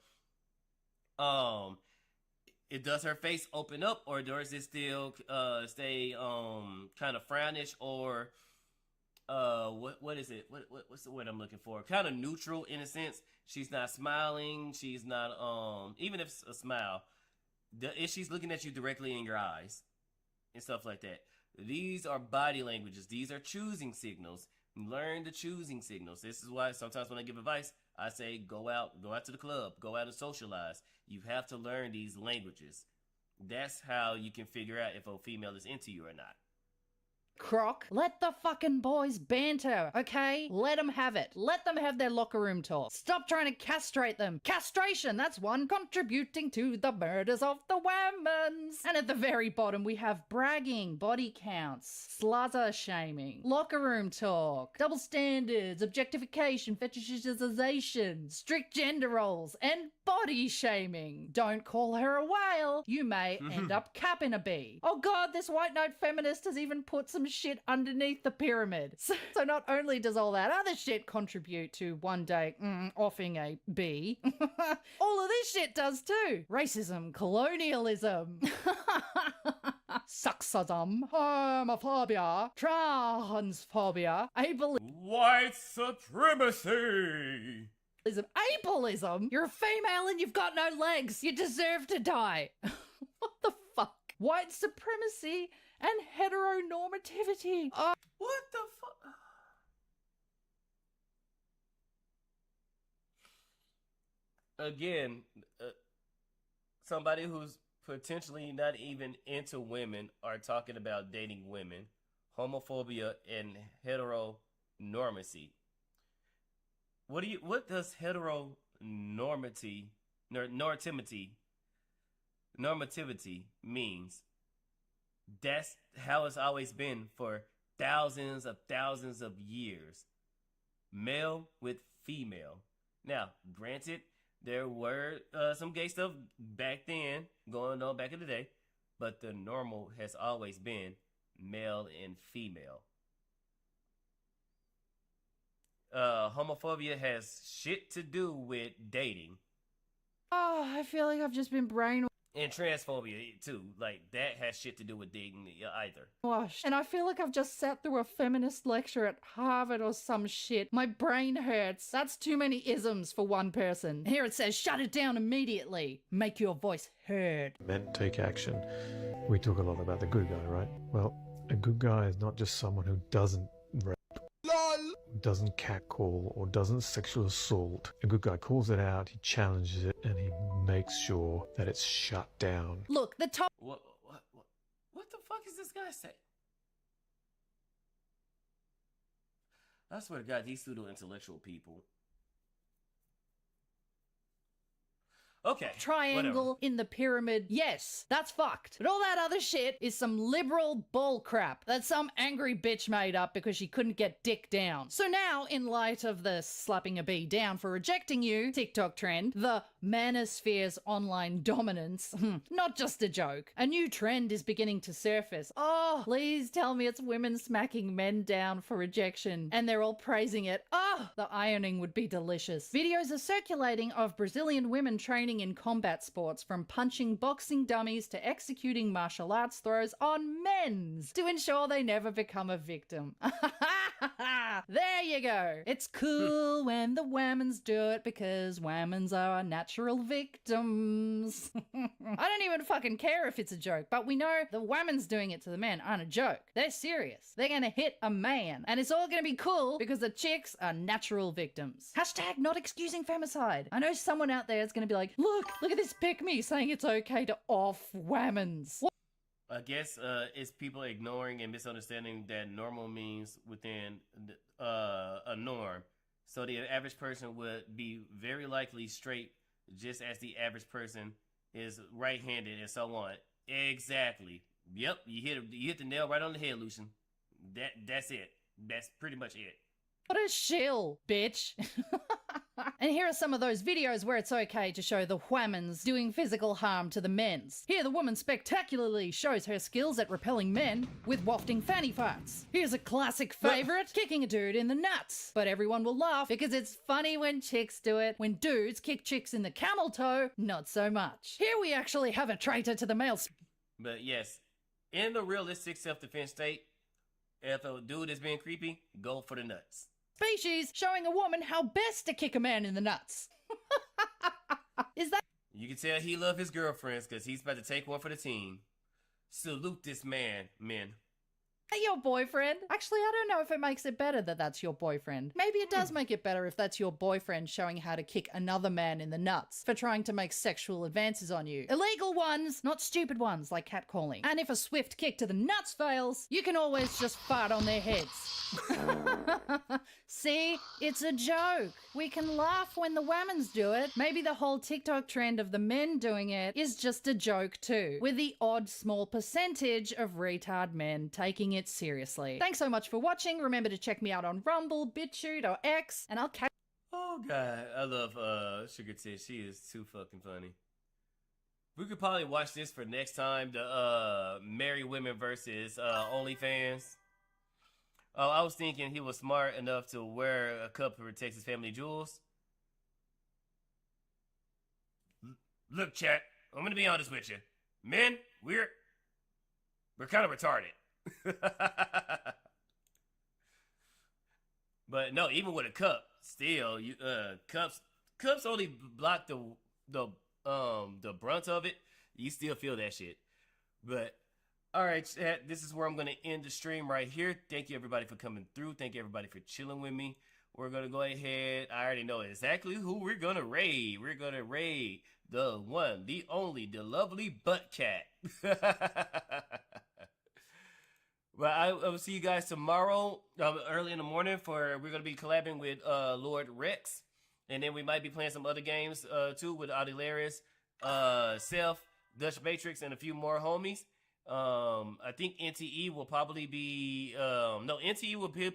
It does her face open up, or does it still stay kind of frownish, or what is it? What's the word I'm looking for? Kind of neutral in a sense. She's not smiling. She's not even if it's a smile, if she's looking at you directly in your eyes and stuff like that. These are body languages. These are choosing signals. Learn the choosing signals. This is why sometimes when I give advice, I say go out to the club, go out and socialize. You have to learn these languages. That's how you can figure out if a female is into you or not. Croc, let the fucking boys banter, okay? Let them have it. Let them have their locker room talk. Stop trying to castrate them. Castration, that's one contributing to the murders of the women's. And at the very bottom, we have bragging, body counts, sluther shaming, locker room talk, double standards, objectification, fetishization, strict gender roles, and body shaming. Don't call her a whale. You may end up capping a bee. Oh god, this white knight feminist has even put some shit underneath the pyramid. So not only does all that other shit contribute to one day offing a bee, all of this shit does too. Racism, colonialism, sexism, homophobia, transphobia, white supremacy. Ableism. You're a female and you've got no legs. You deserve to die. What the fuck? White supremacy and heteronormativity. What the fuck? Again, somebody who's potentially not even into women are talking about dating women, homophobia, and heteronormacy. What does heteronormativity means? That's how it's always been for thousands of years. Male with female. Now, granted, there were some gay stuff back then, going on back in the day, but the normal has always been male and female. Homophobia has shit to do with dating. Oh, I feel like I've just been brainwashed. And transphobia, too. Like, that has shit to do with dating either. And I feel like I've just sat through a feminist lecture at Harvard or some shit. My brain hurts. That's too many isms for one person. Here it says, shut it down immediately. Make your voice heard. Men take action. We talk a lot about the good guy, right? Well, a good guy is not just someone who doesn't rape, doesn't catcall, or doesn't sexual assault. A good guy calls it out, he challenges it, and he makes sure that it's shut down. Look, the top... What the fuck is this guy saying? I swear to God, these pseudo-intellectual people. Okay. Triangle whatever. in the pyramid. Yes, that's fucked. But all that other shit is some liberal bull crap that some angry bitch made up because she couldn't get dick down. So now, in light of the slapping a bee down for rejecting you TikTok trend, the manosphere's online dominance, not just a joke. A new trend is beginning to surface. Oh, please tell me it's women smacking men down for rejection and they're all praising it. Oh, the ironing would be delicious. Videos are circulating of Brazilian women training in combat sports, from punching boxing dummies to executing martial arts throws on men's to ensure they never become a victim. There you go. It's cool when the women's do it because women's are natural victims. I don't even fucking care if it's a joke, but we know the women's doing it to the men aren't a joke. They're serious. They're gonna hit a man, and it's all gonna be cool because the chicks are natural victims. Hashtag not excusing femicide. I know someone out there is gonna be like, look at this pick-me saying it's okay to off women's. I guess it's people ignoring and misunderstanding that normal means within a norm. So the average person would be very likely straight, just as the average person is right-handed and so on. Exactly. Yep, you hit the nail right on the head, Lucian. That's it. That's pretty much it. What a shill, bitch. And here are some of those videos where it's okay to show the whammons doing physical harm to the men's. Here the woman spectacularly shows her skills at repelling men with wafting fanny farts. Here's a classic favorite, kicking a dude in the nuts. But everyone will laugh because it's funny when chicks do it. When dudes kick chicks in the camel toe, not so much. Here we actually have a traitor to the male. But yes, in the realistic self-defense state, if a dude is being creepy, go for the nuts. Species showing a woman how best to kick a man in the nuts. Is that... You can tell he love his girlfriends because he's about to take one for the team. Salute this man, men. Your boyfriend? Actually, I don't know if it makes it better that that's your boyfriend. Maybe it does make it better if that's your boyfriend showing how to kick another man in the nuts for trying to make sexual advances on you. Illegal ones, not stupid ones like catcalling. And if a swift kick to the nuts fails, you can always just fart on their heads. See? It's a joke. We can laugh when the women's do it. Maybe the whole TikTok trend of the men doing it is just a joke too, with the odd small percentage of retard men taking it seriously. Thanks so much for watching. Remember to check me out on Rumble, BitChute, or X, and I'll catch... Oh, Oh god, I love Sugar Tit. She is too fucking funny. We could probably watch this for next time. The married women versus OnlyFans. Oh, I was thinking he was smart enough to wear a cup to protect his family jewels. Look, chat, I'm gonna be honest with you. Men, we're kind of retarded. But no, even with a cup, still, you cups only block the brunt of it. You still feel that shit. But all right, chat, this is where I'm gonna end the stream right here. Thank you everybody for coming through. Thank you everybody for chilling with me. We're gonna go ahead. I already know exactly who we're gonna raid. We're gonna raid the one, the only, the lovely butt cat. But I will see you guys tomorrow, early in the morning. We're gonna be collabing with Lord Rex, and then we might be playing some other games too with Audilarius, Self, Dutch Matrix, and a few more homies. I think NTE will probably be NTE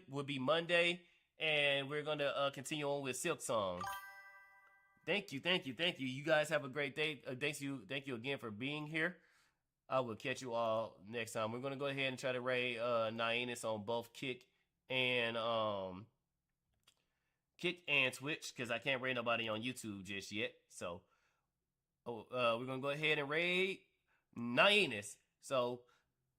will be Monday, and we're gonna continue on with Silk Song. Thank you. You guys have a great day. Thank you again for being here. I will catch you all next time. We're gonna go ahead and try to raid Nyannis on both Kick and Twitch, because I can't raid nobody on YouTube just yet. So we're gonna go ahead and raid Nyannis. So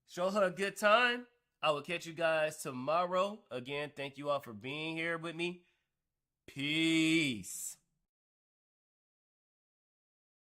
show her a good time. I will catch you guys tomorrow. Again, thank you all for being here with me. Peace.